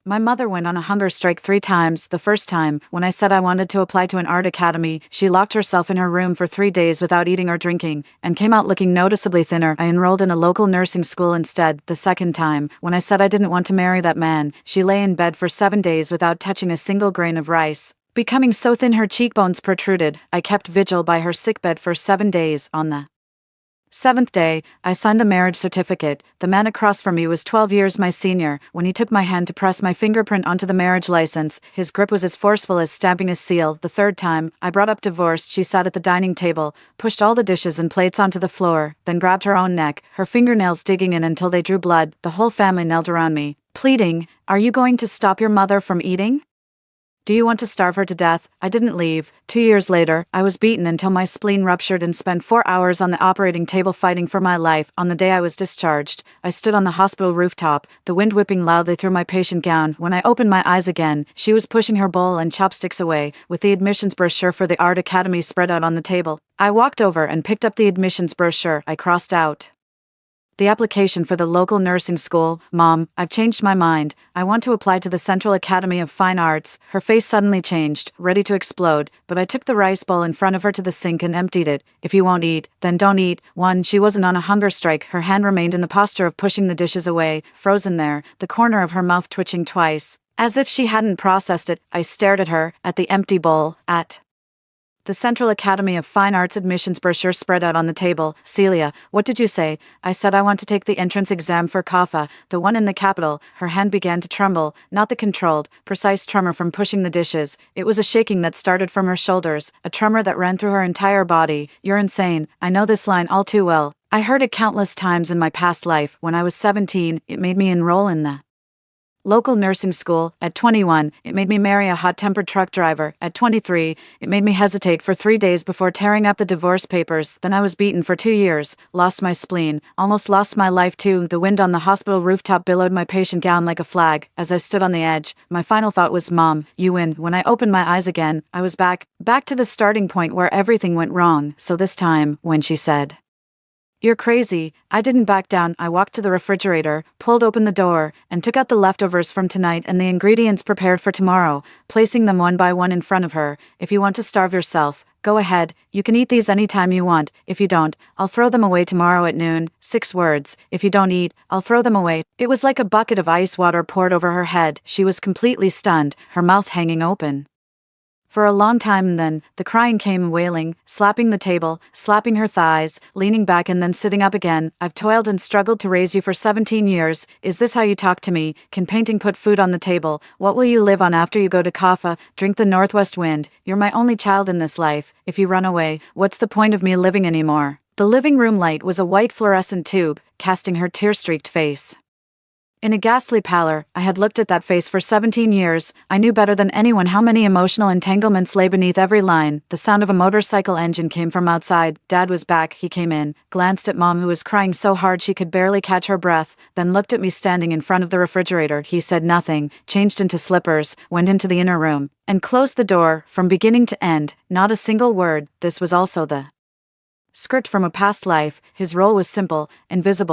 My mother went on a hunger strike 3 times. The first time, when I said I wanted to apply to an art academy, she locked herself in her room for 3 days without eating or drinking, and came out looking noticeably thinner. I enrolled in a local nursing school instead. The second time, when I said I didn't want to marry that man, she lay in bed for 7 days without touching a single grain of rice. Becoming so thin her cheekbones protruded, I kept vigil by her sickbed for 7 days. On the 7th day, I signed the marriage certificate. The man across from me was 12 years my senior. When he took my hand to press my fingerprint onto the marriage license, his grip was as forceful as stamping a seal. The third time, I brought up divorce. She sat at the dining table, pushed all the dishes and plates onto the floor, then grabbed her own neck, her fingernails digging in until they drew blood. The whole family knelt around me, pleading, "Are you going to stop your mother from eating? Do you want to starve her to death?" I didn't leave. 2 years later, I was beaten until my spleen ruptured and spent 4 hours on the operating table fighting for my life. On the day I was discharged, I stood on the hospital rooftop, the wind whipping loudly through my patient gown. When I opened my eyes again, she was pushing her bowl and chopsticks away, with the admissions brochure for the art academy spread out on the table. I walked over and picked up the admissions brochure. I crossed out the application for the local nursing school. "Mom, I've changed my mind. I want to apply to the Central Academy of Fine Arts." Her face suddenly changed, ready to explode, but I took the rice bowl in front of her to the sink and emptied it. "If you won't eat, then don't eat." She wasn't on a hunger strike. Her hand remained in the posture of pushing the dishes away, frozen there, the corner of her mouth twitching twice. As if she hadn't processed it, I stared at her, at the empty bowl, at the Central Academy of Fine Arts admissions brochure spread out on the table. "Celia, what did you say?" I said I want to take the entrance exam for CAFA, the one in the capital. Her hand began to tremble, not the controlled, precise tremor from pushing the dishes. It was a shaking that started from her shoulders, a tremor that ran through her entire body. "You're insane." I know this line all too well. I heard it countless times in my past life. When I was 17, it made me enroll in the local nursing school. At 21, it made me marry a hot-tempered truck driver. At 23, it made me hesitate for 3 days before tearing up the divorce papers. Then I was beaten for 2 years, lost my spleen, almost lost my life too. The wind on the hospital rooftop billowed my patient gown like a flag. As I stood on the edge, my final thought was, "Mom, you win." When I opened my eyes again, I was back to the starting point where everything went wrong. So this time, when she said, "You're crazy," I didn't back down. I walked to the refrigerator, pulled open the door, and took out the leftovers from tonight and the ingredients prepared for tomorrow, placing them one by one in front of her. "If you want to starve yourself, go ahead. You can eat these anytime you want. If you don't, I'll throw them away tomorrow at noon." 6 words. "If you don't eat, I'll throw them away." It was like a bucket of ice water poured over her head. She was completely stunned, her mouth hanging open for a long time, and then the crying came, wailing, slapping the table, slapping her thighs, leaning back and then sitting up again. "I've toiled and struggled to raise you for 17 years. Is this how you talk to me? Can painting put food on the table? What will you live on after you go to CAFA? Drink the northwest wind. You're my only child in this life. If you run away, what's the point of me living anymore?" The living room light was a white fluorescent tube, casting her tear-streaked face in a ghastly pallor. I had looked at that face for 17 years. I knew better than anyone how many emotional entanglements lay beneath every line. The sound of a motorcycle engine came from outside. Dad was back. He came in, glanced at Mom, who was crying so hard she could barely catch her breath, then looked at me standing in front of the refrigerator. He said nothing, changed into slippers, went into the inner room, and closed the door, from beginning to end. Not a single word. This was also the script from a past life. His role was simple, invisible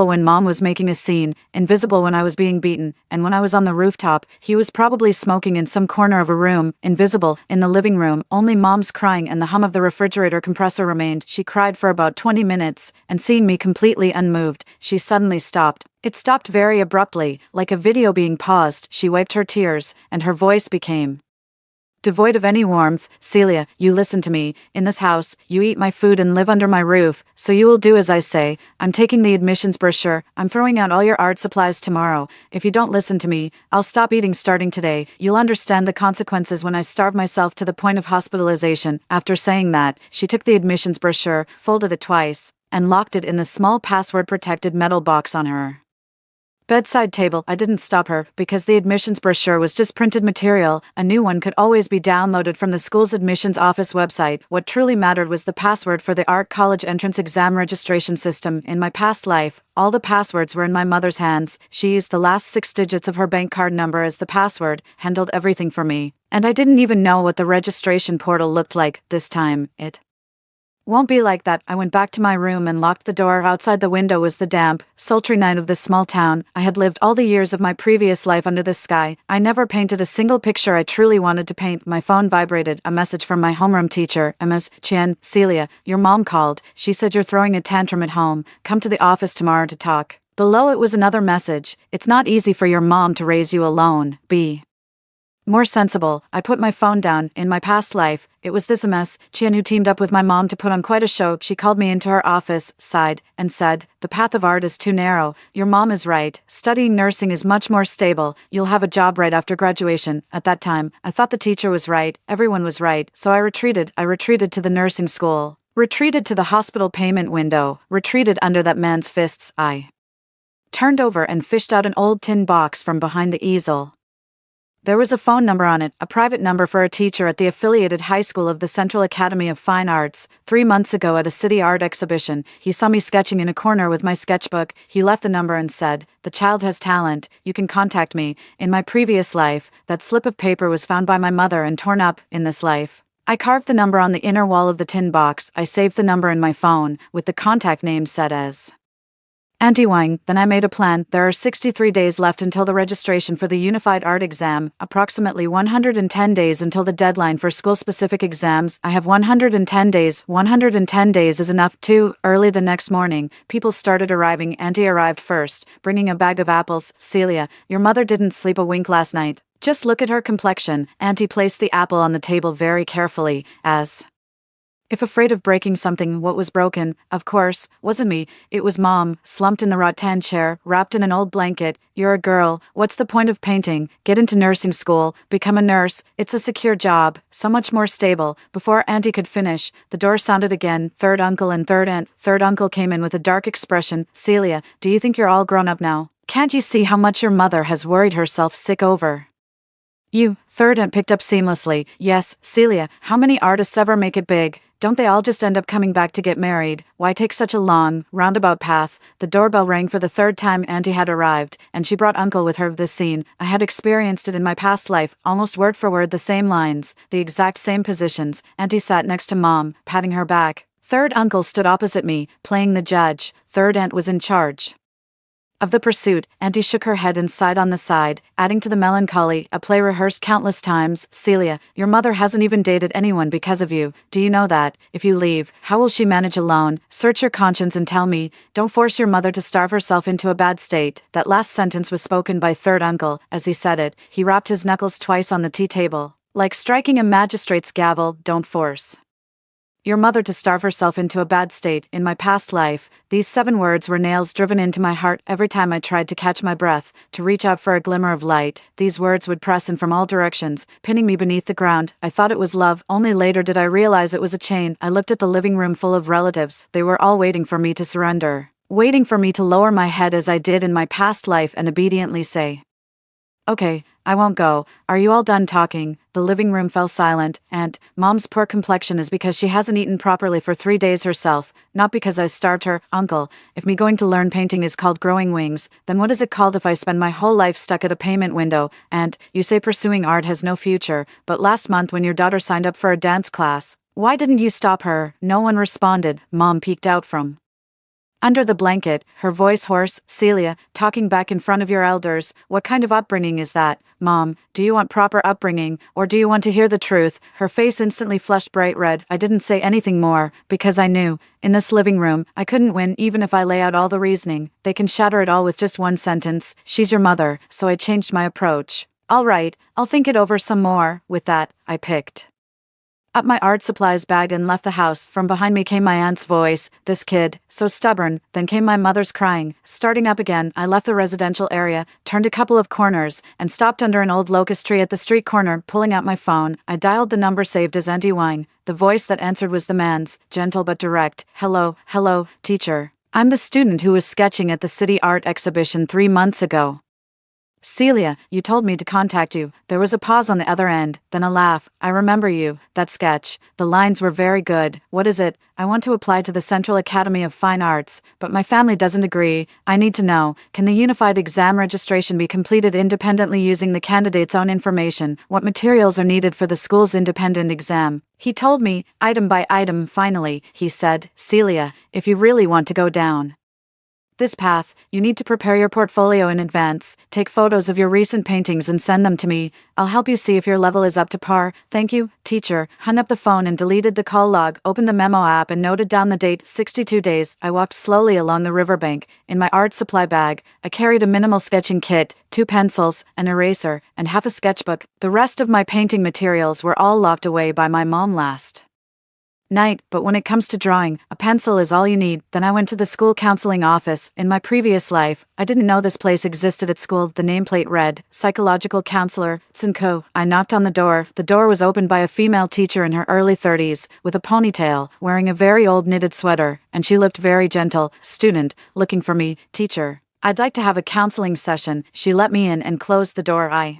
when Mom was making a scene, invisible when I was being beaten, and when I was on the rooftop, he was probably smoking in some corner of a room, invisible in the living room. Only Mom's crying and the hum of the refrigerator compressor remained. She cried for about 20 minutes, and seeing me completely unmoved, she suddenly stopped. It stopped very abruptly, like a video being paused. She wiped her tears, and her voice became devoid of any warmth. "Celia, you listen to me. In this house, you eat my food and live under my roof, so you will do as I say. I'm taking the admissions brochure. I'm throwing out all your art supplies tomorrow. If you don't listen to me, I'll stop eating starting today. You'll understand the consequences when I starve myself to the point of hospitalization." After saying that, she took the admissions brochure, folded it twice, and locked it in the small password-protected metal box on her bedside table. I didn't stop her, because the admissions brochure was just printed material. A new one could always be downloaded from the school's admissions office website. What truly mattered was the password for the art college entrance exam registration system. In my past life, all the passwords were in my mother's hands. She used the last 6 digits of her bank card number as the password, handled everything for me. And I didn't even know what the registration portal looked like. This time, it Won't be like that. I went back to my room and locked the door. Outside the window was the damp, sultry night of this small town. I had lived all the years of my previous life under the sky. I never painted a single picture I truly wanted to paint. My phone vibrated. A message from my homeroom teacher. Ms. Chien, Celia, your mom called. She said you're throwing a tantrum at home. Come to the office tomorrow to talk. Below it was another message. It's not easy for your mom to raise you alone. Be more sensible. I put my phone down. In my past life, it was this Ms. Chien who teamed up with my mom to put on quite a show. She called me into her office, sighed, and said, "The path of art is too narrow. Your mom is right. Studying nursing is much more stable. You'll have a job right after graduation." At that time, I thought the teacher was right. Everyone was right. So I retreated. I retreated to the nursing school. Retreated to the hospital payment window. Retreated under that man's fists. I turned over and fished out an old tin box from behind the easel. There was a phone number on it, a private number for a teacher at the affiliated high school of the Central Academy of Fine Arts. 3 months ago at a city art exhibition, he saw me sketching in a corner with my sketchbook. He left the number and said, "The child has talent. You can contact me." In my previous life, that slip of paper was found by my mother and torn up. In this life, I carved the number on the inner wall of the tin box. I saved the number in my phone, with the contact name set as Auntie Wang. Then I made a plan. There are 63 days left until the registration for the Unified Art exam, approximately 110 days until the deadline for school-specific exams. I have 110 days. 110 days is enough. Too early the next morning, people started arriving. Auntie arrived first, bringing a bag of apples. "Celia, your mother didn't sleep a wink last night. Just look at her complexion." Auntie placed the apple on the table very carefully, as if afraid of breaking something. What was broken, of course, wasn't me. It was Mom, slumped in the rattan chair, wrapped in an old blanket. "You're a girl. What's the point of painting? Get into nursing school. Become a nurse. It's a secure job, so much more stable." Before Auntie could finish, the door sounded again. Third uncle and third aunt. Third uncle came in with a dark expression. "Celia, do you think you're all grown up now? Can't you see how much your mother has worried herself sick over you?" Third aunt picked up seamlessly. "Yes, Celia, how many artists ever make it big? Don't they all just end up coming back to get married? Why take such a long, roundabout path?" The doorbell rang for the third time. Auntie had arrived, and she brought Uncle with her. This scene, I had experienced it in my past life, almost word for word the same lines, the exact same positions. Auntie sat next to Mom, patting her back. Third uncle stood opposite me, playing the judge. Third aunt was in charge of the pursuit. Auntie shook her head and sighed on the side, adding to the melancholy, "A play rehearsed countless times. Celia, your mother hasn't even dated anyone because of you. Do you know that? If you leave, how will she manage alone? Search your conscience and tell me. Don't force your mother to starve herself into a bad state." That last sentence was spoken by third uncle. As he said it, he rapped his knuckles twice on the tea table, like striking a magistrate's gavel. "Don't force your mother to starve herself into a bad state." In my past life, these 7 words were nails driven into my heart. Every time I tried to catch my breath, to reach out for a glimmer of light, these words would press in from all directions, pinning me beneath the ground. I thought it was love. Only later did I realize it was a chain. I looked at the living room full of relatives. They were all waiting for me to surrender, waiting for me to lower my head as I did in my past life and obediently say, "Okay, I won't go. Are you all done talking?" The living room fell silent. "And Mom's poor complexion is because she hasn't eaten properly for 3 days herself, not because I starved her." "Uncle, if me going to learn painting is called growing wings, then what is it called if I spend my whole life stuck at a payment window? And you say pursuing art has no future, but last month when your daughter signed up for a dance class, why didn't you stop her?" No one responded. Mom peeked out from under the blanket, her voice hoarse. "Celia, talking back in front of your elders, what kind of upbringing is that? Mom, do you want proper upbringing, or do you want to hear the truth?" Her face instantly flushed bright red. I didn't say anything more, because I knew, in this living room, I couldn't win even if I lay out all the reasoning. They can shatter it all with just one sentence. "She's your mother." So I changed my approach. "All right, I'll think it over some more." With that, I picked up my art supplies bag and left the house. From behind me came my aunt's voice. "This kid, so stubborn." Then came my mother's crying. Starting up again, I left the residential area, turned a couple of corners, and stopped under an old locust tree at the street corner. Pulling out my phone, I dialed the number saved as Auntie Wang. The voice that answered was the man's, gentle but direct. Hello, teacher. I'm the student who was sketching at the city art exhibition 3 months ago." Celia, you told me to contact you. There was a pause on the other end, then a laugh. I remember you, that sketch. The lines were very good. What is it? I want to apply to the Central Academy of Fine Arts, but my family doesn't agree. I need to know, can the unified exam registration be completed independently using the candidate's own information? What materials are needed for the school's independent exam? He told me, item by item. Finally, he said, Celia, if you really want to go down this path, you need to prepare your portfolio in advance, take photos of your recent paintings and send them to me. I'll help you see if your level is up to par. Thank you, teacher. Hung up the phone and deleted the call log, opened the memo app and noted down the date, 62 days. I walked slowly along the riverbank. In my art supply bag, I carried a minimal sketching kit, 2 pencils, an eraser, and half a sketchbook. The rest of my painting materials were all locked away by my mom last night, but when it comes to drawing, a pencil is all you need. Then I went to the school counseling office. In my previous life, I didn't know this place existed at school. The nameplate read, Psychological Counselor, Tsinko. I knocked on the door. The door was opened by a female teacher in her early 30s, with a ponytail, wearing a very old knitted sweater, and she looked very gentle. Student, looking for me, teacher. I'd like to have a counseling session. She let me in and closed the door. I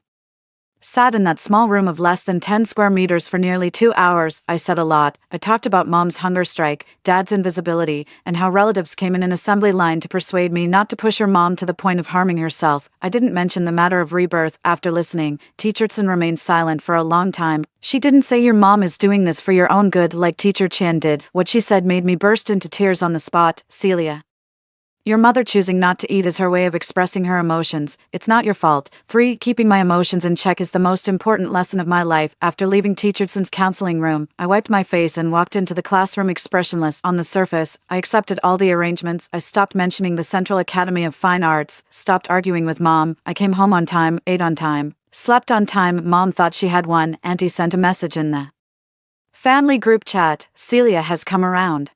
sat in that small room of less than 10 square meters for nearly 2 hours. I said a lot. I talked about mom's hunger strike, dad's invisibility, and how relatives came in an assembly line to persuade me not to push her mom to the point of harming herself. I didn't mention the matter of rebirth. After listening, Teacherson remained silent for a long time. She didn't say your mom is doing this for your own good like Teacher Chen did. What she said made me burst into tears on the spot. Celia, your mother choosing not to eat is her way of expressing her emotions. It's not your fault. 3. Keeping my emotions in check is the most important lesson of my life. After leaving Teacherson's counseling room, I wiped my face and walked into the classroom expressionless. On the surface, I accepted all the arrangements. I stopped mentioning the Central Academy of Fine Arts, stopped arguing with mom. I came home on time, ate on time, slept on time. Mom thought she had one. Auntie sent a message in the family group chat. Celia has come around.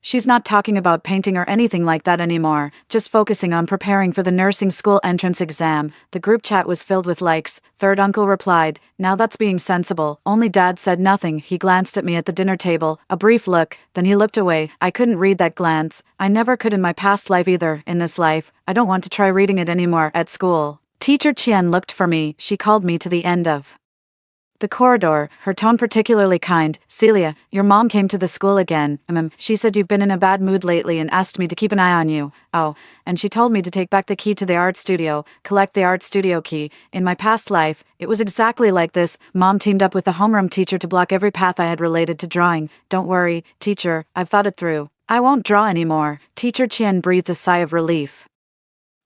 She's not talking about painting or anything like that anymore, just focusing on preparing for the nursing school entrance exam. The group chat was filled with likes. Third uncle replied, now that's being sensible. Only dad said nothing. He glanced at me at the dinner table, a brief look, then he looked away. I couldn't read that glance. I never could in my past life either. In this life, I don't want to try reading it anymore. At school, Teacher Qian looked for me. She called me to the end of the corridor, her tone particularly kind. Celia, your mom came to the school again. She said you've been in a bad mood lately and asked me to keep an eye on you. Oh, and she told me to take back the key to the art studio, collect the art studio key. In my past life, it was exactly like this. Mom teamed up with the homeroom teacher to block every path I had related to drawing. Don't worry, teacher, I've thought it through. I won't draw anymore. Teacher Qian breathed a sigh of relief.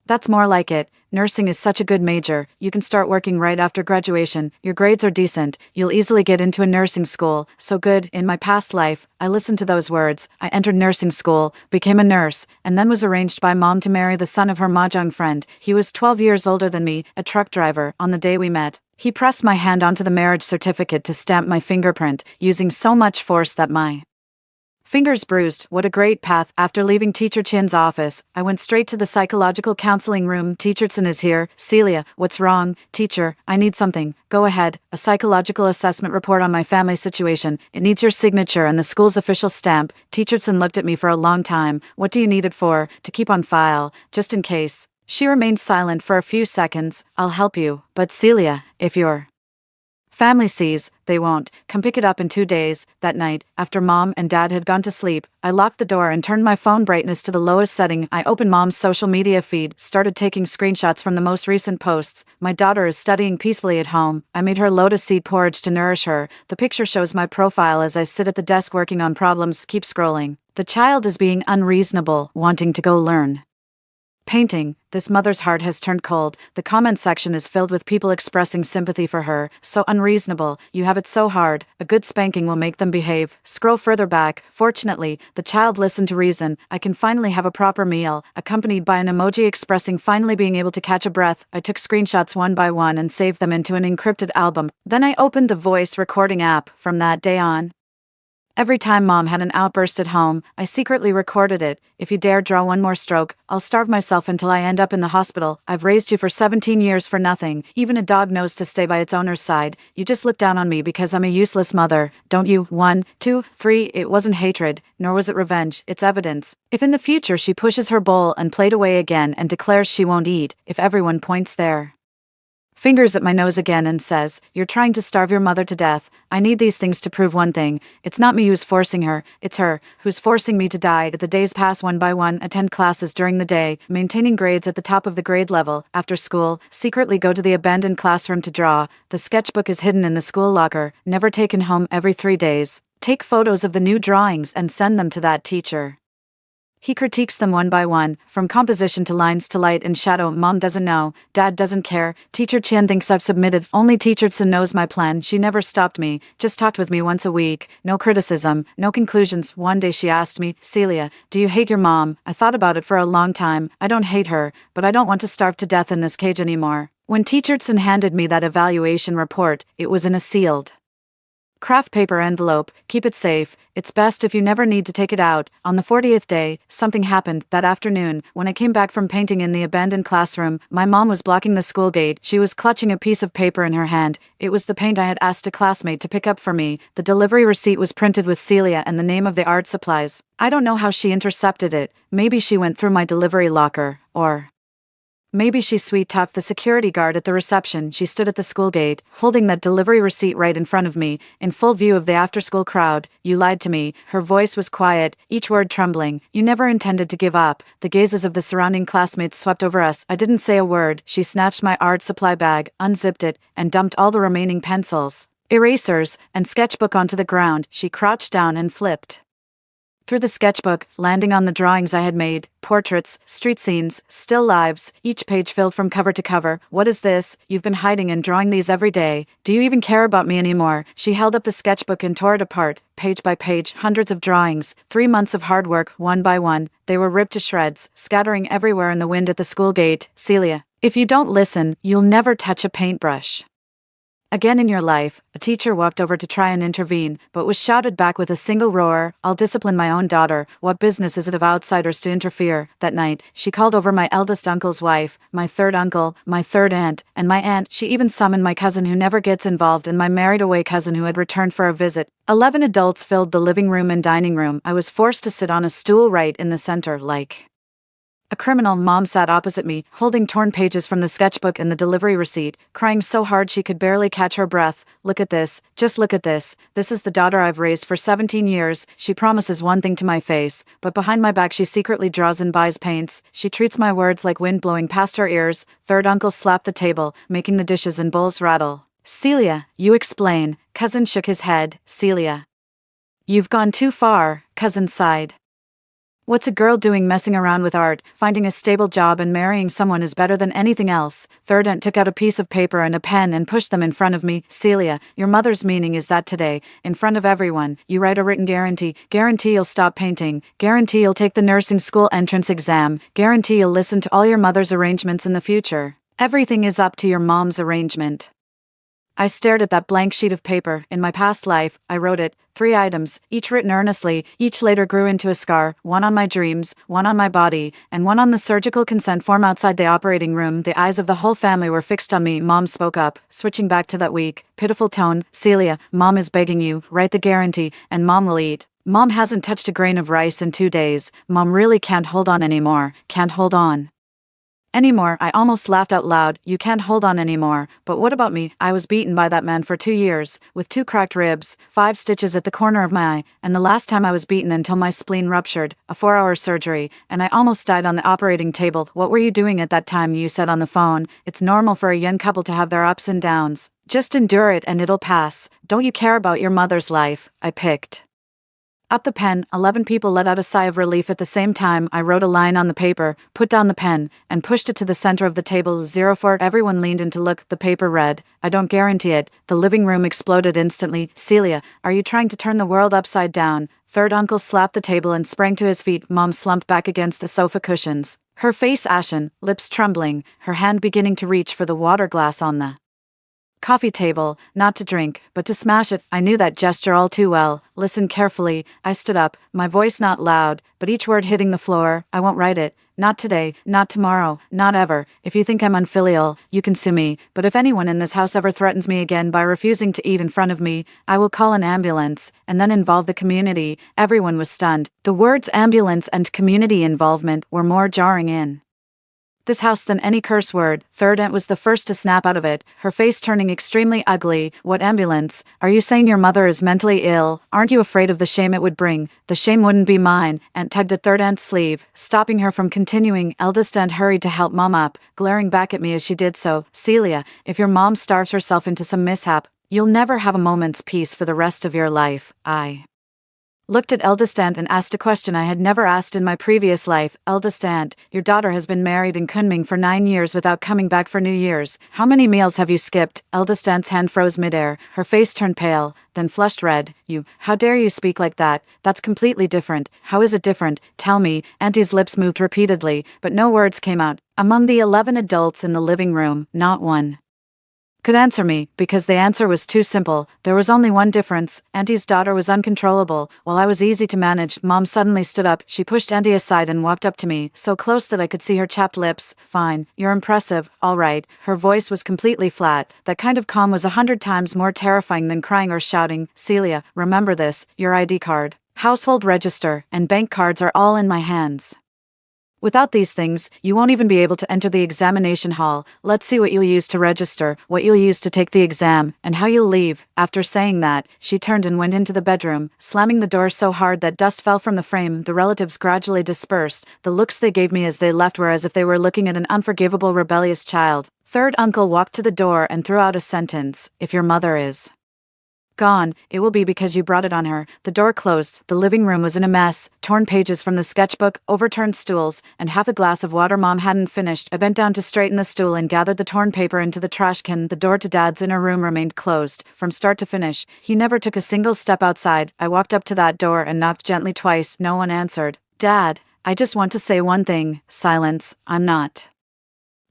That's more like it. Nursing is such a good major. You can start working right after graduation. Your grades are decent. You'll easily get into a nursing school. So good. In my past life, I listened to those words. I entered nursing school, became a nurse, and then was arranged by mom to marry the son of her mahjong friend. He was 12 years older than me, a truck driver. On the day we met, he pressed my hand onto the marriage certificate to stamp my fingerprint, using so much force that my fingers bruised. What a great path. After leaving Teacher Chin's office, I went straight to the psychological counseling room. Teacherson is here. Celia, what's wrong? Teacher, I need something. Go ahead. A psychological assessment report on my family situation. It needs your signature and the school's official stamp. Teacherson looked at me for a long time. What do you need it for? To keep on file, just in case. She remained silent for a few seconds. I'll help you. But Celia, if your family sees, they won't. Come pick it up in 2 days. That night, after mom and dad had gone to sleep, I locked the door and turned my phone brightness to the lowest setting. I opened mom's social media feed, started taking screenshots from the most recent posts. My daughter is studying peacefully at home. I made her lotus seed porridge to nourish her. The picture shows my profile as I sit at the desk working on problems. Keep scrolling. The child is being unreasonable, wanting to go learn painting. This mother's heart has turned cold. The comment section is filled with people expressing sympathy for her. So unreasonable. You have it so hard. A good spanking will make them behave. Scroll further back. Fortunately, the child listened to reason. I can finally have a proper meal, accompanied by an emoji expressing finally being able to catch a breath. I took screenshots one by one and saved them into an encrypted album. Then I opened the voice recording app. From that day on, Every time Mom had an outburst at home, I secretly recorded it. If you dare draw one more stroke, I'll starve myself until I end up in the hospital. I've raised you for 17 years for nothing. Even a dog knows to stay by its owner's side. You just look down on me because I'm a useless mother, don't you? 1, 2, 3, it wasn't hatred, nor was it revenge, it's evidence. If in the future she pushes her bowl and plate away again and declares she won't eat, if everyone points their fingers at my nose again and says, "You're trying to starve your mother to death," I need these things to prove one thing. It's not me who's forcing her, it's her who's forcing me to die. The days pass one by one, attend classes during the day, maintaining grades at the top of the grade level, after school, secretly go to the abandoned classroom to draw. The sketchbook is hidden in the school locker, never taken home. Every 3 days, take photos of the new drawings and send them to that teacher. He critiques them one by one, from composition to lines to light and shadow. Mom doesn't know, Dad doesn't care, Teacher Chen thinks I've submitted, only Teacher Chen knows my plan. She never stopped me, just talked with me once a week, no criticism, no conclusions. One day she asked me, "Celia, do you hate your mom?" I thought about it for a long time. I don't hate her, but I don't want to starve to death in this cage anymore. When Teacher Chen handed me that evaluation report, it was in a sealed craft paper envelope. Keep it safe. It's best if you never need to take it out. On the 40th day, something happened. That afternoon, when I came back from painting in the abandoned classroom, my mom was blocking the school gate. She was clutching a piece of paper in her hand. It was the paint I had asked a classmate to pick up for me. The delivery receipt was printed with Celia and the name of the art supplies. I don't know how she intercepted it. Maybe she went through my delivery locker, or maybe she sweet-talked the security guard at the reception. She stood at the school gate, holding that delivery receipt right in front of me, in full view of the after-school crowd. "You lied to me." Her voice was quiet, each word trembling. "You never intended to give up." The gazes of the surrounding classmates swept over us. I didn't say a word. She snatched my art supply bag, unzipped it, and dumped all the remaining pencils, erasers, and sketchbook onto the ground. She crouched down and flipped through the sketchbook, landing on the drawings I had made, portraits, street scenes, still lives, each page filled from cover to cover. "What is this? You've been hiding and drawing these every day. Do you even care about me anymore?" She held up the sketchbook and tore it apart, page by page, hundreds of drawings, 3 months of hard work. One by one, they were ripped to shreds, scattering everywhere in the wind at the school gate. "Celia, if you don't listen, you'll never touch a paintbrush again in your life." A teacher walked over to try and intervene, but was shouted back with a single roar, "I'll discipline my own daughter. What business is it of outsiders to interfere?" That night, she called over my eldest uncle's wife, my third uncle, my third aunt, and my aunt. She even summoned my cousin who never gets involved and my married-away cousin who had returned for a visit. 11 adults filled the living room and dining room. I was forced to sit on a stool right in the center, like a criminal. Mom sat opposite me, holding torn pages from the sketchbook and the delivery receipt, crying so hard she could barely catch her breath. "Look at this, just look at this. This is the daughter I've raised for 17 years. She promises one thing to my face, but behind my back she secretly draws and buys paints. She treats my words like wind blowing past her ears." Third uncle slapped the table, making the dishes and bowls rattle. "Celia, you explain." Cousin shook his head. "Celia, you've gone too far." Cousin sighed. "What's a girl doing messing around with art? Finding a stable job and marrying someone is better than anything else." Third aunt took out a piece of paper and a pen and pushed them in front of me. "Celia, your mother's meaning is that today, in front of everyone, you write a written guarantee. Guarantee you'll stop painting. Guarantee you'll take the nursing school entrance exam. Guarantee you'll listen to all your mother's arrangements in the future. Everything is up to your mom's arrangement." I stared at that blank sheet of paper. In my past life, I wrote it, 3 items, each written earnestly. Each later grew into a scar, one on my dreams, one on my body, and one on the surgical consent form outside the operating room. The eyes of the whole family were fixed on me. Mom spoke up, switching back to that weak, pitiful tone. "Celia, Mom is begging you, write the guarantee, and Mom will eat." Mom hasn't touched a grain of rice in 2 days. Mom really can't hold on anymore. Can't hold on anymore. I almost laughed out loud. "You can't hold on anymore. But what about me? I was beaten by that man for 2 years, with 2 cracked ribs, 5 stitches at the corner of my eye, and the last time I was beaten until my spleen ruptured, a 4-hour surgery, and I almost died on the operating table." "What were you doing at that time?" You said on the phone. "It's normal for a young couple to have their ups and downs. Just endure it and it'll pass. Don't you care about your mother's life?" I picked up the pen. 11 people let out a sigh of relief at the same time. I wrote a line on the paper, put down the pen, and pushed it to the center of the table. 0 for it. Everyone leaned in to look. The paper read, "I don't guarantee it." The living room exploded instantly. "Celia, are you trying to turn the world upside down?" Third uncle slapped the table and sprang to his feet. Mom slumped back against the sofa cushions, her face ashen, lips trembling, her hand beginning to reach for the water glass on the coffee table, not to drink, but to smash it. I knew that gesture all too well. Listen carefully. I stood up, my voice not loud, but each word hitting the floor. I won't write it. Not today, not tomorrow, not ever. If you think I'm unfilial, you can sue me, but if anyone in this house ever threatens me again by refusing to eat in front of me, I will call an ambulance, and then involve the community. Everyone was stunned. The words ambulance and community involvement were more jarring in this house than any curse word. Third aunt was the first to snap out of it, her face turning extremely ugly. What ambulance? Are you saying your mother is mentally ill? Aren't you afraid of the shame it would bring? The shame wouldn't be mine. Aunt tugged at third aunt's sleeve, stopping her from continuing. Eldest aunt hurried to help mom up, glaring back at me as she did so. Celia, if your mom starves herself into some mishap, you'll never have a moment's peace for the rest of your life. I looked at eldest aunt and asked a question I had never asked in my previous life. Eldest aunt, your daughter has been married in Kunming for 9 years without coming back for New Year's. How many meals have you skipped? Eldest aunt's hand froze midair, her face turned pale, then flushed red. How dare you speak like that? That's completely different. How is it different? Tell me. Auntie's lips moved repeatedly, but no words came out. Among the 11 adults in the living room, not one could answer me, because the answer was too simple. There was only one difference. Auntie's daughter was uncontrollable, while I was easy to manage. Mom suddenly stood up. She pushed Auntie aside and walked up to me, so close that I could see her chapped lips. Fine, you're impressive, all right. Her voice was completely flat. That kind of calm was 100 times more terrifying than crying or shouting. Celia, remember this, your ID card, household register, and bank cards are all in my hands. Without these things, you won't even be able to enter the examination hall. Let's see what you'll use to register, what you'll use to take the exam, and how you'll leave. After saying that, she turned and went into the bedroom, slamming the door so hard that dust fell from the frame. The relatives gradually dispersed. The looks they gave me as they left were as if they were looking at an unforgivable, rebellious child. Third uncle walked to the door and threw out a sentence. If your mother is gone, it will be because you brought it on her. The door closed. The living room was in a mess. Torn pages from the sketchbook, overturned stools, and half a glass of water Mom hadn't finished. I bent down to straighten the stool and gathered the torn paper into the trash can. The door to Dad's inner room remained closed, from start to finish. He never took a single step outside. I walked up to that door and knocked gently twice. No one answered. Dad, I just want to say one thing. Silence. I'm not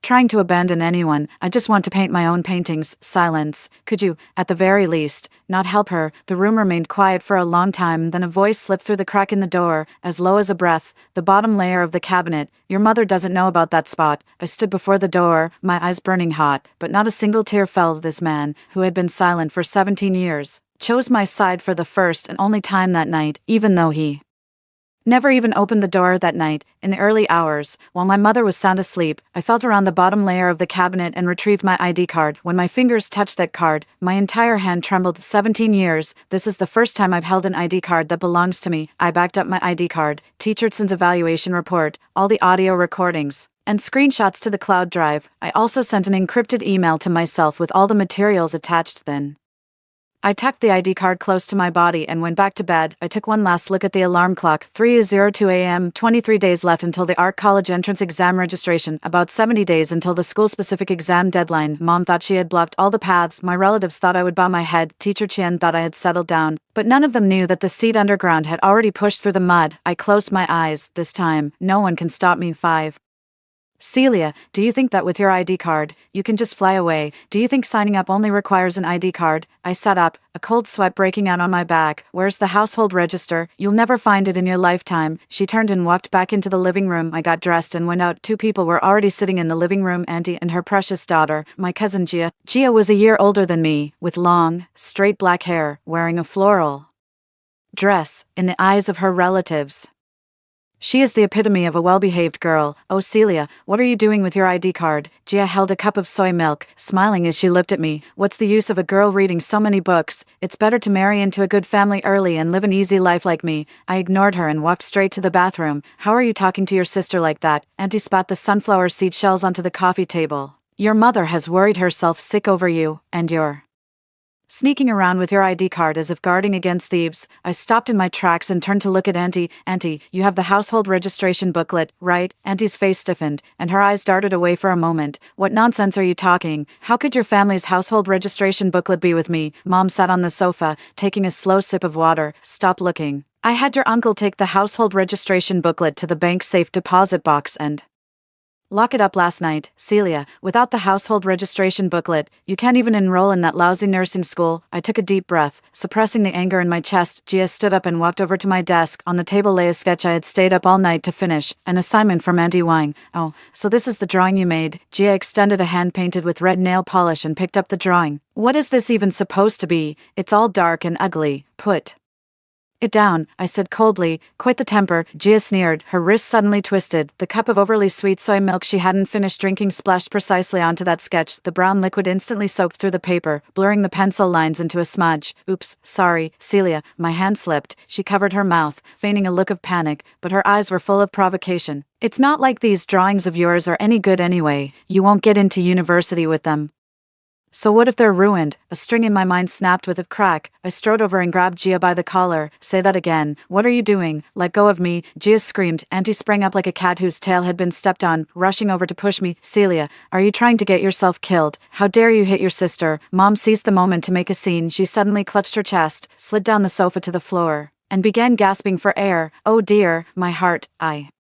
trying to abandon anyone. I just want to paint my own paintings. Silence. Could you, at the very least, not help her? The room remained quiet for a long time, then a voice slipped through the crack in the door, as low as a breath. The bottom layer of the cabinet. Your mother doesn't know about that spot. I stood before the door, my eyes burning hot, but not a single tear fell. This man, who had been silent for 17 years, chose my side for the first and only time that night, even though he never even opened the door that night. In the early hours, while my mother was sound asleep, I felt around the bottom layer of the cabinet and retrieved my ID card. When my fingers touched that card, my entire hand trembled. 17 years. This is the first time I've held an ID card that belongs to me. I backed up my ID card, Teacherson's evaluation report, all the audio recordings, and screenshots to the cloud drive. I also sent an encrypted email to myself with all the materials attached. Then I tucked the ID card close to my body and went back to bed. I took one last look at the alarm clock. 3:02 a.m. 23 days left until the art college entrance exam registration. About 70 days until the school-specific exam deadline. Mom thought she had blocked all the paths. My relatives thought I would bow my head. Teacher Chien thought I had settled down. But none of them knew that the seed underground had already pushed through the mud. I closed my eyes. This time, no one can stop me. 5. Celia, do you think that with your ID card, you can just fly away? Do you think signing up only requires an ID card? I sat up, a cold sweat breaking out on my back. Where's the household register? You'll never find it in your lifetime. She turned and walked back into the living room. I got dressed and went out. 2 people were already sitting in the living room, Auntie and her precious daughter, my cousin Gia. Gia was a year older than me, with long, straight black hair, wearing a floral dress. In the eyes of her relatives, she is the epitome of a well-behaved girl. Oh, Celia, what are you doing with your ID card? Gia held a cup of soy milk, smiling as she looked at me. What's the use of a girl reading so many books? It's better to marry into a good family early and live an easy life like me. I ignored her and walked straight to the bathroom. How are you talking to your sister like that? Auntie spat the sunflower seed shells onto the coffee table. Your mother has worried herself sick over you, and you're sneaking around with your ID card as if guarding against thieves. I stopped in my tracks and turned to look at Auntie. Auntie, you have the household registration booklet, right? Auntie's face stiffened, and her eyes darted away for a moment. What nonsense are you talking? How could your family's household registration booklet be with me? Mom sat on the sofa, taking a slow sip of water. Stop looking. I had your uncle take the household registration booklet to the bank's safe deposit box and Lock it up last night, Celia. Without the household registration booklet, you can't even enroll in that lousy nursing school. I took a deep breath, suppressing the anger in my chest. Gia stood up and walked over to my desk. On the table lay a sketch I had stayed up all night to finish, an assignment from Auntie Wang. Oh, so this is the drawing you made. Gia extended a hand painted with red nail polish and picked up the drawing. What is this even supposed to be? It's all dark and ugly. Put it down, I said coldly. Quite the temper, Gia sneered, her wrist suddenly twisted. The cup of overly sweet soy milk she hadn't finished drinking splashed precisely onto that sketch. The brown liquid instantly soaked through the paper, blurring the pencil lines into a smudge. Oops, sorry, Celia. My hand slipped. She covered her mouth, feigning a look of panic, but her eyes were full of provocation. It's not like these drawings of yours are any good anyway. You won't get into university with them. So what if they're ruined? A string in my mind snapped with a crack. I strode over and grabbed Gia by the collar. Say that again. What are you doing? Let go of me. Gia screamed. Auntie sprang up like a cat whose tail had been stepped on, rushing over to push me. Celia, are you trying to get yourself killed? How dare you hit your sister? Mom seized the moment to make a scene. She suddenly clutched her chest, slid down the sofa to the floor, and began gasping for air. Oh dear, my heart, I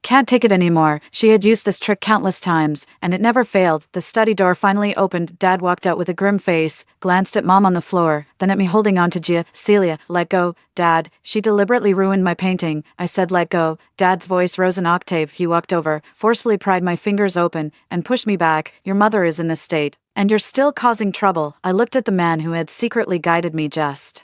can't take it anymore. She had used this trick countless times, and it never failed. The study door finally opened. Dad walked out with a grim face, glanced at Mom on the floor, then at me holding on to Gia. Celia, let go. Dad, she deliberately ruined my painting. I said let go. Dad's voice rose an octave. He walked over, forcefully pried my fingers open, and pushed me back. Your mother is in this state, and you're still causing trouble. I looked at the man who had secretly guided me just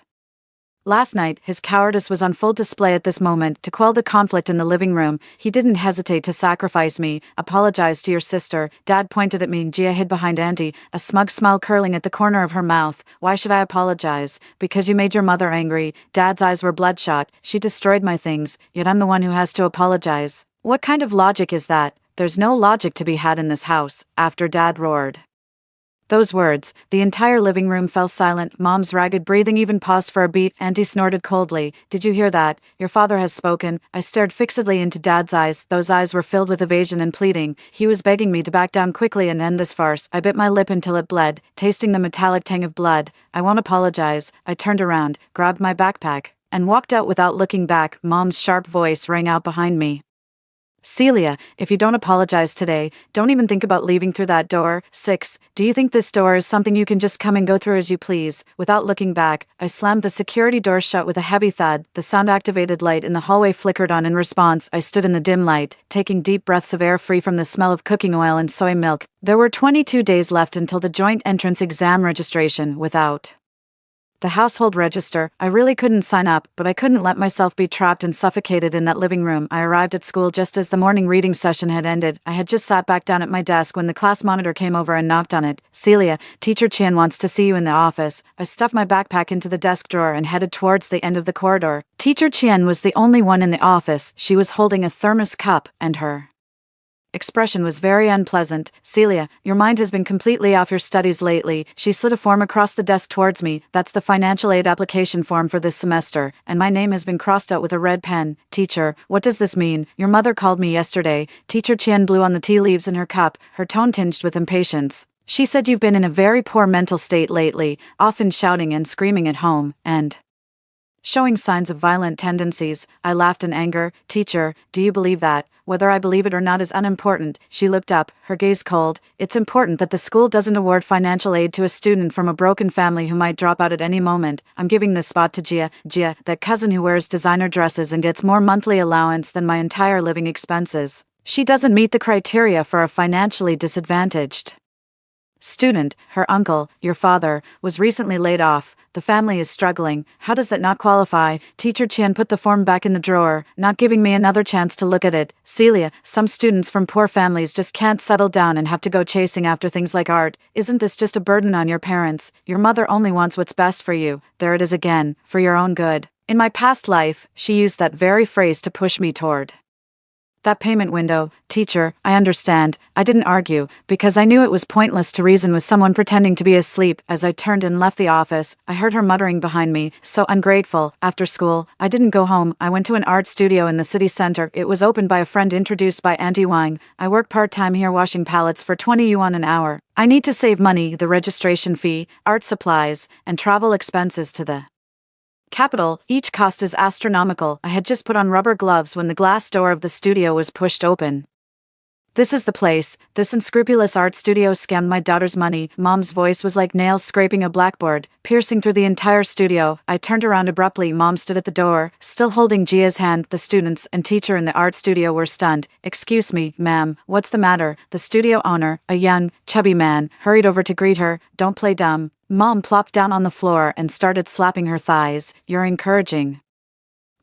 last night. His cowardice was on full display at this moment. To quell the conflict in the living room, he didn't hesitate to sacrifice me. Apologize to your sister. Dad pointed at me. Gia hid behind Auntie, a smug smile curling at the corner of her mouth. Why should I apologize? Because you made your mother angry. Dad's eyes were bloodshot. She destroyed my things, yet I'm the one who has to apologize. What kind of logic is that? There's no logic to be had in this house. After Dad roared those words, the entire living room fell silent. Mom's ragged breathing even paused for a beat. Auntie snorted coldly. Did you hear that? Your father has spoken. I stared fixedly into Dad's eyes. Those eyes were filled with evasion and pleading. He was begging me to back down quickly and end this farce. I bit my lip until it bled, tasting the metallic tang of blood. I won't apologize. I turned around, grabbed my backpack, and walked out without looking back. Mom's sharp voice rang out behind me. Celia, if you don't apologize today, don't even think about leaving through that door. 6. Do you think this door is something you can just come and go through as you please? Without looking back, I slammed the security door shut with a heavy thud. The sound-activated light in the hallway flickered on. In response, I stood in the dim light, taking deep breaths of air free from the smell of cooking oil and soy milk. There were 22 days left until the joint entrance exam registration. Without the household register, I really couldn't sign up, but I couldn't let myself be trapped and suffocated in that living room. I arrived at school just as the morning reading session had ended. I had just sat back down at my desk when the class monitor came over and knocked on it. Celia, Teacher Qian wants to see you in the office. I stuffed my backpack into the desk drawer and headed towards the end of the corridor. Teacher Qian was the only one in the office. She was holding a thermos cup, and her expression was very unpleasant. Celia, your mind has been completely off your studies lately. She slid a form across the desk towards me. That's the financial aid application form for this semester, and my name has been crossed out with a red pen. Teacher, what does this mean? Your mother called me yesterday. Teacher Qian blew on the tea leaves in her cup, her tone tinged with impatience. She said you've been in a very poor mental state lately, often shouting and screaming at home, and showing signs of violent tendencies. I laughed in anger. Teacher, do you believe that? Whether I believe it or not is unimportant. She looked up, her gaze cold. It's important that the school doesn't award financial aid to a student from a broken family who might drop out at any moment. I'm giving this spot to Gia. Gia, that cousin who wears designer dresses and gets more monthly allowance than my entire living expenses. She doesn't meet the criteria for a financially disadvantaged student. Her uncle, your father, was recently laid off. The family is struggling. How does that not qualify? Teacher Qian put the form back in the drawer, not giving me another chance to look at it. Celia, some students from poor families just can't settle down and have to go chasing after things like art. Isn't this just a burden on your parents? Your mother only wants what's best for you. There it is again, for your own good. In my past life, she used that very phrase to push me toward that payment window. Teacher, I understand. I didn't argue, because I knew it was pointless to reason with someone pretending to be asleep. As I turned and left the office, I heard her muttering behind me, so ungrateful. After school, I didn't go home. I went to an art studio in the city center. It was opened by a friend introduced by Auntie Wang. I work part-time here washing pallets for 20 yuan an hour. I need to save money, the registration fee, art supplies, and travel expenses to the capital. Each cost is astronomical. I had just put on rubber gloves when the glass door of the studio was pushed open. This is the place. This unscrupulous art studio scammed my daughter's money. Mom's voice was like nails scraping a blackboard, piercing through the entire studio. I turned around abruptly. Mom stood at the door, still holding Gia's hand. The students and teacher in the art studio were stunned. "Excuse me, ma'am, what's the matter?" The studio owner, a young, chubby man, hurried over to greet her. "Don't play dumb." Mom plopped down on the floor and started slapping her thighs. "You're encouraging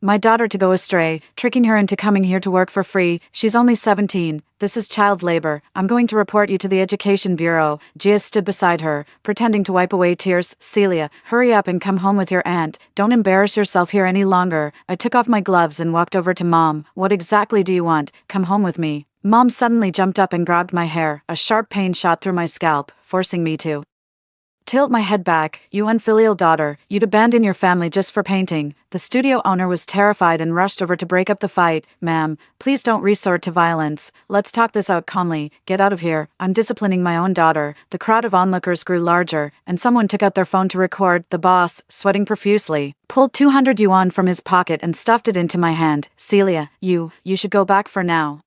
my daughter to go astray, tricking her into coming here to work for free. She's only 17. This is child labor. I'm going to report you to the Education Bureau." Gia stood beside her, pretending to wipe away tears. "Celia, hurry up and come home with your aunt. Don't embarrass yourself here any longer." I took off my gloves and walked over to Mom. "What exactly do you want? Come home with me." Mom suddenly jumped up and grabbed my hair. A sharp pain shot through my scalp, forcing me to tilt my head back. "You unfilial daughter, you'd abandon your family just for painting." The studio owner was terrified and rushed over to break up the fight. "Ma'am, please don't resort to violence. Let's talk this out calmly. Get out of here. I'm disciplining my own daughter." The crowd of onlookers grew larger, and someone took out their phone to record. The boss, sweating profusely, pulled 200 yuan from his pocket and stuffed it into my hand. "Celia, you should go back for now.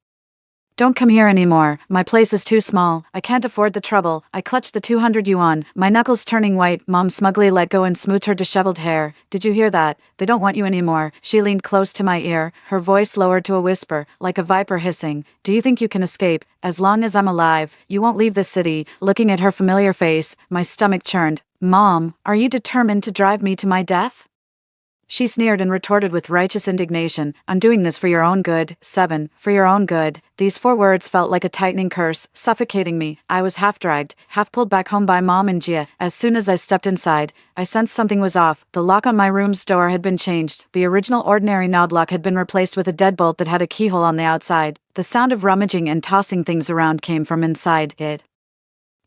Don't come here anymore. My place is too small. I can't afford the trouble." I clutched the 200 yuan, my knuckles turning white. Mom smugly let go and smoothed her disheveled hair. "Did you hear that? They don't want you anymore." She leaned close to my ear, her voice lowered to a whisper, like a viper hissing. "Do you think you can escape? As long as I'm alive, you won't leave this city." Looking at her familiar face, my stomach churned. "Mom, are you determined to drive me to my death?" She sneered and retorted with righteous indignation, "I'm doing this for your own good." 7. For your own good. These 4 words felt like a tightening curse, suffocating me. I was half dragged, half pulled back home by Mom and Gia. As soon as I stepped inside, I sensed something was off. The lock on my room's door had been changed. The original ordinary knob lock had been replaced with a deadbolt that had a keyhole on the outside. The sound of rummaging and tossing things around came from inside. It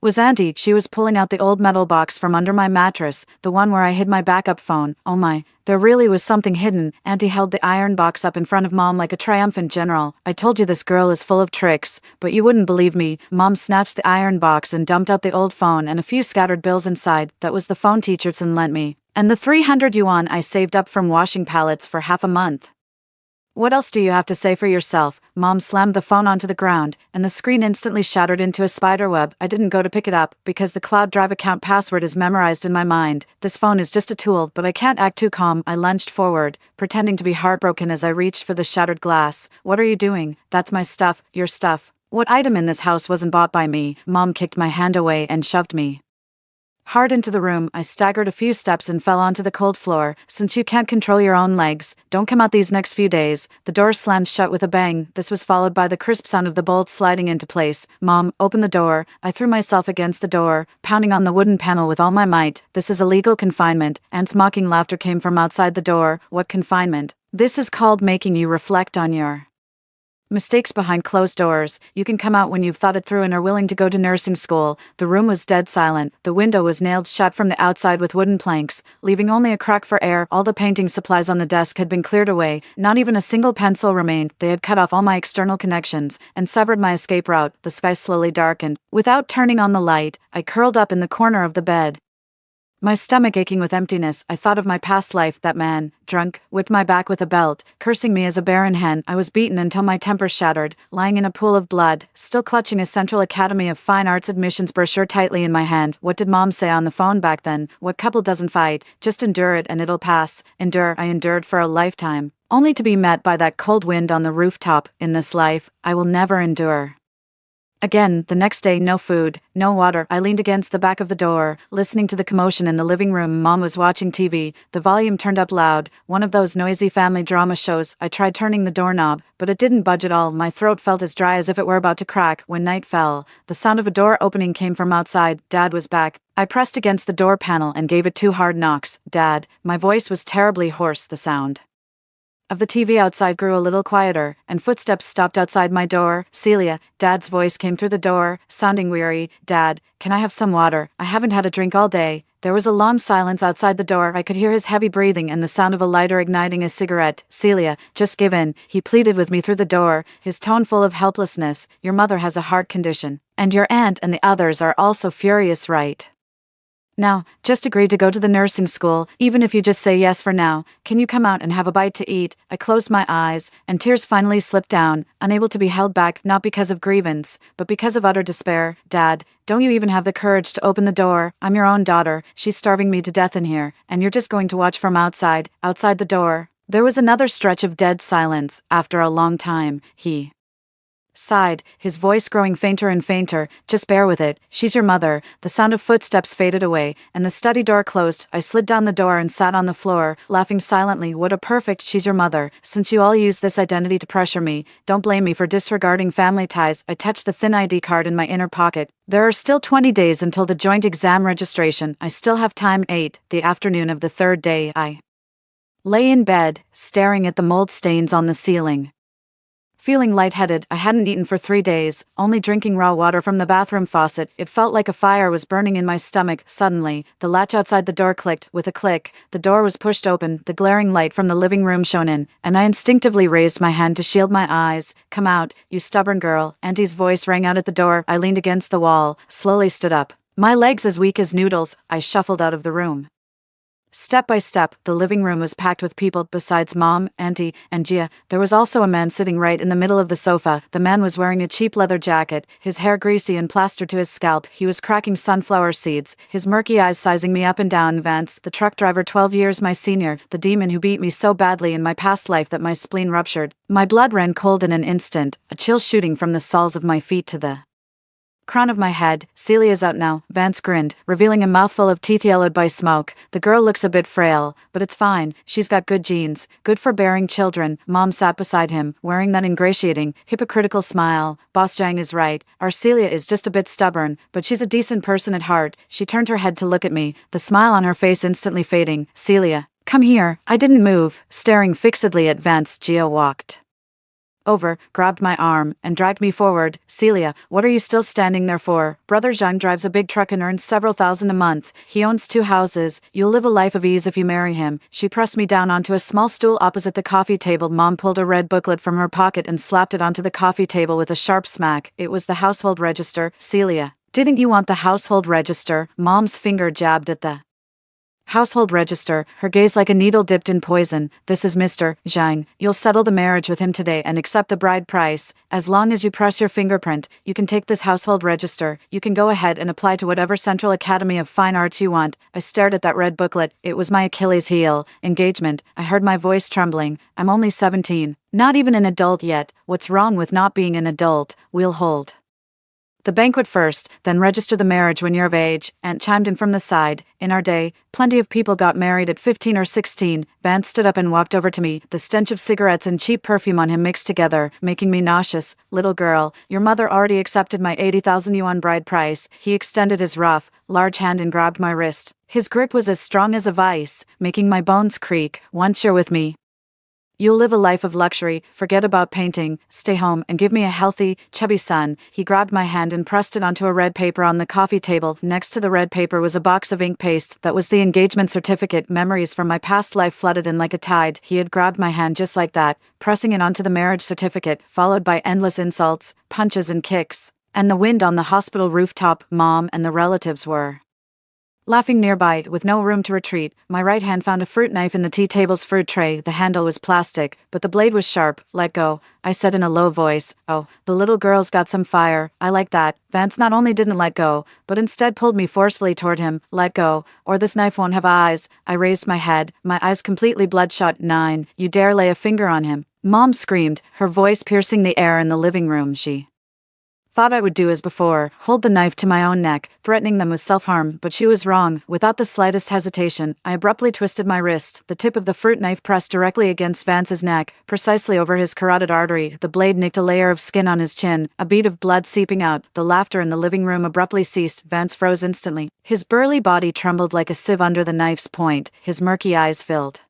was Auntie. She was pulling out the old metal box from under my mattress, the one where I hid my backup phone. Oh my, there really was something hidden. Auntie held the iron box up in front of Mom like a triumphant general. "I told you this girl is full of tricks, but you wouldn't believe me." Mom snatched the iron box and dumped out the old phone and a few scattered bills inside. That was the phone Teacherson lent me, and the 300 yuan I saved up from washing pallets for half a month. "What else do you have to say for yourself?" Mom slammed the phone onto the ground, and the screen instantly shattered into a spiderweb. I didn't go to pick it up, because the Cloud Drive account password is memorized in my mind. This phone is just a tool, but I can't act too calm. I lunged forward, pretending to be heartbroken as I reached for the shattered glass. "What are you doing?" "That's my stuff." "Your stuff? What item in this house wasn't bought by me?" Mom kicked my hand away and shoved me hard into the room. I staggered a few steps and fell onto the cold floor. "Since you can't control your own legs, don't come out these next few days." The door slammed shut with a bang. This was followed by the crisp sound of the bolts sliding into place. "Mom, open the door." I threw myself against the door, pounding on the wooden panel with all my might. "This is illegal confinement." Aunt's mocking laughter came from outside the door. "What confinement? This is called making you reflect on your mistakes behind closed doors. You can come out when you've thought it through and are willing to go to nursing school." The room was dead silent. The window was nailed shut from the outside with wooden planks, leaving only a crack for air. All the painting supplies on the desk had been cleared away. Not even a single pencil remained. They had cut off all my external connections and severed my escape route. The sky slowly darkened. Without turning on the light, I curled up in the corner of the bed, my stomach aching with emptiness. I thought of my past life. That man, drunk, whipped my back with a belt, cursing me as a barren hen. I was beaten until my temper shattered, lying in a pool of blood, still clutching a Central Academy of Fine Arts admissions brochure tightly in my hand. What did Mom say on the phone back then? What couple doesn't fight? Just endure it and it'll pass. Endure. I endured for a lifetime, only to be met by that cold wind on the rooftop. In this life, I will never endure again. The next day, no food, no water. I leaned against the back of the door, listening to the commotion in the living room. Mom was watching TV, the volume turned up loud, one of those noisy family drama shows. I tried turning the doorknob, but it didn't budge at all. My throat felt as dry as if it were about to crack. When night fell, the sound of a door opening came from outside. Dad was back. I pressed against the door panel and gave it 2 hard knocks. "Dad." My voice was terribly hoarse. The sound of the TV outside grew a little quieter, and footsteps stopped outside my door. "Celia." Dad's voice came through the door, sounding weary. "Dad, can I have some water? I haven't had a drink all day." There was a long silence outside the door. I could hear his heavy breathing and the sound of a lighter igniting a cigarette. "Celia, just give in." He pleaded with me through the door, his tone full of helplessness. "Your mother has a heart condition, and your aunt and the others are also furious, right? Now, just agree to go to the nursing school, even if you just say yes for now. Can you come out and have a bite to eat? I closed my eyes, and tears finally slipped down, unable to be held back, not because of grievance, but because of utter despair. Dad, don't you even have the courage to open the door? I'm your own daughter. She's starving me to death in here, and you're just going to watch from outside the door. There was another stretch of dead silence. After a long time, he sighed, his voice growing fainter and fainter. Just bear with it. She's your mother. The sound of footsteps faded away, and the study door closed. I slid down the door and sat on the floor, laughing silently. What a perfect she's your mother. Since you all use this identity to pressure me, don't blame me for disregarding family ties. I touched the thin ID card in my inner pocket. There are still 20 days until the joint exam registration. I still have time. 8, the afternoon of the third day. I lay in bed, staring at the mold stains on the ceiling. Feeling lightheaded, I hadn't eaten for 3 days, only drinking raw water from the bathroom faucet. It felt like a fire was burning in my stomach. Suddenly, the latch outside the door clicked. With a click, the door was pushed open, the glaring light from the living room shone in, and I instinctively raised my hand to shield my eyes. Come out, you stubborn girl. Auntie's voice rang out at the door. I leaned against the wall, slowly stood up. My legs as weak as noodles, I shuffled out of the room. Step by step, the living room was packed with people. Besides Mom, Auntie, and Gia, there was also a man sitting right in the middle of the sofa. The man was wearing a cheap leather jacket, his hair greasy and plastered to his scalp. He was cracking sunflower seeds, his murky eyes sizing me up and down. Vance, the truck driver 12 years my senior, the demon who beat me so badly in my past life that my spleen ruptured. My blood ran cold in an instant, a chill shooting from the soles of my feet to the crown of my head. Celia's out now, Vance grinned, revealing a mouthful of teeth yellowed by smoke. The girl looks a bit frail, but it's fine. She's got good genes, good for bearing children. Mom sat beside him, wearing that ingratiating, hypocritical smile. Boss Jang is right. Our Celia is just a bit stubborn, but she's a decent person at heart. She turned her head to look at me, the smile on her face instantly fading. Celia, come here. I didn't move. Staring fixedly at Vance, Gia walked over, grabbed my arm, and dragged me forward. Celia, what are you still standing there for? Brother Zhang drives a big truck and earns several thousand a month. He owns 2 houses. You'll live a life of ease if you marry him. She pressed me down onto a small stool opposite the coffee table. Mom pulled a red booklet from her pocket and slapped it onto the coffee table with a sharp smack. It was the household register. Celia, didn't you want the household register? Mom's finger jabbed at the household register, her gaze like a needle dipped in poison. This is Mr. Zhang. You'll settle the marriage with him today and accept the bride price. As long as you press your fingerprint, you can take this household register. You can go ahead and apply to whatever Central Academy of Fine Arts you want. I stared at that red booklet. It was my Achilles heel. Engagement. I heard my voice trembling. I'm only 17. Not even an adult yet. What's wrong with not being an adult? We'll hold the banquet first, then register the marriage when you're of age. Aunt chimed in from the side. In our day, plenty of people got married at 15 or 16. Vance stood up and walked over to me, the stench of cigarettes and cheap perfume on him mixed together, making me nauseous. Little girl, your mother already accepted my 80,000 yuan bride price. He extended his rough, large hand and grabbed my wrist. His grip was as strong as a vice, making my bones creak. Once you're with me, you'll live a life of luxury. Forget about painting. Stay home and give me a healthy, chubby son. He grabbed my hand and pressed it onto a red paper on the coffee table. Next to the red paper was a box of ink paste. That was the engagement certificate. Memories from my past life flooded in like a tide. He had grabbed my hand just like that, pressing it onto the marriage certificate, followed by endless insults, punches and kicks. And the wind on the hospital rooftop. Mom and the relatives were laughing nearby, with no room to retreat. My right hand found a fruit knife in the tea table's fruit tray. The handle was plastic, but the blade was sharp. Let go, I said in a low voice. Oh, the little girl's got some fire. I like that. Vance not only didn't let go, but instead pulled me forcefully toward him. Let go, or this knife won't have eyes. I raised my head, my eyes completely bloodshot. 9, you dare lay a finger on him? Mom screamed, her voice piercing the air in the living room. She thought I would do as before, hold the knife to my own neck, threatening them with self-harm, but she was wrong. Without the slightest hesitation, I abruptly twisted my wrist, the tip of the fruit knife pressed directly against Vance's neck, precisely over his carotid artery. The blade nicked a layer of skin on his chin, a bead of blood seeping out. The laughter in the living room abruptly ceased. Vance froze instantly. His burly body trembled like a sieve under the knife's point, his murky eyes filled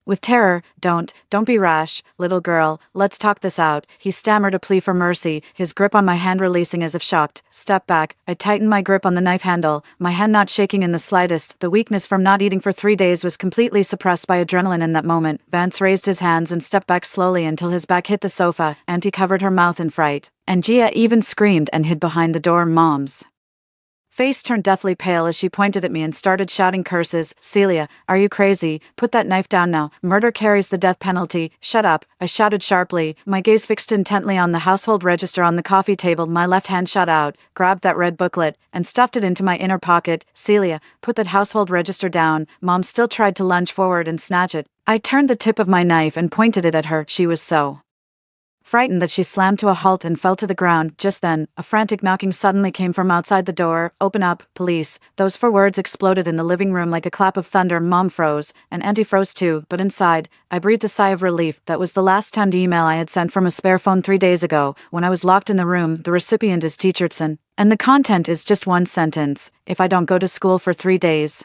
with terror. Don't be rash, little girl, let's talk this out. He stammered a plea for mercy, his grip on my hand releasing as if shocked. Step back. I tightened my grip on the knife handle, my hand not shaking in the slightest. The weakness from not eating for 3 days was completely suppressed by adrenaline in that moment. Vance raised his hands and stepped back slowly until his back hit the sofa. Auntie covered her mouth in fright, and Gia even screamed and hid behind the door. Mom's Face turned deathly pale as she pointed at me and started shouting curses. Celia, are you crazy? Put that knife down now. Murder carries the death penalty. Shut up, I shouted sharply, my gaze fixed intently on the household register on the coffee table. My left hand shot out, grabbed that red booklet, and stuffed it into my inner pocket. Celia, put that household register down. Mom still tried to lunge forward and snatch it. I turned the tip of my knife and pointed it at her. She was so frightened that she slammed to a halt and fell to the ground. Just then, a frantic knocking suddenly came from outside the door. Open up, police. Those 4 words exploded in the living room like a clap of thunder. Mom froze, and Auntie froze too, but inside, I breathed a sigh of relief. That was the last timed email I had sent from a spare phone 3 days ago. When I was locked in the room, the recipient is Teacherson, and the content is just one sentence: if I don't go to school for 3 days,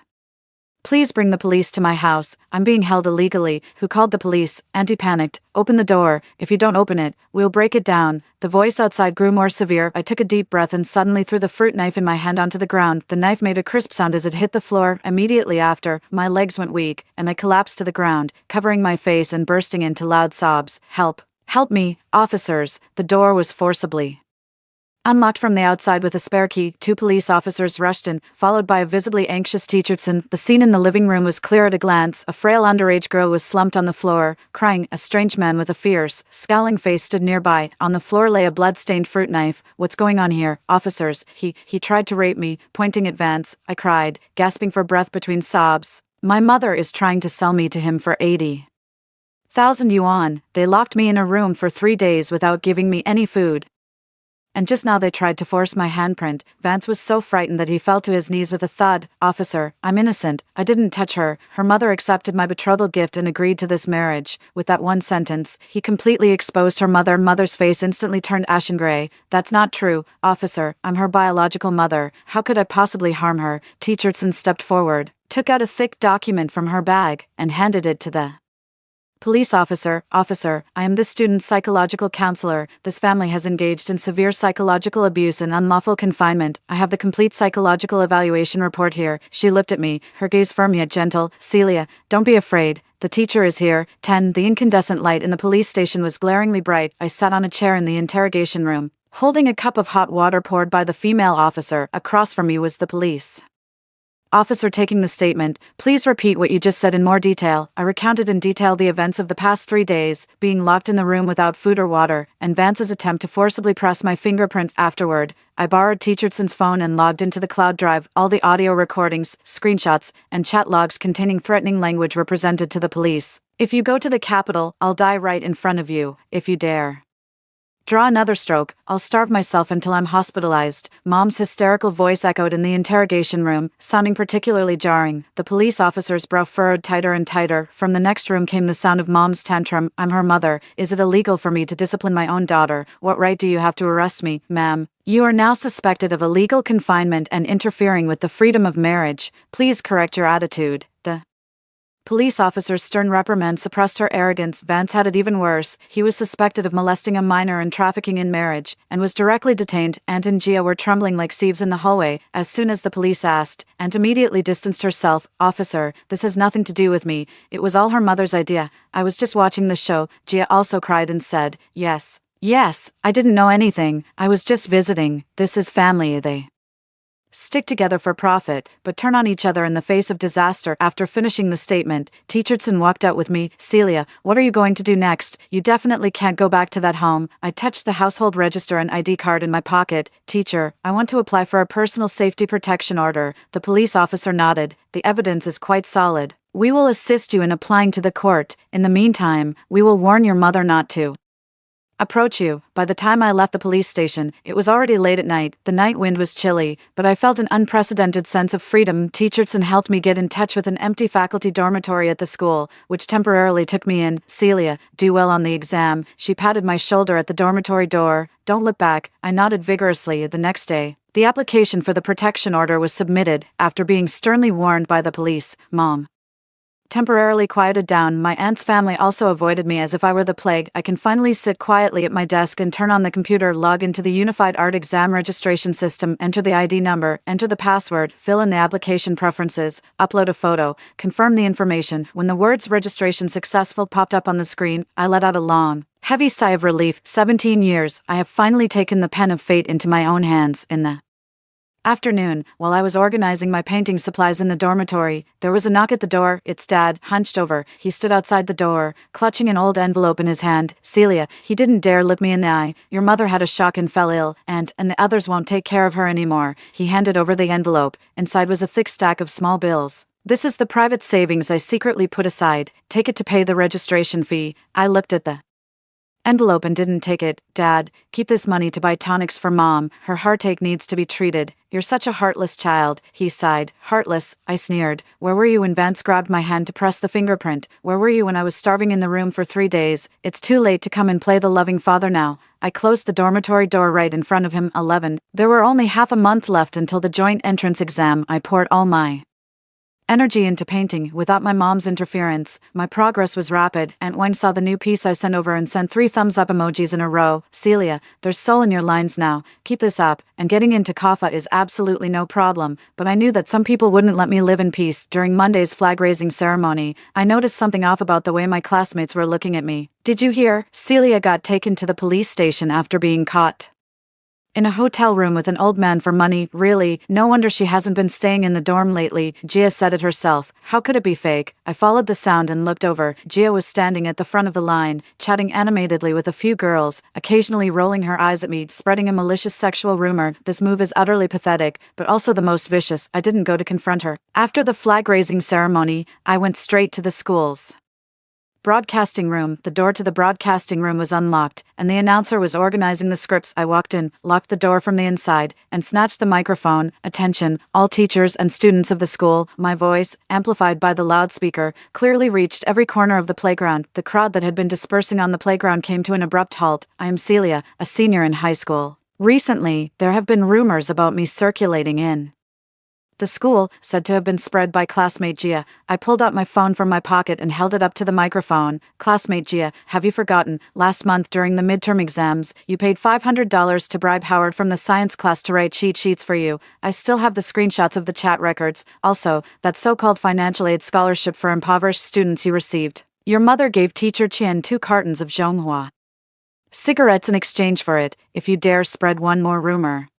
please bring the police to my house. I'm being held illegally. Who called the police? Auntie panicked. Open the door. If you don't open it, we'll break it down. The voice outside grew more severe. I took a deep breath and suddenly threw the fruit knife in my hand onto the ground. The knife made a crisp sound as it hit the floor. Immediately after, my legs went weak, and I collapsed to the ground, covering my face and bursting into loud sobs. Help! Help me! Officers! The door was forcibly unlocked from the outside with a spare key. 2 police officers rushed in, followed by a visibly anxious Teacherson. The scene in the living room was clear at a glance. A frail underage girl was slumped on the floor, crying. A strange man with a fierce, scowling face stood nearby. On the floor lay a blood-stained fruit knife. What's going on here? Officers, he tried to rape me, pointing at Vance. I cried, gasping for breath between sobs. My mother is trying to sell me to him for 80,000 yuan. They locked me in a room for 3 days without giving me any food. And just now they tried to force my handprint. Vance was so frightened that he fell to his knees with a thud. Officer, I'm innocent. I didn't touch her. Her mother accepted my betrothal gift and agreed to this marriage. With that one sentence, he completely exposed her mother. Mother's face instantly turned ashen gray. That's not true. Officer, I'm her biological mother. How could I possibly harm her? Teacherson stepped forward, took out a thick document from her bag, and handed it to the police officer. Officer, I am this student's psychological counselor. This family has engaged in severe psychological abuse and unlawful confinement. I have the complete psychological evaluation report here. She looked at me, her gaze firm yet gentle. Celia, don't be afraid. The teacher is here. 10. The incandescent light in the police station was glaringly bright. I sat on a chair in the interrogation room, holding a cup of hot water poured by the female officer. Across from me was the police officer taking the statement. Please repeat what you just said in more detail. I recounted in detail the events of the past 3 days, being locked in the room without food or water, and Vance's attempt to forcibly press my fingerprint. Afterward, I borrowed Teacherson's phone and logged into the cloud drive. All the audio recordings, screenshots, and chat logs containing threatening language were presented to the police. If you go to the capital, I'll die right in front of you. If you dare draw another stroke, I'll starve myself until I'm hospitalized. Mom's hysterical voice echoed in the interrogation room, sounding particularly jarring. The police officer's brow furrowed tighter and tighter. From the next room came the sound of Mom's tantrum. I'm her mother. Is it illegal for me to discipline my own daughter? What right do you have to arrest me, ma'am? You are now suspected of illegal confinement and interfering with the freedom of marriage. Please correct your attitude. The police officer's stern reprimand suppressed her arrogance. Vance had it even worse. He was suspected of molesting a minor and trafficking in marriage, and was directly detained. Aunt and Gia were trembling like sieves in the hallway. As soon as the police asked, Aunt immediately distanced herself. Officer, this has nothing to do with me. It was all her mother's idea. I was just watching the show. Gia also cried and said, Yes, I didn't know anything. I was just visiting. This is family. They stick together for profit, but turn on each other in the face of disaster. After finishing the statement, Teacherson walked out with me. Celia, what are you going to do next? You definitely can't go back to that home. I touched the household register and ID card in my pocket. Teacher, I want to apply for a personal safety protection order. The police officer nodded. The evidence is quite solid. We will assist you in applying to the court. In the meantime, we will warn your mother not to approach you. By the time I left the police station, it was already late at night. The night wind was chilly, but I felt an unprecedented sense of freedom. Teacherson helped me get in touch with an empty faculty dormitory at the school, which temporarily took me in. Celia, do well on the exam. She patted my shoulder at the dormitory door. Don't look back. I nodded vigorously. The next day, the application for the protection order was submitted, after being sternly warned by the police. Mom temporarily quieted down. My aunt's family also avoided me as if I were the plague. I can finally sit quietly at my desk and turn on the computer, log into the Unified Art Exam registration system, enter the ID number, enter the password, fill in the application preferences, upload a photo, confirm the information. When the words registration successful popped up on the screen, I let out a long, heavy sigh of relief. 17 years, I have finally taken the pen of fate into my own hands. In the Afternoon, while I was organizing my painting supplies in the dormitory, there was a knock at the door. It's Dad, hunched over. He stood outside the door, clutching an old envelope in his hand. Celia, he didn't dare look me in the eye. Your mother had a shock and fell ill, and the others won't take care of her anymore. He handed over the envelope. Inside was a thick stack of small bills. This is the private savings I secretly put aside. Take it to pay the registration fee. I looked at the envelope and didn't take it. Dad, keep this money to buy tonics for Mom. Her heartache needs to be treated. You're such a heartless child, he sighed. Heartless, I sneered. Where were you when Vance grabbed my hand to press the fingerprint? Where were you when I was starving in the room for 3 days? It's too late to come and play the loving father now. I closed the dormitory door right in front of him. 11. There were only half a month left until the joint entrance exam. I poured all my energy into painting. Without my mom's interference, my progress was rapid. Aunt Wang saw the new piece I sent over and sent 3 thumbs up emojis in a row. Celia, there's soul in your lines now. Keep this up. And getting into Kafa is absolutely no problem, but I knew that some people wouldn't let me live in peace. During Monday's flag-raising ceremony, I noticed something off about the way my classmates were looking at me. Did you hear? Celia got taken to the police station after being caught in a hotel room with an old man for money. Really? No wonder she hasn't been staying in the dorm lately. Gia said it herself. How could it be fake? I followed the sound and looked over. Gia was standing at the front of the line, chatting animatedly with a few girls, occasionally rolling her eyes at me, spreading a malicious sexual rumor. This move is utterly pathetic, but also the most vicious. I didn't go to confront her. After the flag-raising ceremony, I went straight to the school's broadcasting room. The door to the broadcasting room was unlocked, and the announcer was organizing the scripts. I walked in, locked the door from the inside, and snatched the microphone. Attention, all teachers and students of the school. My voice, amplified by the loudspeaker, clearly reached every corner of the playground. The crowd that had been dispersing on the playground came to an abrupt halt. I am Celia, a senior in high school. Recently, there have been rumors about me circulating in the school, said to have been spread by classmate Gia. I pulled out my phone from my pocket and held it up to the microphone. Classmate Gia, have you forgotten? Last month during the midterm exams, you paid $500 to bribe Howard from the science class to write cheat sheets for you. I still have the screenshots of the chat records. Also, that so-called financial aid scholarship for impoverished students you received. Your mother gave teacher Qian 2 cartons of Zhonghua cigarettes in exchange for it. If you dare spread one more rumor,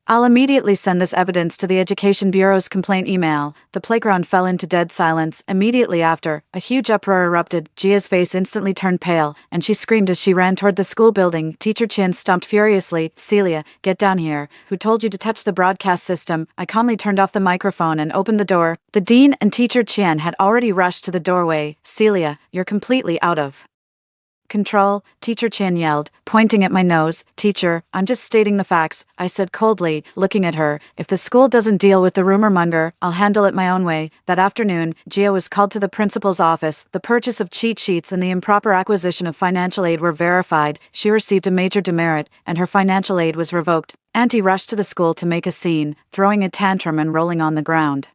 I'll immediately send this evidence to the Education Bureau's complaint email. The playground fell into dead silence. Immediately after, a huge uproar erupted. Gia's face instantly turned pale, and she screamed as she ran toward the school building. Teacher Chin stomped furiously. Celia, get down here. Who told you to touch the broadcast system? I calmly turned off the microphone and opened the door. The dean and teacher Chen had already rushed to the doorway. Celia, you're completely out of control, Teacher Chan yelled, pointing at my nose. Teacher, I'm just stating the facts, I said coldly, looking at her. If the school doesn't deal with the rumor monger, I'll handle it my own way. That afternoon, Gia was called to the principal's office. The purchase of cheat sheets and the improper acquisition of financial aid were verified. She received a major demerit, and her financial aid was revoked. Auntie rushed to the school to make a scene, throwing a tantrum and rolling on the ground.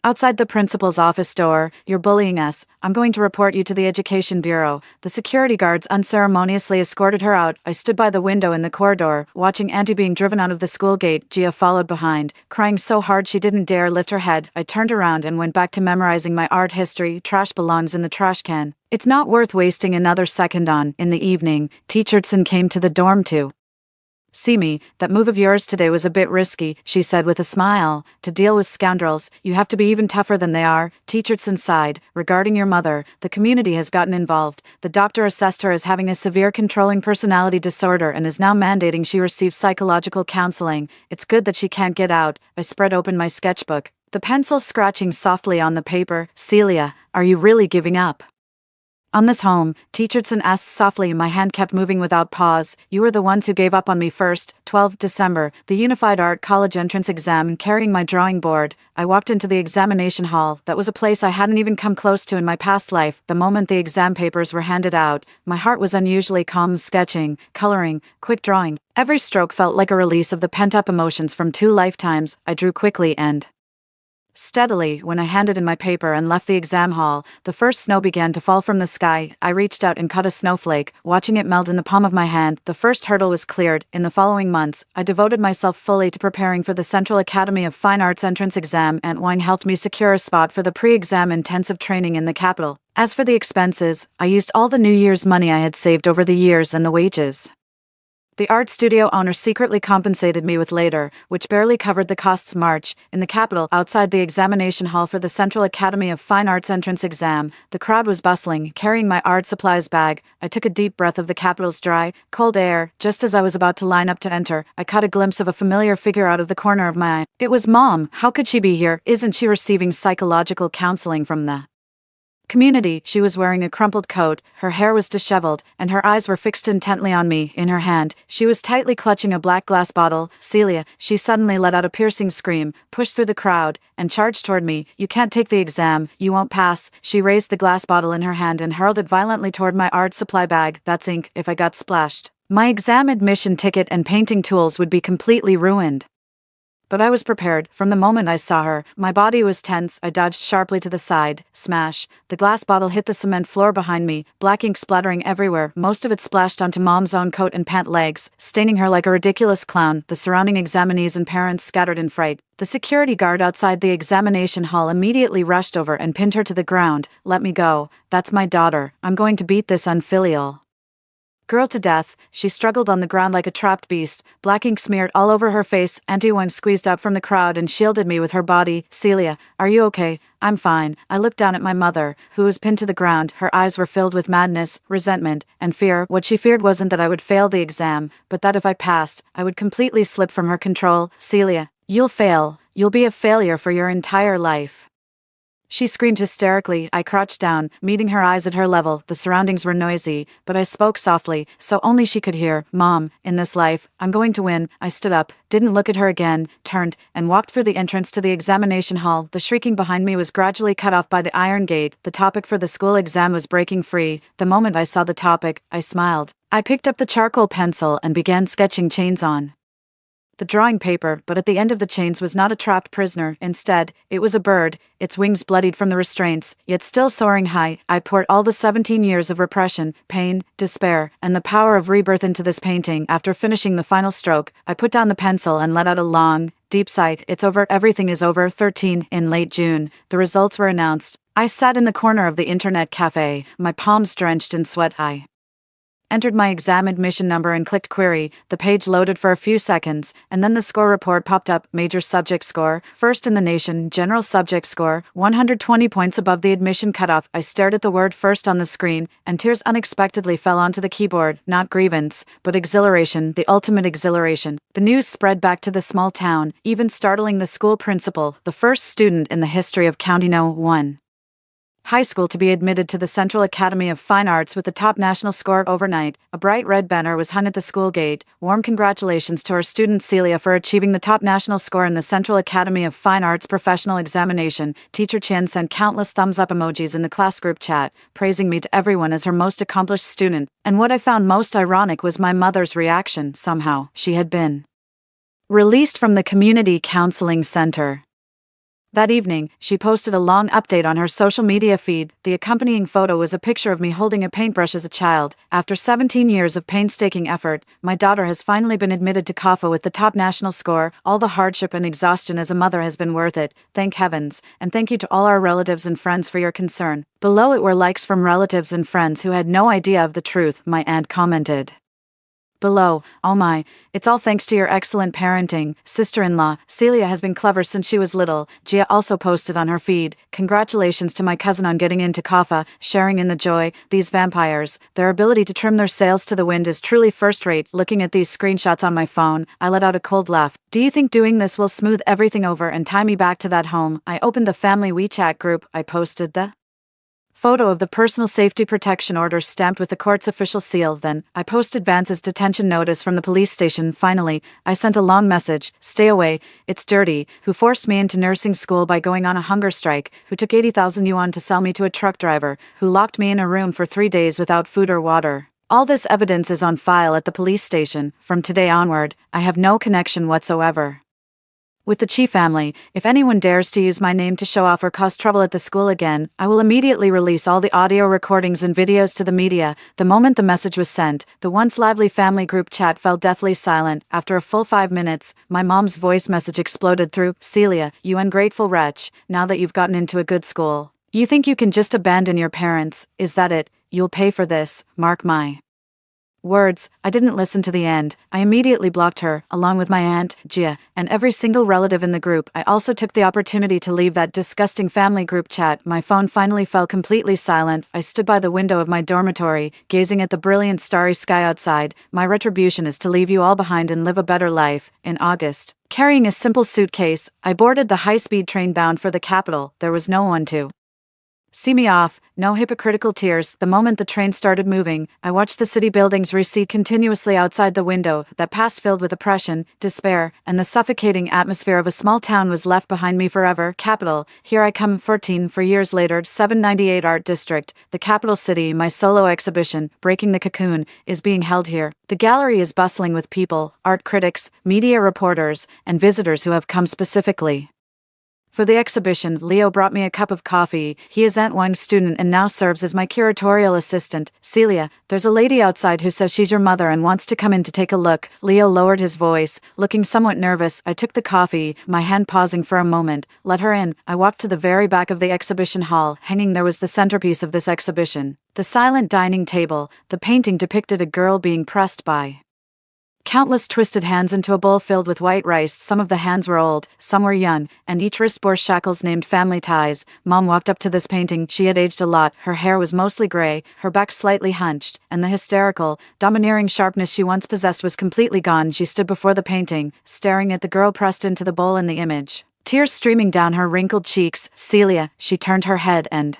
Outside the principal's office door, you're bullying us. I'm going to report you to the Education Bureau. The security guards unceremoniously escorted her out. I stood by the window in the corridor, watching Auntie being driven out of the school gate. Gia followed behind, crying so hard she didn't dare lift her head. I turned around and went back to memorizing my art history. Trash belongs in the trash can. It's not worth wasting another second on. In the evening, Teacher Tsun came to the dorm to see me. That move of yours today was a bit risky, she said with a smile. To deal with scoundrels, you have to be even tougher than they are. Teacher Tsun sighed. Regarding your mother, the community has gotten involved. The doctor assessed her as having a severe controlling personality disorder and is now mandating she receive psychological counseling. It's good that she can't get out. I spread open my sketchbook, the pencil scratching softly on the paper. Celia, are you really giving up on this home? Teacher Tsun asked softly. My hand kept moving without pause. You were the ones who gave up on me first. 12 December, the Unified Art College entrance exam, carrying my drawing board. I walked into the examination hall. That was a place I hadn't even come close to in my past life. The moment the exam papers were handed out, my heart was unusually calm. Sketching, coloring, quick drawing. Every stroke felt like a release of the pent-up emotions from 2 lifetimes. I drew quickly and steadily. When I handed in my paper and left the exam hall, the first snow began to fall from the sky. I reached out and caught a snowflake, watching it melt in the palm of my hand. The first hurdle was cleared. In the following months, I devoted myself fully to preparing for the Central Academy of Fine Arts entrance exam. Aunt Wang helped me secure a spot for the pre-exam intensive training in the capital. As for the expenses, I used all the New Year's money I had saved over the years and the wages The art studio owner secretly compensated me with later, which barely covered the costs. March, in the capital, outside the examination hall for the Central Academy of Fine Arts entrance exam, the crowd was bustling, carrying my art supplies bag. I took a deep breath of the capital's dry, cold air. Just as I was about to line up to enter, I caught a glimpse of a familiar figure out of the corner of my eye. It was Mom. How could she be here? Isn't she receiving psychological counseling from the community? She was wearing a crumpled coat, her hair was disheveled, and her eyes were fixed intently on me. In her hand, she was tightly clutching a black glass bottle. Celia, she suddenly let out a piercing scream, pushed through the crowd, and charged toward me. You can't take the exam, you won't pass. She raised the glass bottle in her hand and hurled it violently toward my art supply bag. That's ink. If I got splashed, my exam admission ticket and painting tools would be completely ruined. But I was prepared. From the moment I saw her, my body was tense. I dodged sharply to the side. Smash. The glass bottle hit the cement floor behind me, black ink splattering everywhere. Most of it splashed onto Mom's own coat and pant legs, staining her like a ridiculous clown. The surrounding examinees and parents scattered in fright. The security guard outside the examination hall immediately rushed over and pinned her to the ground. Let me go. That's my daughter. I'm going to beat this unfilial girl to death. She struggled on the ground like a trapped beast, black ink smeared all over her face. Auntie Wang squeezed out from the crowd and shielded me with her body. Celia, are you okay? I'm fine. I looked down at my mother, who was pinned to the ground. Her eyes were filled with madness, resentment, and fear. What she feared wasn't that I would fail the exam, but that if I passed, I would completely slip from her control. Celia, you'll fail. You'll be a failure for your entire life. She screamed hysterically. I crouched down, meeting her eyes at her level. The surroundings were noisy, but I spoke softly, so only she could hear. Mom, in this life, I'm going to win. I stood up, didn't look at her again, turned, and walked through the entrance to the examination hall. The shrieking behind me was gradually cut off by the iron gate. The topic for the school exam was breaking free. The moment I saw the topic, I smiled. I picked up the charcoal pencil and began sketching chains on the drawing paper, but at the end of the chains was not a trapped prisoner. Instead, it was a bird, its wings bloodied from the restraints, yet still soaring high. I poured all the 17 years of repression, pain, despair, and the power of rebirth into this painting. After finishing the final stroke, I put down the pencil and let out a long, deep sigh. It's over. Everything is over. 13. In late June, the results were announced. I sat in the corner of the internet cafe, my palms drenched in sweat. I entered my exam admission number and clicked query. The page loaded for a few seconds, and then the score report popped up. Major subject score, first in the nation. General subject score, 120 points above the admission cutoff. I stared at the word first on the screen, and tears unexpectedly fell onto the keyboard. Not grievance, but exhilaration, the ultimate exhilaration. The news spread back to the small town, even startling the school principal, the first student in the history of County No. 1 High School to be admitted to the Central Academy of Fine Arts with the top national score. Overnight, a bright red banner was hung at the school gate. Warm congratulations to our student Celia for achieving the top national score in the Central Academy of Fine Arts professional examination. Teacher Chin sent countless thumbs-up emojis in the class group chat, praising me to everyone as her most accomplished student. And what I found most ironic was my mother's reaction. Somehow, she had been released from the community counseling center. That evening, she posted a long update on her social media feed. The accompanying photo was a picture of me holding a paintbrush as a child. After 17 years of painstaking effort, my daughter has finally been admitted to CAFA with the top national score. All the hardship and exhaustion as a mother has been worth it. Thank heavens, and thank you to all our relatives and friends for your concern. Below it were likes from relatives and friends who had no idea of the truth. My aunt commented below, "Oh my, it's all thanks to your excellent parenting, sister-in-law. Celia has been clever since she was little." Gia also posted on her feed, "Congratulations to my cousin on getting into CAFA, sharing in the joy. These vampires, their ability to trim their sails to the wind is truly first-rate." Looking at these screenshots on my phone, I let out a cold laugh. Do you think doing this will smooth everything over and tie me back to that home? I opened the family WeChat group. I posted the photo of the personal safety protection order stamped with the court's official seal. Then, I posted Vance's detention notice from the police station. Finally, I sent a long message, "Stay away, it's dirty," who forced me into nursing school by going on a hunger strike, who took 80,000 yuan to sell me to a truck driver, who locked me in a room for 3 days without food or water. All this evidence is on file at the police station. From today onward, I have no connection whatsoever with the Chi family. If anyone dares to use my name to show off or cause trouble at the school again, I will immediately release all the audio recordings and videos to the media. The moment the message was sent, the once lively family group chat fell deathly silent. After a full 5 minutes, my mom's voice message exploded through, "Celia, you ungrateful wretch, now that you've gotten into a good school, you think you can just abandon your parents, is that it? You'll pay for this, mark my Words, I didn't listen to the end. I immediately blocked her, along with my aunt, Gia, and every single relative in the group. I also took the opportunity to leave that disgusting family group chat. My phone finally fell completely silent. I stood by the window of my dormitory, gazing at the brilliant starry sky outside. My retribution is to leave you all behind and live a better life. In August, carrying a simple suitcase, I boarded the high-speed train bound for the capital. There was no one to see me off, no hypocritical tears. The moment the train started moving, I watched the city buildings recede continuously outside the window. That past filled with oppression, despair, and the suffocating atmosphere of a small town was left behind me forever. Capital, here I come 14 for years later. 798 Art District, the capital city. My solo exhibition, Breaking the Cocoon, is being held here. The gallery is bustling with people, art critics, media reporters, and visitors who have come specifically for the exhibition. Leo brought me a cup of coffee. He is Aunt Wang's student and now serves as my curatorial assistant. Celia, there's a lady outside who says she's your mother and wants to come in to take a look. Leo lowered his voice, looking somewhat nervous. I took the coffee, my hand pausing for a moment. Let her in. I walked to the very back of the exhibition hall. Hanging there was the centerpiece of this exhibition, the silent dining table. The painting depicted a girl being pressed by countless twisted hands into a bowl filled with white rice. Some of the hands were old, some were young, and each wrist bore shackles named family ties. Mom walked up to this painting. She had aged a lot. Her hair was mostly gray, her back slightly hunched, and the hysterical, domineering sharpness she once possessed was completely gone. She stood before the painting, staring at the girl pressed into the bowl in the image, tears streaming down her wrinkled cheeks. Celia, she turned her head and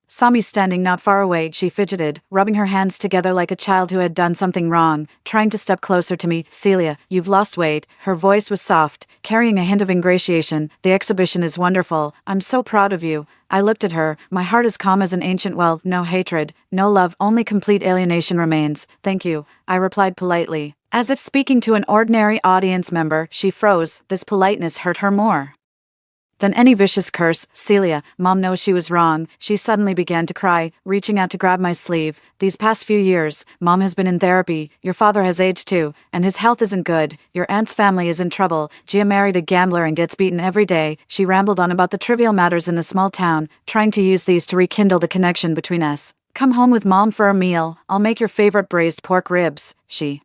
saw me standing not far away. She fidgeted, rubbing her hands together like a child who had done something wrong, trying to step closer to me. Celia, you've lost weight. Her voice was soft, carrying a hint of ingratiation. The exhibition is wonderful. I'm so proud of you. I looked at her, my heart as calm as an ancient well. No hatred, no love, only complete alienation remains. Thank you, I replied politely. As if speaking to an ordinary audience member, she froze. This politeness hurt her more than any vicious curse. Celia, Mom knows she was wrong. She suddenly began to cry, reaching out to grab my sleeve. These past few years, Mom has been in therapy. Your father has aged too, and his health isn't good. Your aunt's family is in trouble. Gia married a gambler and gets beaten every day. She rambled on about the trivial matters in the small town, trying to use these to rekindle the connection between us. Come home with Mom for a meal. I'll make your favorite braised pork ribs. She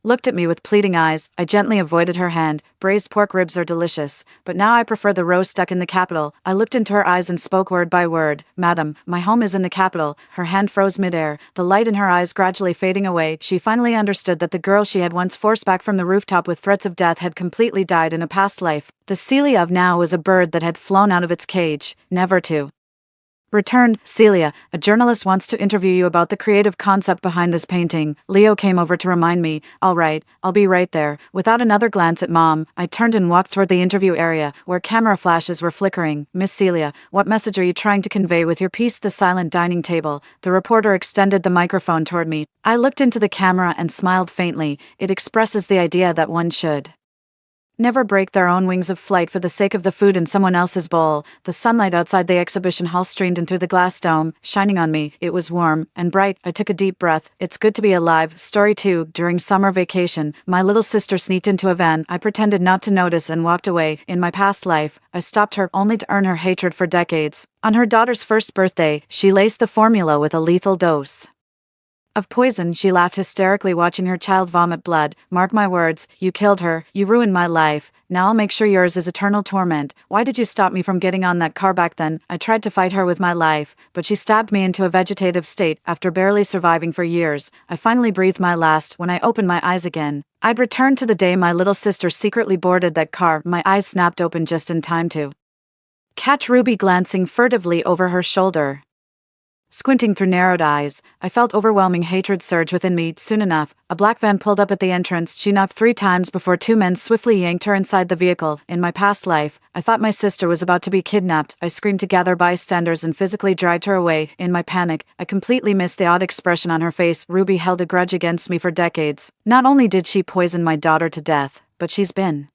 looked at me with pleading eyes. I gently avoided her hand. Braised pork ribs are delicious, but now I prefer the roast duck in the capital. I looked into her eyes and spoke word by word. Madam, my home is in the capital. Her hand froze midair, the light in her eyes gradually fading away. She finally understood that the girl she had once forced back from the rooftop with threats of death had completely died in a past life. The Celia of now was a bird that had flown out of its cage, never to return. Celia, a journalist wants to interview you about the creative concept behind this painting. Leo came over to remind me. All right, I'll be right there. Without another glance at Mom, I turned and walked toward the interview area, where camera flashes were flickering. Miss Celia, what message are you trying to convey with your piece, The Silent Dining Table? The reporter extended the microphone toward me. I looked into the camera and smiled faintly. It expresses the idea that one should never break their own wings of flight for the sake of the food in someone else's bowl. The sunlight outside the exhibition hall streamed in through the glass dome, shining on me. It was warm and bright. I took a deep breath. It's good to be alive. Story 2. During summer vacation, my little sister sneaked into a van. I pretended not to notice and walked away. In my past life, I stopped her only to earn her hatred for decades. On her daughter's first birthday, she laced the formula with a lethal dose of poison. She laughed hysterically watching her child vomit blood. Mark my words, you killed her, you ruined my life. Now I'll make sure yours is eternal torment. Why did you stop me from getting on that car back then? I tried to fight her with my life, but she stabbed me into a vegetative state. After barely surviving for years, I finally breathed my last. When I opened my eyes again, I'd returned to the day my little sister secretly boarded that car. My eyes snapped open just in time to catch Ruby glancing furtively over her shoulder. Squinting through narrowed eyes, I felt overwhelming hatred surge within me. Soon enough, a black van pulled up at the entrance. She knocked 3 times before 2 men swiftly yanked her inside the vehicle. In my past life, I thought my sister was about to be kidnapped. I screamed to gather bystanders and physically dragged her away. In my panic, I completely missed the odd expression on her face. Ruby held a grudge against me for decades. Not only did she poison my daughter to death, but she's been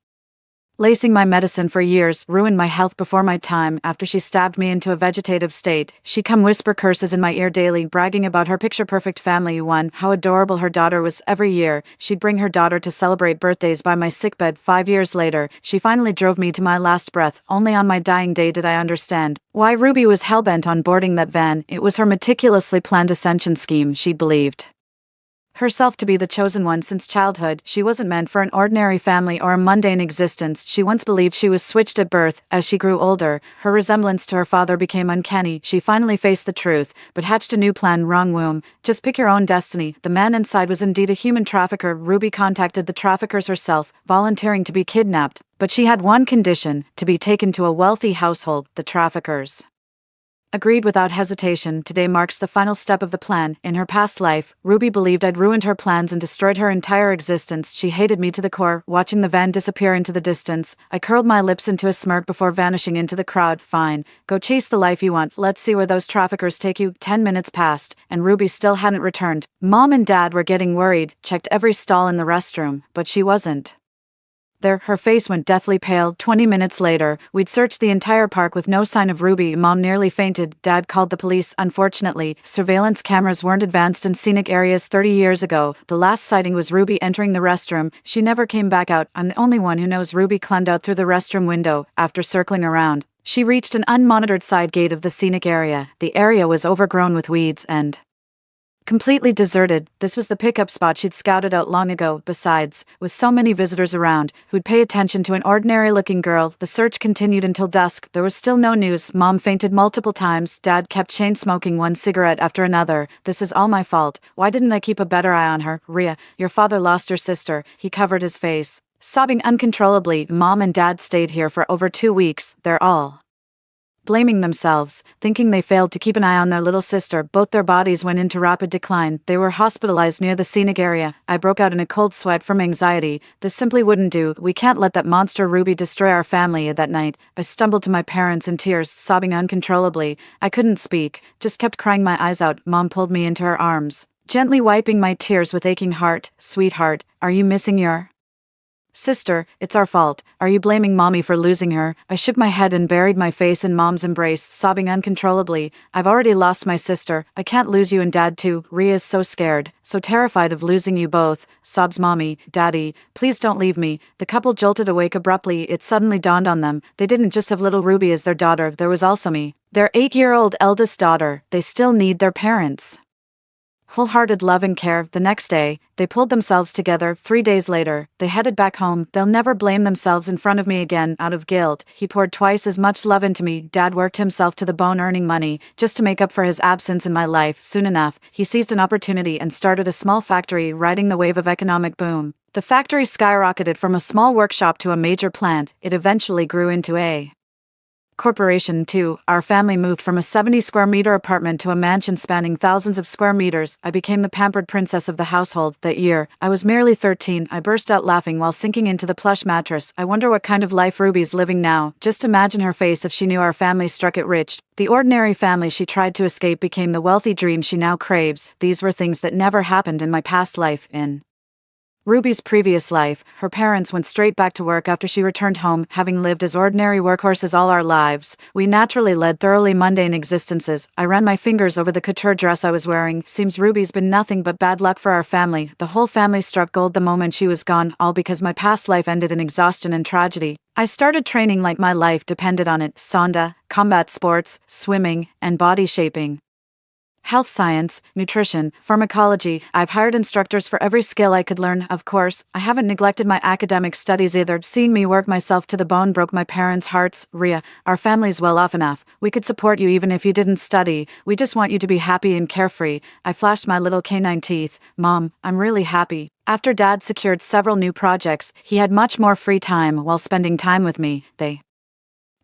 lacing my medicine for years, ruined my health before my time. After she stabbed me into a vegetative state, she'd come whisper curses in my ear daily, bragging about her picture-perfect family one, how adorable her daughter was. Every year, she'd bring her daughter to celebrate birthdays by my sickbed. 5 years later, she finally drove me to my last breath. Only on my dying day did I understand why Ruby was hellbent on boarding that van. It was her meticulously planned ascension scheme. She believed herself to be the chosen one since childhood. She wasn't meant for an ordinary family or a mundane existence. She once believed she was switched at birth. As she grew older, her resemblance to her father became uncanny. She finally faced the truth, but hatched a new plan. Wrong womb. Just pick your own destiny. The man inside was indeed a human trafficker. Ruby contacted the traffickers herself, volunteering to be kidnapped. But she had one condition: to be taken to a wealthy household. The traffickers agreed without hesitation. Today marks the final step of the plan. In her past life, Ruby believed I'd ruined her plans and destroyed her entire existence. She hated me to the core. Watching the van disappear into the distance, I curled my lips into a smirk before vanishing into the crowd. Fine, go chase the life you want. Let's see where those traffickers take you. 10 minutes passed, and Ruby still hadn't returned. Mom and Dad were getting worried, checked every stall in the restroom, but she wasn't there. Her face went deathly pale. 20 minutes later, we'd searched the entire park with no sign of Ruby. Mom nearly fainted. Dad called the police. Unfortunately, surveillance cameras weren't advanced in scenic areas 30 years ago. The last sighting was Ruby entering the restroom. She never came back out. I'm the only one who knows Ruby climbed out through the restroom window. After circling around, she reached an unmonitored side gate of the scenic area. The area was overgrown with weeds and completely deserted. This was the pickup spot she'd scouted out long ago. Besides, with so many visitors around, who'd pay attention to an ordinary-looking girl, the search continued until dusk. There was still no news. Mom fainted multiple times. Dad kept chain-smoking one cigarette after another. This is all my fault. Why didn't I keep a better eye on her? Rhea, your father lost your sister. He covered his face, sobbing uncontrollably. Mom and Dad stayed here for over 2 weeks. They're all blaming themselves, thinking they failed to keep an eye on their little sister. Both their bodies went into rapid decline. They were hospitalized near the scenic area. I broke out in a cold sweat from anxiety. This simply wouldn't do. We can't let that monster Ruby destroy our family. That night, I stumbled to my parents in tears, sobbing uncontrollably. I couldn't speak, just kept crying my eyes out. Mom pulled me into her arms, gently wiping my tears with aching heart. Sweetheart, are you missing your sister? It's our fault. Are you blaming Mommy for losing her? I shook my head and buried my face in Mom's embrace, sobbing uncontrollably. I've already lost my sister. I can't lose you and Dad too. Rhea's so scared, so terrified of losing you both, sobs Mommy. Daddy, please don't leave me. The couple jolted awake abruptly. It suddenly dawned on them. They didn't just have little Ruby as their daughter, there was also me, their 8-year-old eldest daughter. They still need their parents' wholehearted love and care. The next day, they pulled themselves together. 3 days later, they headed back home. They'll never blame themselves in front of me again. Out of guilt, he poured twice as much love into me. Dad worked himself to the bone earning money, just to make up for his absence in my life. Soon enough, he seized an opportunity and started a small factory, riding the wave of economic boom. The factory skyrocketed from a small workshop to a major plant. It eventually grew into a corporation too. Our family moved from a 70-square-meter apartment to a mansion spanning thousands of square meters. I became the pampered princess of the household. That year, I was merely 13. I burst out laughing while sinking into the plush mattress. I wonder what kind of life Ruby's living now. Just imagine her face if she knew our family struck it rich. The ordinary family she tried to escape became the wealthy dream she now craves. These were things that never happened in my past life. In Ruby's previous life, her parents went straight back to work after she returned home. Having lived as ordinary workhorses all our lives, we naturally led thoroughly mundane existences. I ran my fingers over the couture dress I was wearing. Seems Ruby's been nothing but bad luck for our family. The whole family struck gold the moment she was gone, all because my past life ended in exhaustion and tragedy. I started training like my life depended on it. Sonda, combat sports, swimming, and body shaping. Health science, nutrition, pharmacology. I've hired instructors for every skill I could learn. Of course, I haven't neglected my academic studies either. Seeing me work myself to the bone broke my parents' hearts. Rhea, our family's well off enough. We could support you even if you didn't study. We just want you to be happy and carefree. I flashed my little canine teeth. Mom, I'm really happy. After Dad secured several new projects, he had much more free time while spending time with me. They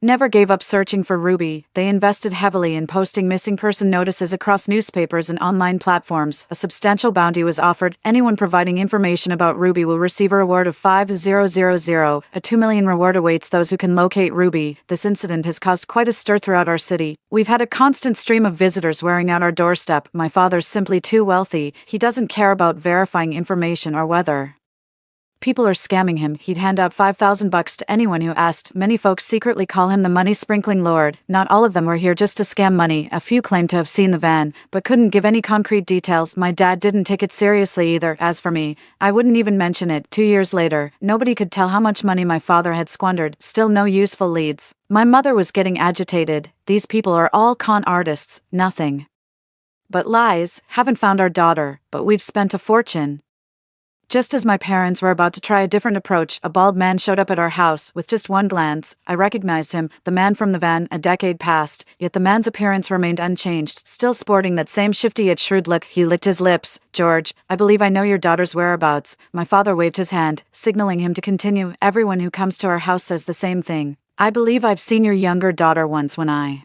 never gave up searching for Ruby. They invested heavily in posting missing person notices across newspapers and online platforms. A substantial bounty was offered. Anyone providing information about Ruby will receive a reward of 5,000. A 2 million reward awaits those who can locate Ruby. This incident has caused quite a stir throughout our city. We've had a constant stream of visitors wearing out our doorstep. My father's simply too wealthy. He doesn't care about verifying information or whether people are scamming him. He'd hand out $5,000 to anyone who asked. Many folks secretly call him the money-sprinkling lord. Not all of them were here just to scam money. A few claimed to have seen the van, but couldn't give any concrete details. My dad didn't take it seriously either. As for me, I wouldn't even mention it. 2 years later, nobody could tell how much money my father had squandered. Still no useful leads. My mother was getting agitated. These people are all con artists. Nothing But lies, haven't found our daughter, but we've spent a fortune. Just as my parents were about to try a different approach, a bald man showed up at our house. With just one glance, I recognized him, the man from the van. A decade passed, yet the man's appearance remained unchanged, still sporting that same shifty yet shrewd look. He licked his lips. "George, I believe I know your daughter's whereabouts." My father waved his hand, signaling him to continue. "Everyone who comes to our house says the same thing. I believe I've seen your younger daughter once when I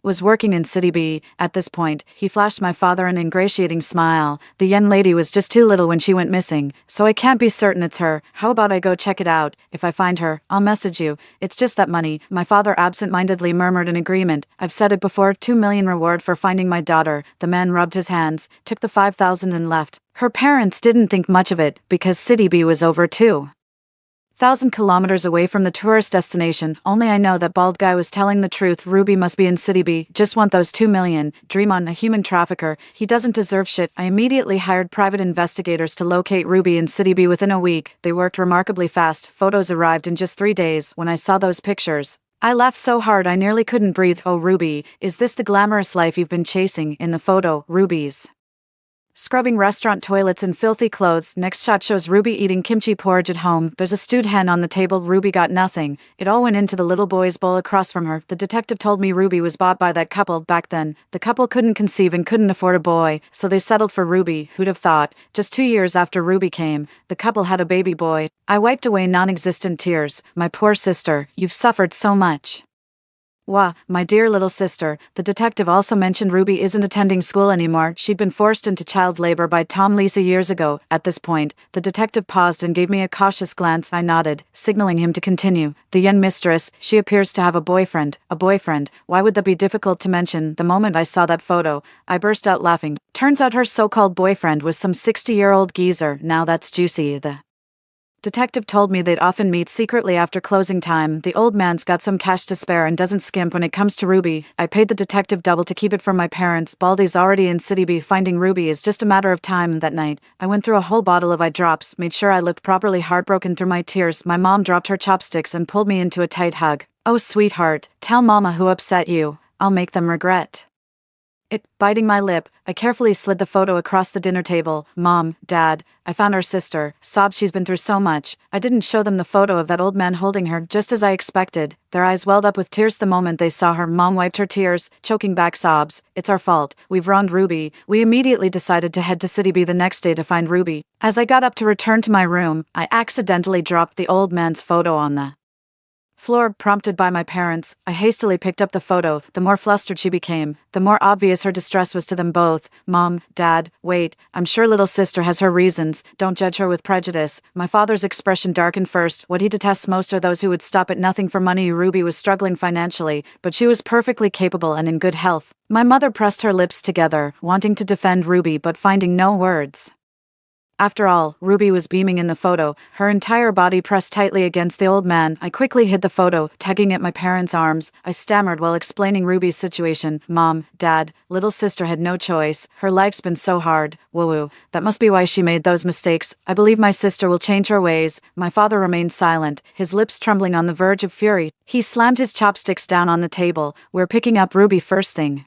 was working in City B." At this point, he flashed my father an ingratiating smile. "The young lady was just too little when she went missing, so I can't be certain it's her. How about I go check it out? If I find her, I'll message you. It's just that money." My father absent-mindedly murmured in agreement. "I've said it before, 2 million reward for finding my daughter." The man rubbed his hands, took the 5,000 and left. Her parents didn't think much of it, because City B was over 2,000 kilometers away from the tourist destination. Only I know that bald guy was telling the truth. Ruby must be in City B. Just want those 2 million. Dream on, a human trafficker. He doesn't deserve shit. I immediately hired private investigators to locate Ruby in City B within a week. They worked remarkably fast. Photos arrived in just 3 days. When I saw those pictures, I laughed so hard I nearly couldn't breathe. "Oh, Ruby, is this the glamorous life you've been chasing?" In the photo, Ruby's scrubbing restaurant toilets in filthy clothes. Next shot shows Ruby eating kimchi porridge at home. There's a stewed hen on the table. Ruby got nothing. It all went into the little boy's bowl across from her. The detective told me Ruby was bought by that couple. Back then, the couple couldn't conceive and couldn't afford a boy, so they settled for Ruby. Who'd have thought? Just 2 years after Ruby came, the couple had a baby boy. I wiped away non-existent tears. "My poor sister, you've suffered so much." "Wah, my dear little sister." The detective also mentioned Ruby isn't attending school anymore. She'd been forced into child labor by Tom Lisa years ago. At this point, the detective paused and gave me a cautious glance. I nodded, signaling him to continue. "The young mistress, she appears to have a boyfriend." "A boyfriend? Why would that be difficult to mention?" The moment I saw that photo, I burst out laughing. Turns out her so-called boyfriend was some 60-year-old geezer. Now that's juicy. The detective told me they'd often meet secretly after closing time. The old man's got some cash to spare and doesn't skimp when it comes to Ruby. I paid the detective double to keep it from my parents. Baldy's already in City B. Finding Ruby is just a matter of time. That night, I went through a whole bottle of eye drops, made sure I looked properly heartbroken through my tears. My mom dropped her chopsticks and pulled me into a tight hug. "Oh, sweetheart, tell mama who upset you. I'll make them regret it." Biting my lip, I carefully slid the photo across the dinner table. "Mom, Dad, I found our sister." Sobbed. "She's been through so much." I didn't show them the photo of that old man holding her, just as I expected. Their eyes welled up with tears the moment they saw her. Mom wiped her tears, choking back sobs. "It's our fault. We've wronged Ruby." We immediately decided to head to City B the next day to find Ruby. As I got up to return to my room, I accidentally dropped the old man's photo on the floor. Prompted by my parents, I hastily picked up the photo. The more flustered she became, the more obvious her distress was to them both. "Mom, Dad, wait, I'm sure little sister has her reasons. Don't judge her with prejudice." My father's expression darkened first. What he detests most are those who would stop at nothing for money. Ruby was struggling financially, but she was perfectly capable and in good health. My mother pressed her lips together, wanting to defend Ruby but finding no words. After all, Ruby was beaming in the photo, her entire body pressed tightly against the old man. I quickly hid the photo, tugging at my parents' arms. I stammered while explaining Ruby's situation. "Mom, Dad, little sister had no choice. Her life's been so hard. Woo-woo. That must be why she made those mistakes. I believe my sister will change her ways." My father remained silent, his lips trembling on the verge of fury. He slammed his chopsticks down on the table. "We're picking up Ruby first thing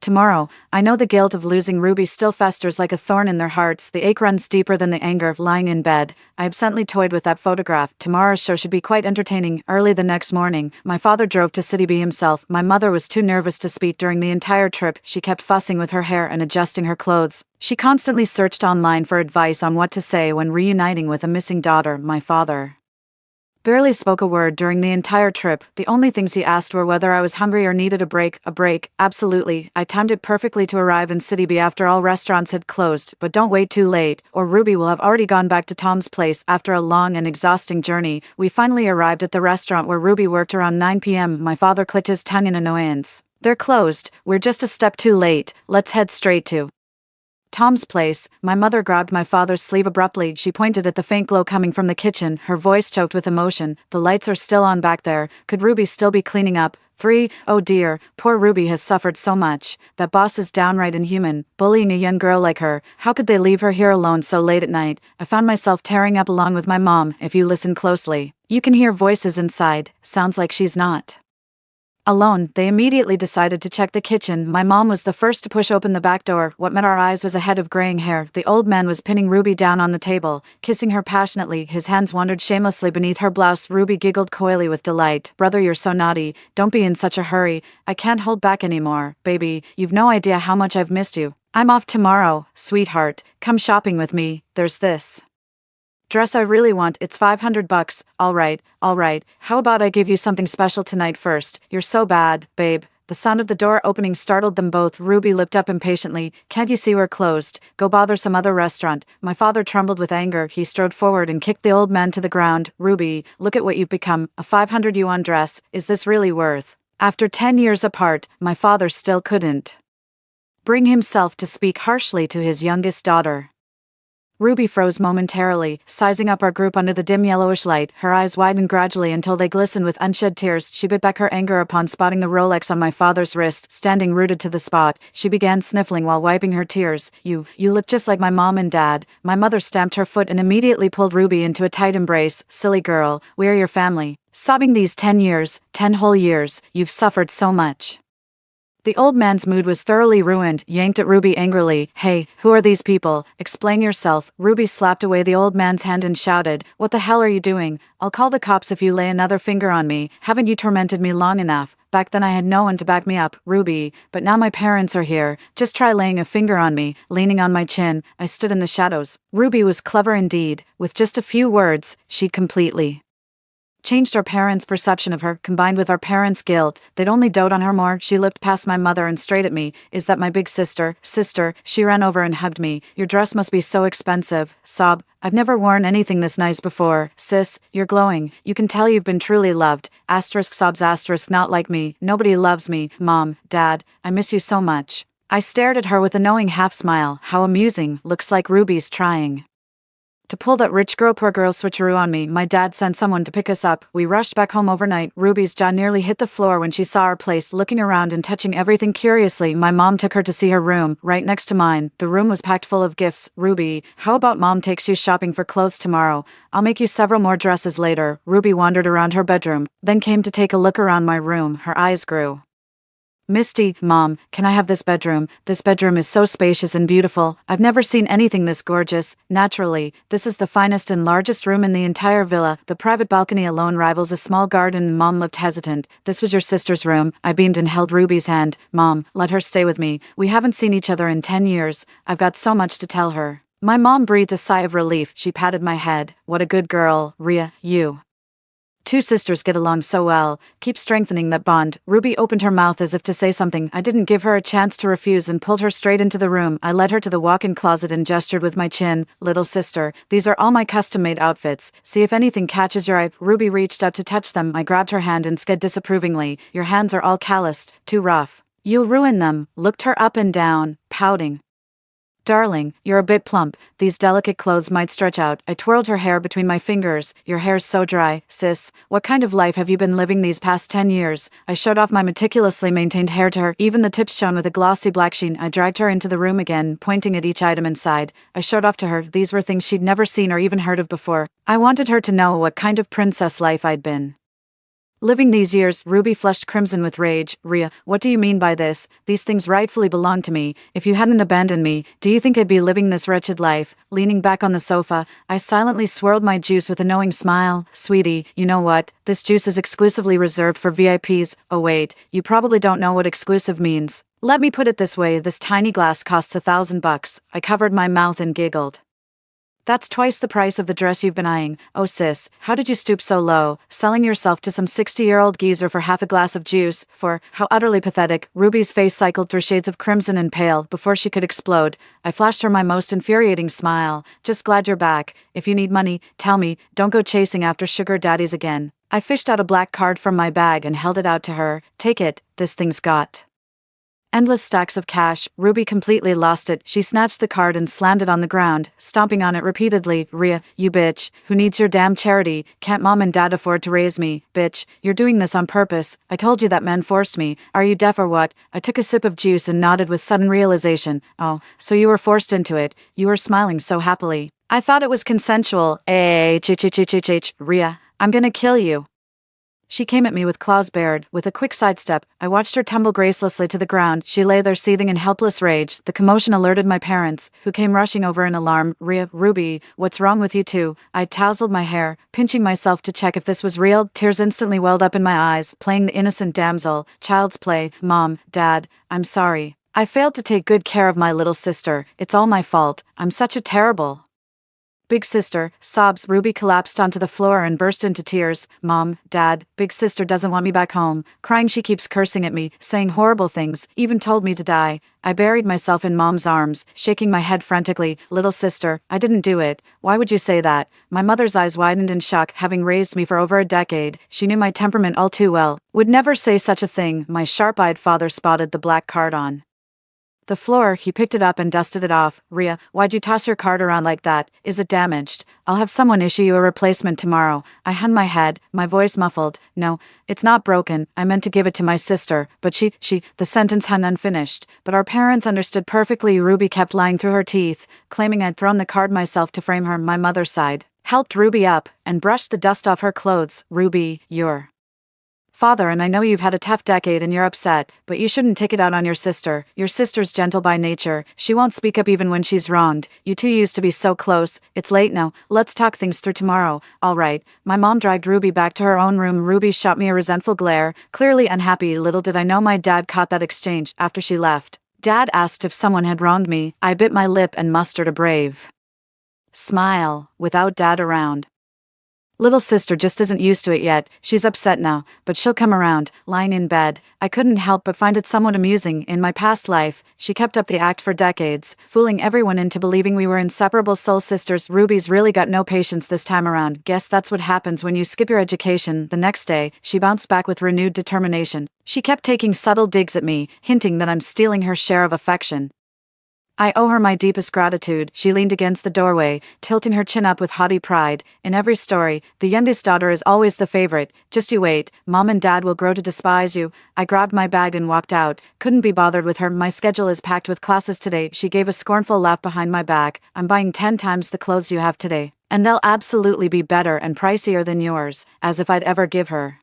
tomorrow." I know the guilt of losing Ruby still festers like a thorn in their hearts. The ache runs deeper than the anger. Lying in bed, I absently toyed with that photograph. Tomorrow's show should be quite entertaining. Early the next morning, my father drove to City B himself. My mother was too nervous to speak during the entire trip. She kept fussing with her hair and adjusting her clothes. She constantly searched online for advice on what to say when reuniting with a missing daughter. My father barely spoke a word during the entire trip. The only things he asked were whether I was hungry or needed a break. A break? Absolutely. I timed it perfectly to arrive in City B after all restaurants had closed. But don't wait too late, or Ruby will have already gone back to Tom's place. After a long and exhausting journey, we finally arrived at the restaurant where Ruby worked around 9 p.m. My father clicked his tongue in annoyance. "They're closed. We're just a step too late. Let's head straight to Tom's place." My mother grabbed my father's sleeve abruptly. She pointed at the faint glow coming from the kitchen, her voice choked with emotion. "The lights are still on back there. Could Ruby still be cleaning up?" 3. "Oh dear, poor Ruby has suffered so much. That boss is downright inhuman, bullying a young girl like her. How could they leave her here alone so late at night?" I found myself tearing up along with my mom. If you listen closely, you can hear voices inside. Sounds like she's not Alone, they immediately decided to check the kitchen. My mom was the first to push open the back door. What met our eyes was a head of graying hair. The old man was pinning Ruby down on the table, kissing her passionately. His hands wandered shamelessly beneath her blouse. Ruby giggled coyly with delight. "Brother, you're so naughty. Don't be in such a hurry. I can't hold back anymore. Baby, you've no idea how much I've missed you. I'm off tomorrow. Sweetheart, come shopping with me. There's this dress I really want. It's $500. All right. How about I give you something special tonight first? You're so bad, babe." The sound of the door opening startled them both. Ruby looked up impatiently. "Can't you see we're closed? Go bother some other restaurant." My father trembled with anger. He strode forward and kicked the old man to the ground. "Ruby, look at what you've become. A 500 yuan dress. Is this really worth?" After 10 years apart, my father still couldn't bring himself to speak harshly to his youngest daughter. Ruby froze momentarily, sizing up our group under the dim yellowish light. Her eyes widened gradually until they glistened with unshed tears. She bit back her anger upon spotting the Rolex on my father's wrist, standing rooted to the spot. She began sniffling while wiping her tears. You look just like my mom and dad." My mother stamped her foot and immediately pulled Ruby into a tight embrace. "Silly girl, we are your family." Sobbing, "These 10 years, 10 whole years, you've suffered so much." The old man's mood was thoroughly ruined, yanked at Ruby angrily. "Hey, who are these people? Explain yourself." Ruby slapped away the old man's hand and shouted, "What the hell are you doing? I'll call the cops if you lay another finger on me. Haven't you tormented me long enough? Back then I had no one to back me up, Ruby, but now my parents are here. Just try laying a finger on me." Leaning on my chin, I stood in the shadows. Ruby was clever indeed. With just a few words, she'd completely changed our parents' perception of her, combined with our parents' guilt. They'd only dote on her more. She looked past my mother and straight at me. "Is that my big sister?" "Sister." She ran over and hugged me. "Your dress must be so expensive." Sob. "I've never worn anything this nice before." "Sis, you're glowing. You can tell you've been truly loved." Asterisk sobs asterisk. "Not like me. Nobody loves me. Mom, Dad, I miss you so much." I stared at her with a knowing half smile. How amusing. Looks like Ruby's trying to pull that rich girl poor girl switcheroo on me. My dad sent someone to pick us up. We rushed back home overnight. Ruby's jaw nearly hit the floor when she saw our place, looking around and touching everything curiously. My mom took her to see her room, right next to mine. The room was packed full of gifts. "Ruby, how about mom takes you shopping for clothes tomorrow? I'll make you several more dresses later." Ruby wandered around her bedroom, then came to take a look around my room. Her eyes grew misty. "Mom, can I have this bedroom? This bedroom is so spacious and beautiful. I've never seen anything this gorgeous." "Naturally, this is the finest and largest room in the entire villa. The private balcony alone rivals a small garden." Mom looked hesitant. "This was your sister's room." I beamed and held Ruby's hand. "Mom, let her stay with me. We haven't seen each other in 10 years. I've got so much to tell her." My mom breathed a sigh of relief. She patted my head. "What a good girl, Ria, you two sisters get along so well. Keep strengthening that bond." Ruby opened her mouth as if to say something. I didn't give her a chance to refuse and pulled her straight into the room. I led her to the walk-in closet and gestured with my chin. "Little sister, these are all my custom-made outfits. See if anything catches your eye." Ruby reached out to touch them. I grabbed her hand and said disapprovingly, "Your hands are all calloused, too rough. You'll ruin them." Looked her up and down, pouting. "Darling, you're a bit plump. These delicate clothes might stretch out." I twirled her hair between my fingers. "Your hair's so dry." "Sis, what kind of life have you been living these past 10 years? I showed off my meticulously maintained hair to her. Even the tips shone with a glossy black sheen. I dragged her into the room again, pointing at each item inside. I showed off to her. These were things she'd never seen or even heard of before. I wanted her to know what kind of princess life I'd been living these years. Ruby flushed crimson with rage. "Ria, what do you mean by this? These things rightfully belong to me. If you hadn't abandoned me, do you think I'd be living this wretched life?" Leaning back on the sofa, I silently swirled my juice with a knowing smile. "Sweetie, you know what? This juice is exclusively reserved for VIPs. Oh wait, you probably don't know what exclusive means. Let me put it this way, this tiny glass costs $1,000. I covered my mouth and giggled. "That's twice the price of the dress you've been eyeing. Oh sis, how did you stoop so low, selling yourself to some 60-year-old geezer for half a glass of juice? For how utterly pathetic." Ruby's face cycled through shades of crimson and pale before she could explode. I flashed her my most infuriating smile. "Just glad you're back. If you need money, tell me. Don't go chasing after sugar daddies again." I fished out a black card from my bag and held it out to her. "Take it. This thing's got endless stacks of cash." Ruby completely lost it. She snatched the card and slammed it on the ground, stomping on it repeatedly. "Ria, you bitch, who needs your damn charity? Can't mom and dad afford to raise me? Bitch, you're doing this on purpose. I told you that man forced me. Are you deaf or what?" I took a sip of juice and nodded with sudden realization. "Oh, so you were forced into it." You were smiling so happily. "I thought it was consensual." Ria, I'm gonna kill you." She came at me with claws bared. With a quick sidestep, I watched her tumble gracelessly to the ground. She lay there seething in helpless rage. The commotion alerted my parents, who came rushing over in alarm. Ruby, what's wrong with you two? I tousled my hair, pinching myself to check if this was real. Tears instantly welled up in my eyes, playing the innocent damsel. Child's play. Mom, Dad, I'm sorry. I failed to take good care of my little sister. It's all my fault. I'm such a terrible big sister. Sobs. Ruby collapsed onto the floor and burst into tears. Mom, Dad, big sister doesn't want me back home. Crying, she keeps cursing at me, saying horrible things, even told me to die. I buried myself in Mom's arms, shaking my head frantically. Little sister, I didn't do it. Why would you say that? My mother's eyes widened in shock, having raised me for over a decade. She knew my temperament all too well. Would never say such a thing. My sharp-eyed father spotted the black card on the floor. He picked it up and dusted it off. Ria, why'd you toss your card around like that? Is it damaged? I'll have someone issue you a replacement tomorrow. I hung my head, my voice muffled. No, it's not broken. I meant to give it to my sister, but the sentence hung unfinished. But our parents understood perfectly. Ruby kept lying through her teeth, claiming I'd thrown the card myself to frame her. My mother sighed, helped Ruby up, and brushed the dust off her clothes. Ruby, you're father, and I know you've had a tough decade and you're upset, but you shouldn't take it out on your sister. Your sister's gentle by nature. She won't speak up even when she's wronged. You two used to be so close. It's late now. Let's talk things through tomorrow. All right. My mom dragged Ruby back to her own room. Ruby shot me a resentful glare, clearly unhappy. Little did I know my dad caught that exchange. After she left, Dad asked if someone had wronged me. I bit my lip and mustered a brave smile. Without Dad around, little sister just isn't used to it yet. She's upset now, but she'll come around. Lying in bed, I couldn't help but find it somewhat amusing. In my past life, she kept up the act for decades, fooling everyone into believing we were inseparable soul sisters. Ruby's really got no patience this time around. Guess that's what happens when you skip your education. The next day, she bounced back with renewed determination. She kept taking subtle digs at me, hinting that I'm stealing her share of affection. I owe her my deepest gratitude. She leaned against the doorway, tilting her chin up with haughty pride. In every story, the youngest daughter is always the favorite. Just you wait, Mom and Dad will grow to despise you. I grabbed my bag and walked out. Couldn't be bothered with her. My schedule is packed with classes today. She gave a scornful laugh behind my back. I'm buying 10 times the clothes you have today, and they'll absolutely be better and pricier than yours, as if I'd ever give her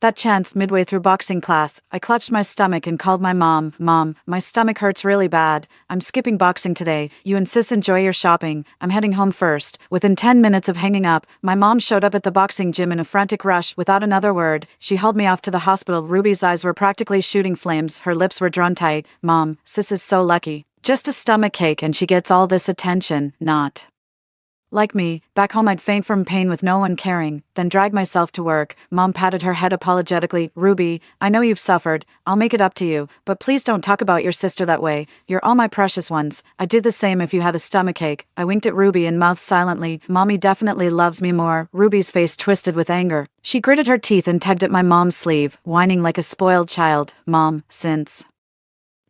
that chance. Midway through boxing class, I clutched my stomach and called my mom. Mom, my stomach hurts really bad. I'm skipping boxing today. You and sis enjoy your shopping. I'm heading home first. Within 10 minutes of hanging up, my mom showed up at the boxing gym in a frantic rush. Without another word, she hauled me off to the hospital. Ruby's eyes were practically shooting flames. Her lips were drawn tight. Mom, sis is so lucky. Just a stomach ache and she gets all this attention. Not like me. Back home I'd faint from pain with no one caring, then drag myself to work. Mom patted her head apologetically. Ruby, I know you've suffered. I'll make it up to you, but please don't talk about your sister that way. You're all my precious ones. I'd do the same if you had a stomachache. I winked at Ruby and mouthed silently, Mommy definitely loves me more. Ruby's face twisted with anger. She gritted her teeth and tugged at my mom's sleeve, whining like a spoiled child. Mom, since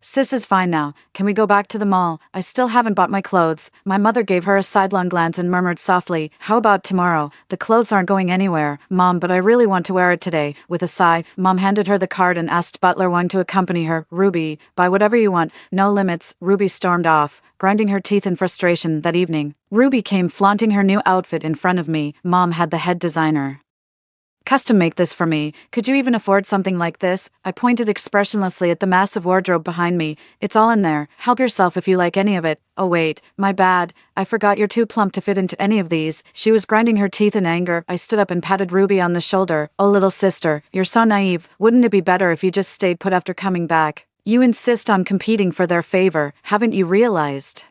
sis is fine now, can we go back to the mall? I still haven't bought my clothes. My mother gave her a sidelong glance and murmured softly, how about tomorrow? The clothes aren't going anywhere, Mom, but I really want to wear it today. With a sigh, Mom handed her the card and asked Butler Wang to accompany her. Ruby, buy whatever you want, no limits. Ruby stormed off, grinding her teeth in frustration. That evening, Ruby came flaunting her new outfit in front of me. Mom had the head designer custom make this for me. Could you even afford something like this? I pointed expressionlessly at the massive wardrobe behind me. It's all in there. Help yourself if you like any of it. Oh wait, my bad. I forgot you're too plump to fit into any of these. She was grinding her teeth in anger. I stood up and patted Ruby on the shoulder. Oh little sister, you're so naive. Wouldn't it be better if you just stayed put after coming back? You insist on competing for their favor. Haven't you realized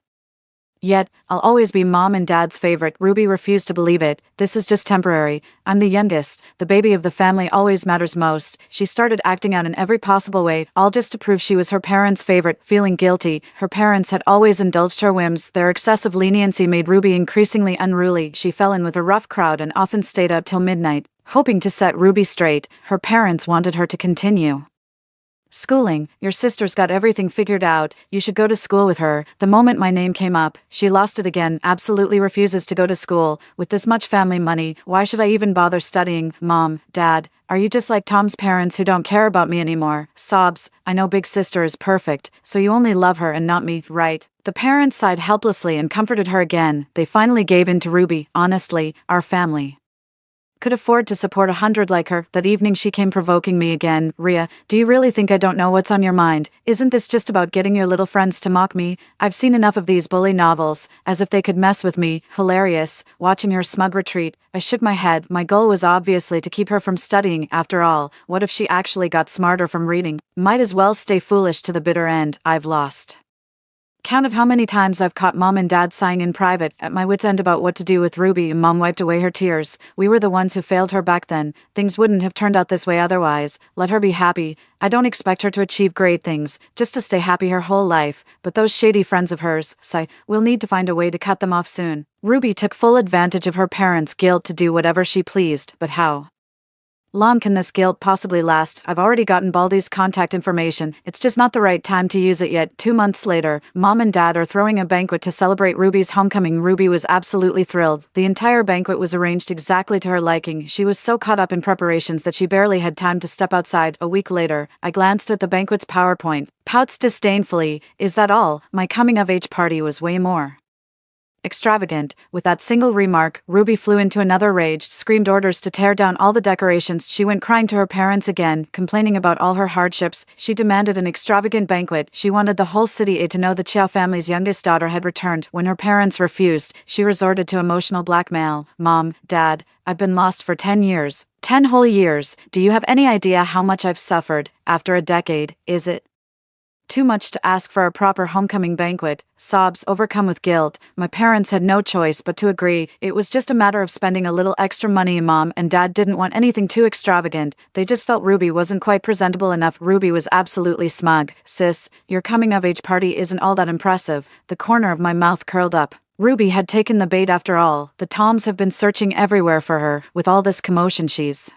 yet, I'll always be Mom and Dad's favorite? Ruby refused to believe it. This is just temporary. I'm the youngest. The baby of the family always matters most. She started acting out in every possible way, all just to prove she was her parents' favorite. Feeling guilty, her parents had always indulged her whims. Their excessive leniency made Ruby increasingly unruly. She fell in with a rough crowd and often stayed out till midnight, hoping to set Ruby straight. Her parents wanted her to continue schooling. Your sister's got everything figured out. You should go to school with her. The moment my name came up, she lost it again. Absolutely refuses to go to school. With this much family money, why should I even bother studying? Mom, Dad, are you just like Tom's parents who don't care about me anymore? Sobs. I know big sister is perfect, so you only love her and not me, right? The parents sighed helplessly and comforted her again. They finally gave in to Ruby. Honestly, our family Could afford to support 100 like her. That evening she came provoking me again. Ria, do you really think I don't know what's on your mind? Isn't this just about getting your little friends to mock me? I've seen enough of these bully novels, as if they could mess with me. Hilarious. Watching her smug retreat, I shook my head. My goal was obviously to keep her from studying. After all, what if she actually got smarter from reading? Might as well stay foolish to the bitter end. I've lost count of how many times I've caught Mom and Dad sighing in private, at my wit's end about what to do with Ruby. Mom wiped away her tears. We were the ones who failed her back then. Things wouldn't have turned out this way otherwise. Let her be happy. I don't expect her to achieve great things, just to stay happy her whole life. But those shady friends of hers, sigh, we'll need to find a way to cut them off soon. Ruby took full advantage of her parents' guilt to do whatever she pleased, but how long can this guilt possibly last? I've already gotten Baldy's contact information. It's just not the right time to use it yet. 2 months later, Mom and Dad are throwing a banquet to celebrate Ruby's homecoming. Ruby was absolutely thrilled. The entire banquet was arranged exactly to her liking. She was so caught up in preparations that she barely had time to step outside. A week later, I glanced at the banquet's PowerPoint. Pouts disdainfully. Is that all? My coming-of-age party was way more extravagant. With that single remark, Ruby flew into another rage, screamed orders to tear down all the decorations. She went crying to her parents again, complaining about all her hardships. She demanded an extravagant banquet. She wanted the whole city to know the Chiao family's youngest daughter had returned. When her parents refused, she resorted to emotional blackmail. Mom, Dad, I've been lost for 10 years. 10 whole years. Do you have any idea how much I've suffered? After a decade, is it too much to ask for a proper homecoming banquet? Sobs, overcome with guilt. My parents had no choice but to agree. It was just a matter of spending a little extra money. Mom and Dad didn't want anything too extravagant. They just felt Ruby wasn't quite presentable enough. Ruby was absolutely smug. Sis, your coming-of-age party isn't all that impressive. The corner of my mouth curled up. Ruby had taken the bait after all. The Toms have been searching everywhere for her. With all this commotion she's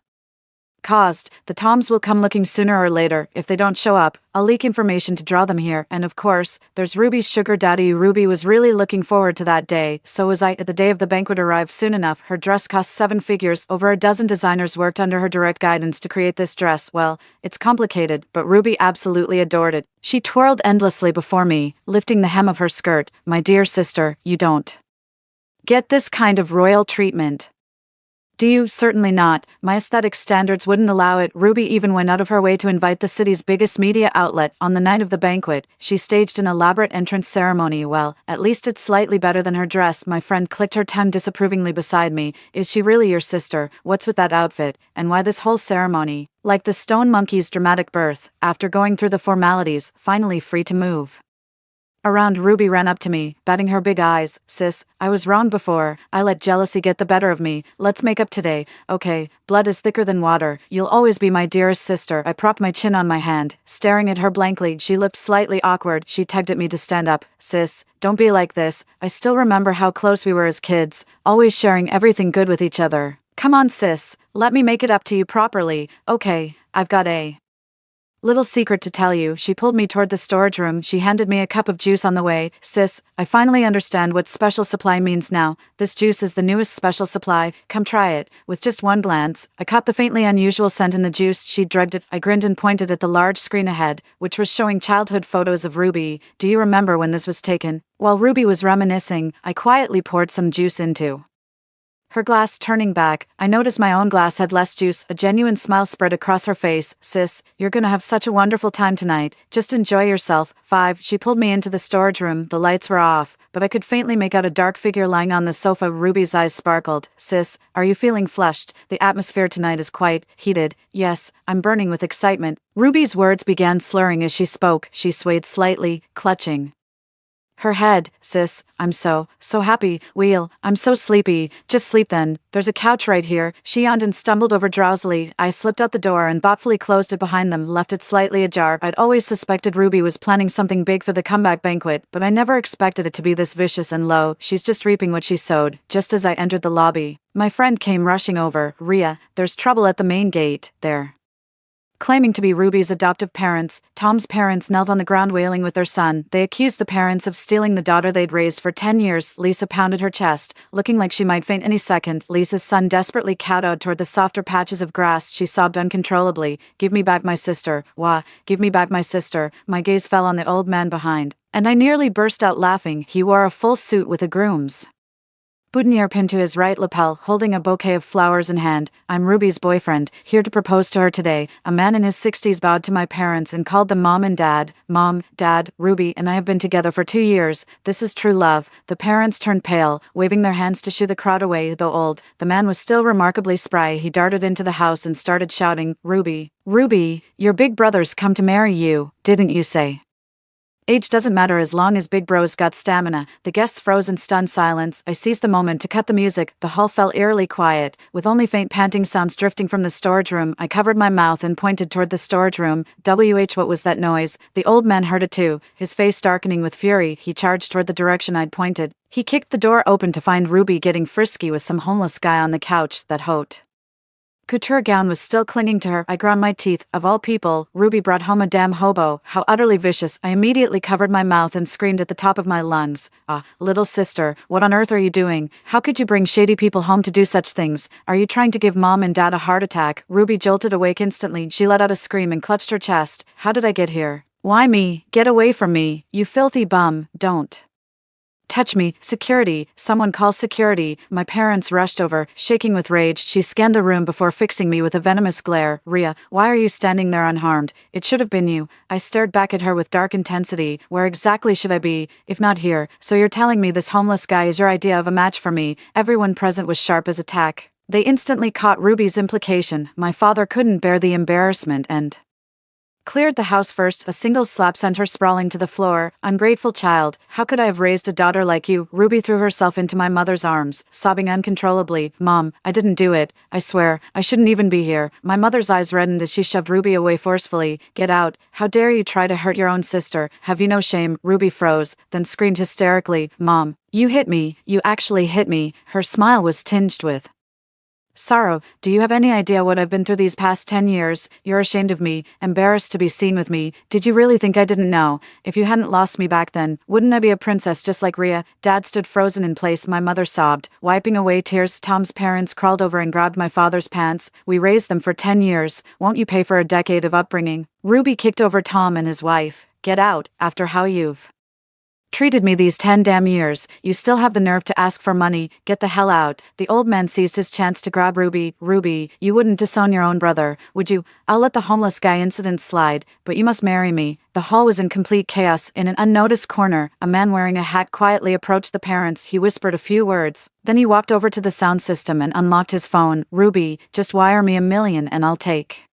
caused, the Toms will come looking sooner or later. If they don't show up, I'll leak information to draw them here. And of course, there's Ruby's sugar daddy. Ruby was really looking forward to that day. So was I. The day of the banquet arrived soon enough. Her dress cost 7 figures. Over a dozen designers worked under her direct guidance to create this dress. Well, it's complicated, but Ruby absolutely adored it. She twirled endlessly before me, lifting the hem of her skirt. My dear sister, you don't get this kind of royal treatment, do you? Certainly not. My aesthetic standards wouldn't allow it. Ruby even went out of her way to invite the city's biggest media outlet. On the night of the banquet, she staged an elaborate entrance ceremony. Well, at least it's slightly better than her dress. My friend clicked her tongue disapprovingly beside me. Is she really your sister? What's with that outfit? And why this whole ceremony? Like the Stone Monkey's dramatic birth, after going through the formalities, finally free to move around. Ruby ran up to me, batting her big eyes. Sis, I was wrong before. I let jealousy get the better of me. Let's make up today. Okay, blood is thicker than water. You'll always be my dearest sister. I propped my chin on my hand, staring at her blankly. She looked slightly awkward. She tugged at me to stand up. Sis, don't be like this. I still remember how close we were as kids, always sharing everything good with each other. Come on, sis. Let me make it up to you properly. Okay, I've got a little secret to tell you. She pulled me toward the storage room. She handed me a cup of juice on the way. Sis, I finally understand what special supply means now. This juice is the newest special supply. Come try it. With just one glance, I caught the faintly unusual scent in the juice. She drugged it. I grinned and pointed at the large screen ahead, which was showing childhood photos of Ruby. Do you remember when this was taken? While Ruby was reminiscing, I quietly poured some juice into her glass. Turning back, I noticed my own glass had less juice. A genuine smile spread across her face. Sis, you're gonna have such a wonderful time tonight. Just enjoy yourself. 5. She pulled me into the storage room. The lights were off, but I could faintly make out a dark figure lying on the sofa. Ruby's eyes sparkled. Sis, are you feeling flushed? The atmosphere tonight is quite heated. Yes, I'm burning with excitement. Ruby's words began slurring as she spoke. She swayed slightly, clutching her head. Sis, I'm so happy. I'm so sleepy. Just sleep then. There's a couch right here. She yawned and stumbled over drowsily. I slipped out the door and thoughtfully closed it behind them, left it slightly ajar. I'd always suspected Ruby was planning something big for the comeback banquet, but I never expected it to be this vicious and low. She's just reaping what she sowed. Just as I entered the lobby, my friend came rushing over. Ria, there's trouble at the main gate. There. Claiming to be Ruby's adoptive parents, Tom's parents knelt on the ground wailing with their son. They accused the parents of stealing the daughter they'd raised for 10 years. Lisa pounded her chest, looking like she might faint any second. Lisa's son desperately kowtowed toward the softer patches of grass. She sobbed uncontrollably. Give me back my sister. Wah, give me back my sister. My gaze fell on the old man behind, and I nearly burst out laughing. He wore a full suit with a groom's boutonniere pinned to his right lapel, holding a bouquet of flowers in hand. I'm Ruby's boyfriend, here to propose to her today. A man in his 60s bowed to my parents and called them Mom and Dad. Mom, Dad, Ruby and I have been together for 2 years. This is true love. The parents turned pale, waving their hands to shoo the crowd away. Though old, the man was still remarkably spry. He darted into the house and started shouting, Ruby, Ruby, your big brother's come to marry you, didn't you say? Age doesn't matter as long as big bro's got stamina. The guests froze in stunned silence. I seized the moment to cut the music. The hall fell eerily quiet, with only faint panting sounds drifting from the storage room. I covered my mouth and pointed toward the storage room. What was that noise? The old man heard it too, his face darkening with fury. He charged toward the direction I'd pointed. He kicked the door open to find Ruby getting frisky with some homeless guy on the couch. That haute couture gown was still clinging to her. I ground my teeth. Of all people, Ruby brought home a damn hobo. How utterly vicious. I immediately covered my mouth and screamed at the top of my lungs. Ah, little sister, what on earth are you doing? How could you bring shady people home to do such things? Are you trying to give Mom and Dad a heart attack? Ruby jolted awake instantly. She let out a scream and clutched her chest. How did I get here? Why me? Get away from me, you filthy bum. Don't touch me. Security. Someone call security. My parents rushed over, shaking with rage. She scanned the room before fixing me with a venomous glare. Rhea, why are you standing there unharmed? It should have been you. I stared back at her with dark intensity. Where exactly should I be, if not here? So you're telling me this homeless guy is your idea of a match for me? Everyone present was sharp as a tack. They instantly caught Ruby's implication. My father couldn't bear the embarrassment and cleared the house first. A single slap sent her sprawling to the floor. Ungrateful child, how could I have raised a daughter like you? Ruby threw herself into my mother's arms, sobbing uncontrollably. Mom, I didn't do it. I swear, I shouldn't even be here. My mother's eyes reddened as she shoved Ruby away forcefully. Get out. How dare you try to hurt your own sister? Have you no shame? Ruby froze, then screamed hysterically. Mom, you hit me. You actually hit me. Her smile was tinged with sorrow. Do you have any idea what I've been through these past 10 years? You're ashamed of me, embarrassed to be seen with me. Did you really think I didn't know? If you hadn't lost me back then, wouldn't I be a princess just like Rhea? Dad stood frozen in place. My mother sobbed, wiping away tears. Tom's parents crawled over and grabbed my father's pants. We raised them for 10 years. Won't you pay for a decade of upbringing? Ruby kicked over Tom and his wife. Get out, after how you've treated me these 10 damn years. You still have the nerve to ask for money. Get the hell out. The old man seized his chance to grab Ruby. Ruby, you wouldn't disown your own brother, would you? I'll let the homeless guy incident slide, but you must marry me. The hall was in complete chaos. In an unnoticed corner, a man wearing a hat quietly approached the parents. He whispered a few words. Then he walked over to the sound system and unlocked his phone. Ruby, just wire me $1 million and I'll take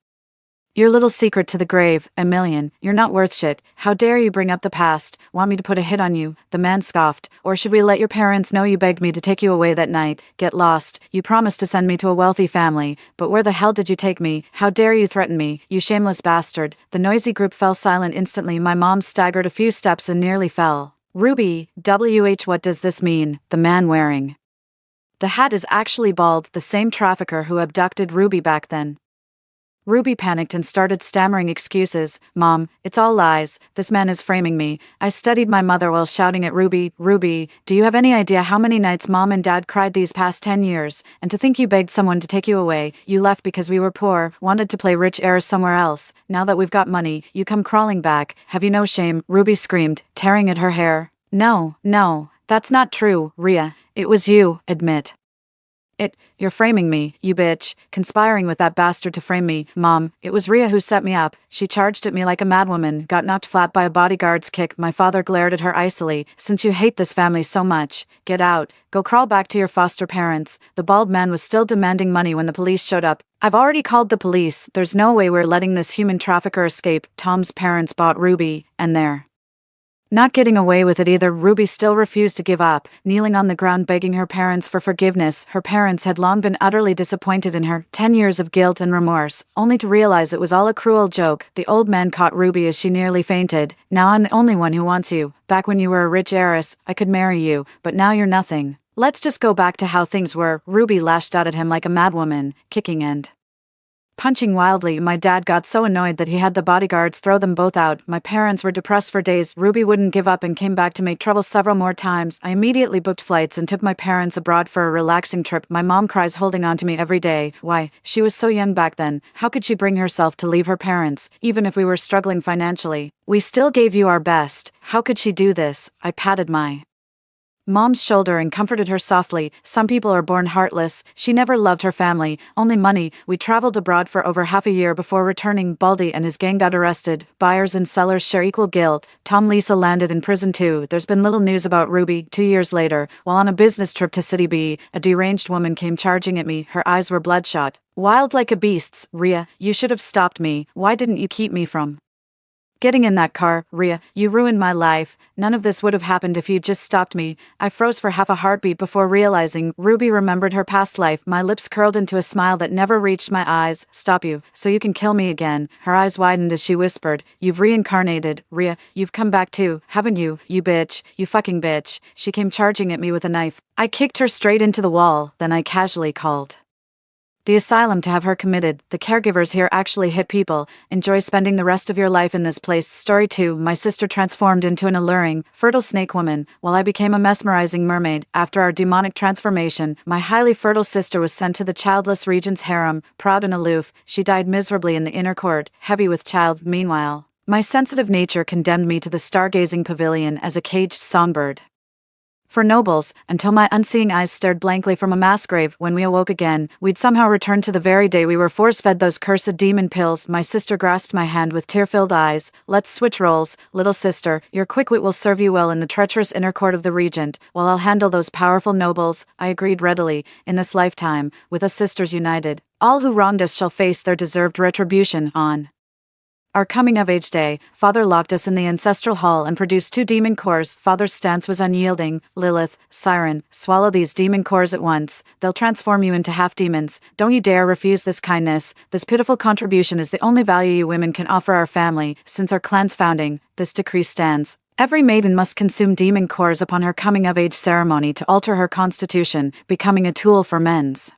your little secret to the grave. $1 million. You're not worth shit. How dare you bring up the past? Want me to put a hit on you? The man scoffed. Or should we let your parents know you begged me to take you away that night? Get lost. You promised to send me to a wealthy family. But where the hell did you take me? How dare you threaten me? You shameless bastard. The noisy group fell silent instantly. My mom staggered a few steps and nearly fell. Ruby, what does this mean? The man wearing the hat is actually bald, the same trafficker who abducted Ruby back then. Ruby panicked and started stammering excuses. Mom, it's all lies. This man is framing me. I steadied my mother while shouting at Ruby, Ruby, do you have any idea how many nights Mom and Dad cried these past 10 years? And to think you begged someone to take you away. You left because we were poor, wanted to play rich heirs somewhere else. Now that we've got money, you come crawling back. Have you no shame? Ruby screamed, tearing at her hair. No, that's not true, Rhea. It was you, admit you're framing me, you bitch, conspiring with that bastard to frame me. Mom, it was Rhea who set me up. She charged at me like a madwoman, got knocked flat by a bodyguard's kick. My father glared at her icily. Since you hate this family so much, get out. Go crawl back to your foster parents. The bald man was still demanding money when the police showed up. I've already called the police. There's no way we're letting this human trafficker escape. Tom's parents bought Ruby, and they're not getting away with it either. Ruby still refused to give up, kneeling on the ground begging her parents for forgiveness. Her parents had long been utterly disappointed in her. 10 years of guilt and remorse, only to realize it was all a cruel joke. The old man caught Ruby as she nearly fainted. Now I'm the only one who wants you. Back when you were a rich heiress, I could marry you, but now you're nothing. Let's just go back to how things were. Ruby lashed out at him like a madwoman, kicking and punching wildly. My dad got so annoyed that he had the bodyguards throw them both out. My parents were depressed for days. Ruby wouldn't give up and came back to make trouble several more times. I immediately booked flights and took my parents abroad for a relaxing trip. My mom cries holding on to me every day. Why? She was so young back then. How could she bring herself to leave her parents, even if we were struggling financially? We still gave you our best. How could she do this? I patted my Mom's shoulder and comforted her softly. Some people are born heartless. She never loved her family, only money. We traveled abroad for over half a year before returning. Baldy and his gang got arrested. Buyers and sellers share equal guilt. Tom Lisa landed in prison too. There's been little news about Ruby. 2 years later, while on a business trip to City B, a deranged woman came charging at me. Her eyes were bloodshot. Wild like a beast's. Rhea, you should have stopped me. Why didn't you keep me from getting in that car? Rhea, you ruined my life. None of this would have happened if you'd just stopped me. I froze for half a heartbeat before realizing Ruby remembered her past life. My lips curled into a smile that never reached my eyes. Stop you, so you can kill me again. Her eyes widened as she whispered, you've reincarnated. Rhea, you've come back too, haven't you? You bitch. You fucking bitch. She came charging at me with a knife. I kicked her straight into the wall, then I casually called the asylum to have her committed. The caregivers here actually hit people. Enjoy spending the rest of your life in this place. Story 2. My sister transformed into an alluring, fertile snake woman, while I became a mesmerizing mermaid. After our demonic transformation, my highly fertile sister was sent to the childless regent's harem. Proud and aloof, she died miserably in the inner court, heavy with child. Meanwhile, my sensitive nature condemned me to the stargazing pavilion as a caged songbird for nobles, until my unseeing eyes stared blankly from a mass grave. When we awoke again, we'd somehow returned to the very day we were force-fed those cursed demon pills. My sister grasped my hand with tear-filled eyes. Let's switch roles, little sister. Your quick wit will serve you well in the treacherous inner court of the regent, while I'll handle those powerful nobles. I agreed readily. In this lifetime, with us sisters united, all who wronged us shall face their deserved retribution. On our coming-of-age day, Father locked us in the ancestral hall and produced 2 demon cores. Father's stance was unyielding. Lilith, Siren, swallow these demon cores at once. They'll transform you into half-demons. Don't you dare refuse this kindness. This pitiful contribution is the only value you women can offer our family. Since our clan's founding, this decree stands. Every maiden must consume demon cores upon her coming-of-age ceremony to alter her constitution, becoming a tool for men's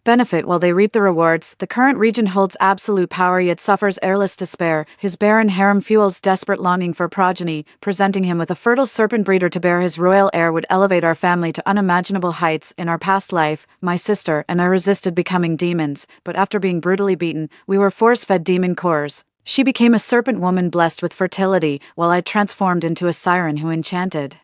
benefit while they reap the rewards. The current regent holds absolute power yet suffers airless despair. His barren harem fuels desperate longing for progeny. Presenting him with a fertile serpent breeder to bear his royal heir would elevate our family to unimaginable heights. In our past life, my sister and I resisted becoming demons, but after being brutally beaten, we were force-fed demon cores. She became a serpent woman blessed with fertility, while I transformed into a siren who enchanted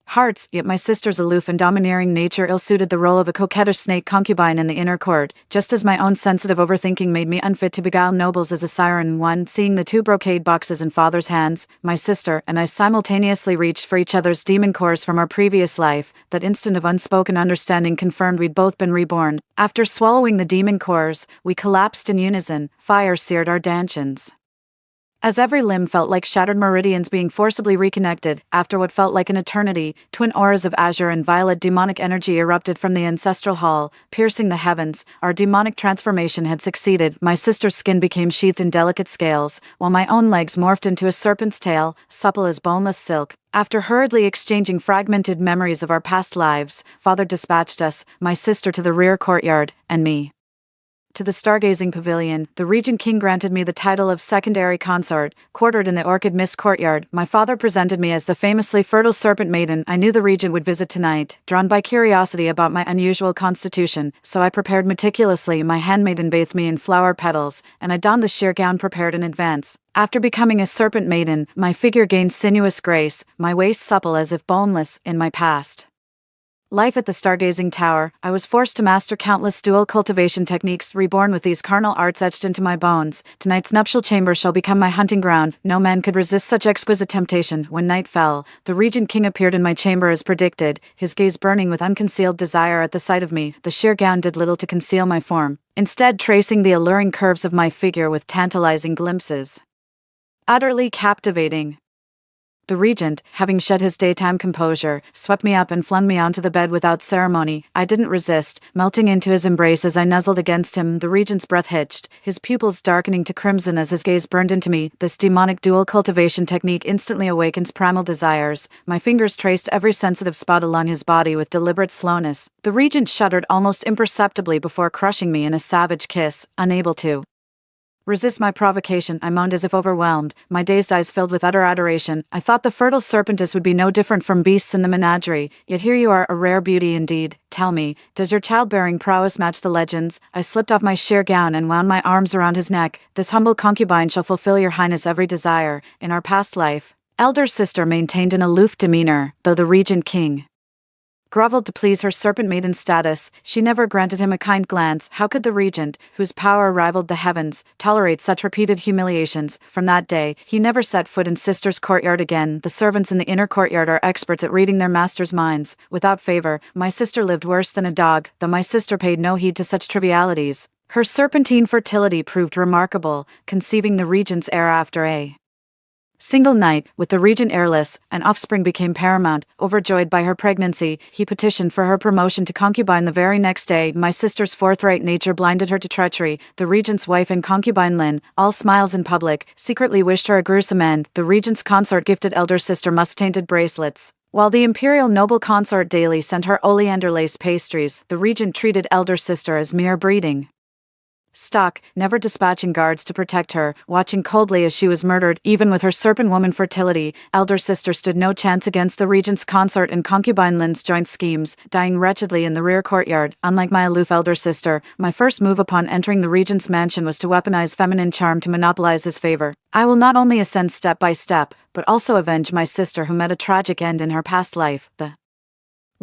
hearts. Yet my sister's aloof and domineering nature ill-suited the role of a coquettish snake concubine in the inner court, just as my own sensitive overthinking made me unfit to beguile nobles as a siren. One, seeing the 2 brocade boxes in father's hands, my sister and I simultaneously reached for each other's demon cores from our previous life. That instant of unspoken understanding confirmed we'd both been reborn. After swallowing the demon cores, we collapsed in unison. Fire seared our dantions, as every limb felt like shattered meridians being forcibly reconnected. After what felt like an eternity, twin auras of azure and violet demonic energy erupted from the ancestral hall, piercing the heavens. Our demonic transformation had succeeded. My sister's skin became sheathed in delicate scales, while my own legs morphed into a serpent's tail, supple as boneless silk. After hurriedly exchanging fragmented memories of our past lives, Father dispatched us, my sister to the rear courtyard, and me to the stargazing pavilion. The regent king granted me the title of secondary consort. Quartered in the orchid mist courtyard, my father presented me as the famously fertile serpent maiden I knew the regent would visit tonight. Drawn by curiosity about my unusual constitution, so I prepared meticulously. My handmaiden bathed me in flower petals, and I donned the sheer gown prepared in advance. After becoming a serpent maiden, my figure gained sinuous grace, my waist supple as if boneless. In my past life at the Stargazing Tower, I was forced to master countless dual cultivation techniques. Reborn with these carnal arts etched into my bones, tonight's nuptial chamber shall become my hunting ground. No man could resist such exquisite temptation. When night fell, the regent king appeared in my chamber as predicted, his gaze burning with unconcealed desire at the sight of me. The sheer gown did little to conceal my form, instead tracing the alluring curves of my figure with tantalizing glimpses. Utterly captivating. The regent, having shed his daytime composure, swept me up and flung me onto the bed without ceremony. I didn't resist, melting into his embrace as I nuzzled against him. The regent's breath hitched, his pupils darkening to crimson as his gaze burned into me. This demonic dual cultivation technique instantly awakens primal desires. My fingers traced every sensitive spot along his body with deliberate slowness. The regent shuddered almost imperceptibly before crushing me in a savage kiss. Unable to resist my provocation, I moaned as if overwhelmed, my dazed eyes filled with utter adoration. I thought the fertile serpentess would be no different from beasts in the menagerie, yet here you are, a rare beauty indeed. Tell me, does your childbearing prowess match the legends? I slipped off my sheer gown and wound my arms around his neck. This humble concubine shall fulfill your highness' every desire. In our past life, Elder sister maintained an aloof demeanor, though the regent king groveled to please her serpent maiden status. She never granted him a kind glance. How could the regent, whose power rivaled the heavens, tolerate such repeated humiliations? From that day, he never set foot in sister's courtyard again. The servants in the inner courtyard are experts at reading their masters' minds. Without favor, my sister lived worse than a dog, though my sister paid no heed to such trivialities. Her serpentine fertility proved remarkable, conceiving the regent's heir after a single night. With the regent heirless, an offspring became paramount. Overjoyed by her pregnancy, he petitioned for her promotion to concubine the very next day. My sister's forthright nature blinded her to treachery. The regent's wife and concubine Lin, all smiles in public, secretly wished her a gruesome end. The regent's consort gifted elder sister musk-tainted bracelets, while the imperial noble consort daily sent her oleander lace pastries. The regent treated elder sister as mere breeding stock, never dispatching guards to protect her, watching coldly as she was murdered. Even with her serpent woman fertility, elder sister stood no chance against the regent's consort and concubine Lin's joint schemes, dying wretchedly in the rear courtyard. Unlike my aloof elder sister, my first move upon entering the regent's mansion was to weaponize feminine charm to monopolize his favor. I will not only ascend step by step, but also avenge my sister who met a tragic end in her past life. The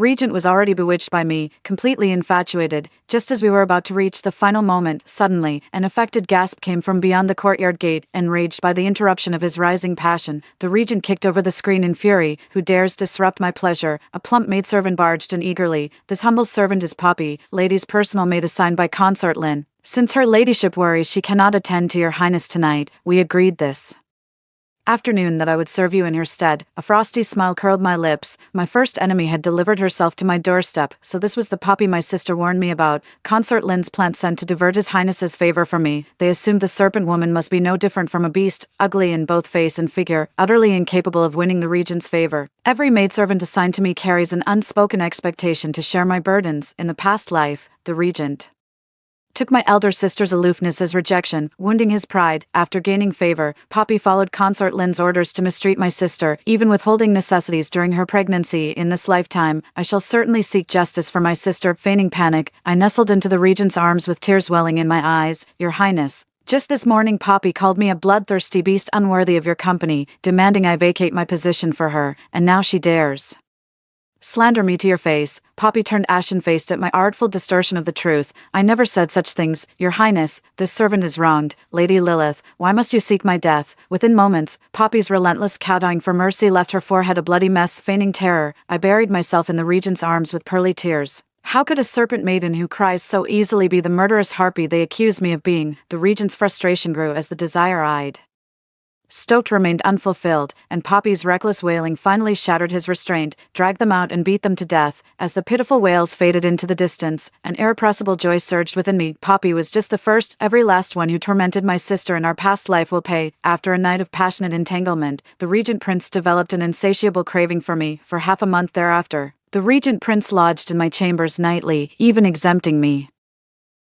regent was already bewitched by me, completely infatuated. Just as we were about to reach the final moment, suddenly, an affected gasp came from beyond the courtyard gate. Enraged by the interruption of his rising passion, the regent kicked over the screen in fury. Who dares disrupt my pleasure? A plump maidservant barged in eagerly. This humble servant is Poppy, lady's personal maid assigned by consort Lin. Since her ladyship worries she cannot attend to your highness tonight, we agreed this afternoon that I would serve you in her stead. A frosty smile curled my lips. My first enemy had delivered herself to my doorstep, so this was the Poppy my sister warned me about. Consort Lin's plant sent to divert his highness's favor from me. They assumed the serpent woman must be no different from a beast, ugly in both face and figure, utterly incapable of winning the regent's favor. Every maidservant assigned to me carries an unspoken expectation to share my burdens. In the past life, the regent took my elder sister's aloofness as rejection, wounding his pride. After gaining favor, Poppy followed consort Lin's orders to mistreat my sister, even withholding necessities during her pregnancy. In this lifetime, I shall certainly seek justice for my sister. Feigning panic, I nestled into the regent's arms with tears welling in my eyes. Your highness, just this morning Poppy called me a bloodthirsty beast unworthy of your company, demanding I vacate my position for her, and now she dares slander me to your face. Poppy turned ashen-faced at my artful distortion of the truth. I never said such things. Your highness, this servant is wronged. Lady Lilith, why must you seek my death? Within moments, Poppy's relentless cowing for mercy left her forehead a bloody mess. Feigning terror, I buried myself in the regent's arms with pearly tears. How could a serpent maiden who cries so easily be the murderous harpy they accused me of being? The regent's frustration grew as the desire I'd stoked remained unfulfilled, and Poppy's reckless wailing finally shattered his restraint, dragged them out and beat them to death. As the pitiful wails faded into the distance, an irrepressible joy surged within me. Poppy was just the first, every last one who tormented my sister in our past life will pay. After a night of passionate entanglement, the regent prince developed an insatiable craving for me. For half a month thereafter, the regent prince lodged in my chambers nightly, even exempting me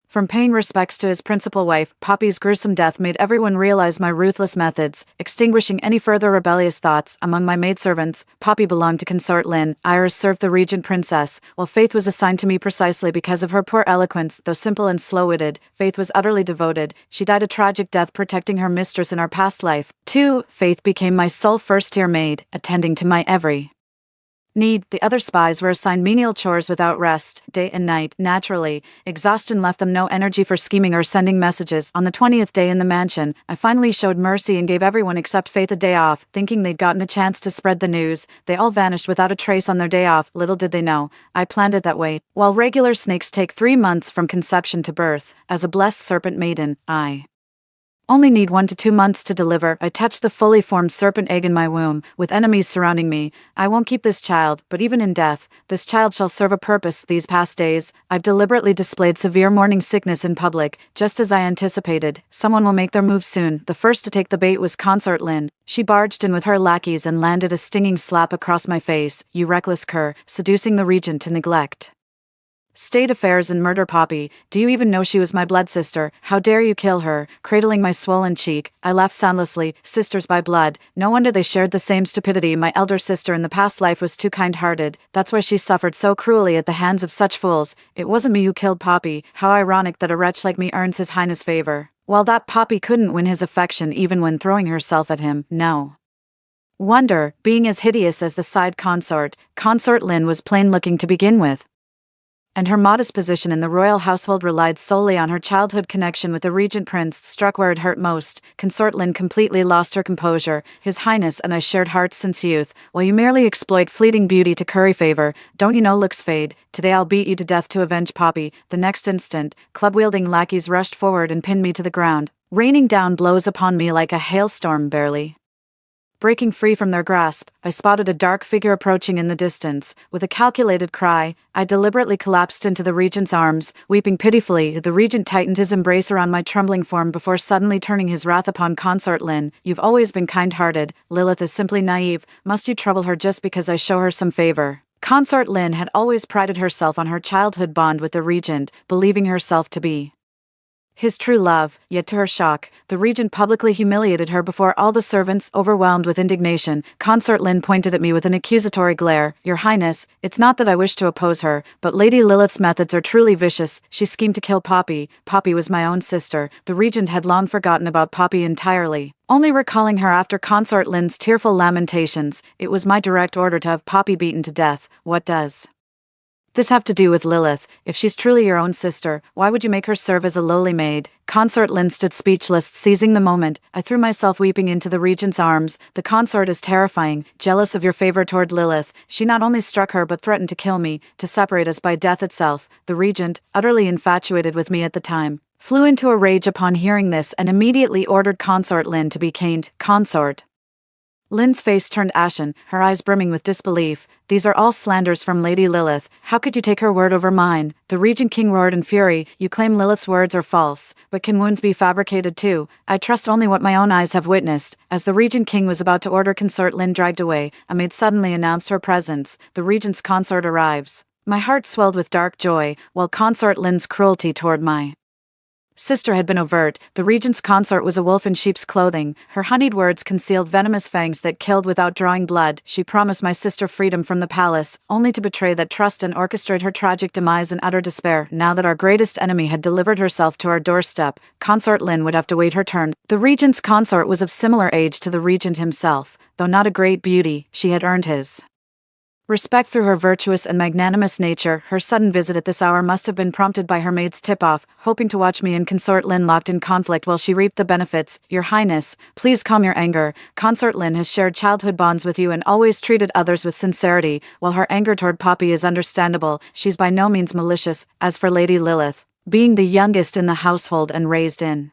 from paying respects to his principal wife. Poppy's gruesome death made everyone realize my ruthless methods, extinguishing any further rebellious thoughts. Among my maidservants, Poppy belonged to consort Lin. Iris served the regent princess, while Faith was assigned to me precisely because of her poor eloquence. Though simple and slow-witted, Faith was utterly devoted. She died a tragic death protecting her mistress in our past life. 2. Faith became my sole first-tier maid, attending to my every need. The other spies were assigned menial chores without rest, day and night. Naturally, exhaustion left them no energy for scheming or sending messages. On the 20th day in the mansion, I finally showed mercy and gave everyone except Faith a day off, thinking they'd gotten a chance to spread the news. They all vanished without a trace on their day off. Little did they know, I planned it that way. While regular snakes take 3 months from conception to birth, as a blessed serpent maiden, I only need 1 to 2 months to deliver. I touched the fully formed serpent egg in my womb. With enemies surrounding me, I won't keep this child, but even in death, this child shall serve a purpose. These past days, I've deliberately displayed severe morning sickness in public, just as I anticipated. Someone will make their move soon. The first to take the bait was consort Lin. She barged in with her lackeys and landed a stinging slap across my face. You reckless cur, seducing the regent to neglect state affairs and murder Poppy. Do you even know she was my blood sister? How dare you kill her? Cradling my swollen cheek, I laughed soundlessly. Sisters by blood. No wonder they shared the same stupidity. My elder sister in the past life was too kind-hearted. That's why she suffered so cruelly at the hands of such fools. It wasn't me who killed Poppy. How ironic that a wretch like me earns his highness' favor, while that Poppy couldn't win his affection even when throwing herself at him. No. Wonder, being as hideous as the side consort, Consort Lin was plain looking to begin with. And her modest position in the royal household relied solely on her childhood connection with the regent prince. Struck where it hurt most, Consort Lin completely lost her composure. His Highness and I shared hearts since youth, while you merely exploit fleeting beauty to curry favor. Don't you know looks fade? Today I'll beat you to death to avenge Poppy. The next instant, club-wielding lackeys rushed forward and pinned me to the ground, raining down blows upon me like a hailstorm. Barely breaking free from their grasp, I spotted a dark figure approaching in the distance. With a calculated cry, I deliberately collapsed into the regent's arms, weeping pitifully. The regent tightened his embrace around my trembling form before suddenly turning his wrath upon Consort Lin. You've always been kind-hearted. Lilith is simply naive. Must you trouble her just because I show her some favor? Consort Lin had always prided herself on her childhood bond with the regent, believing herself to be his true love, yet to her shock, the regent publicly humiliated her before all the servants. Overwhelmed with indignation, Consort Lin pointed at me with an accusatory glare. Your Highness, it's not that I wish to oppose her, but Lady Lilith's methods are truly vicious. She schemed to kill Poppy. Poppy was my own sister. The regent had long forgotten about Poppy entirely, only recalling her after Consort Lin's tearful lamentations. It was my direct order to have Poppy beaten to death. What does this have to do with Lilith? If she's truly your own sister, why would you make her serve as a lowly maid? Consort Lin stood speechless. Seizing the moment, I threw myself weeping into the regent's arms. The consort is terrifying, jealous of your favor toward Lilith. She not only struck her but threatened to kill me, to separate us by death itself. The regent, utterly infatuated with me at the time, flew into a rage upon hearing this and immediately ordered Consort Lin to be caned. Consort Lin's face turned ashen, her eyes brimming with disbelief. These are all slanders from Lady Lilith. How could you take her word over mine? The regent king roared in fury. You claim Lilith's words are false, but can wounds be fabricated too? I trust only what my own eyes have witnessed. As the regent king was about to order Consort Lin dragged away, a maid suddenly announced her presence. The regent's consort arrives. My heart swelled with dark joy, while Consort Lin's cruelty toward my sister had been overt. The regent's consort was a wolf in sheep's clothing. Her honeyed words concealed venomous fangs that killed without drawing blood. She promised my sister freedom from the palace, only to betray that trust and orchestrate her tragic demise in utter despair. Now that our greatest enemy had delivered herself to our doorstep, Consort Lin would have to wait her turn. The regent's consort was of similar age to the regent himself. Though not a great beauty, she had earned his respect through her virtuous and magnanimous nature. Her sudden visit at this hour must have been prompted by her maid's tip-off, hoping to watch me and Consort Lin locked in conflict while she reaped the benefits. Your Highness, please calm your anger. Consort Lin has shared childhood bonds with you and always treated others with sincerity. While her anger toward Poppy is understandable, she's by no means malicious. As for Lady Lilith, being the youngest in the household and raised in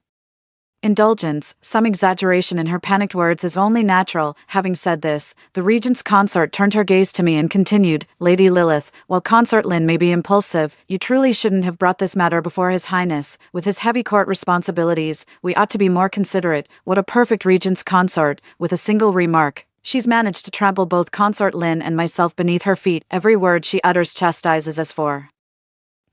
indulgence, some exaggeration in her panicked words is only natural. Having said this, the regent's consort turned her gaze to me and continued, Lady Lilith, while Consort Lin may be impulsive, you truly shouldn't have brought this matter before His Highness. With his heavy court responsibilities, we ought to be more considerate. What a perfect regent's consort. With a single remark, she's managed to trample both Consort Lin and myself beneath her feet. Every word she utters chastises us for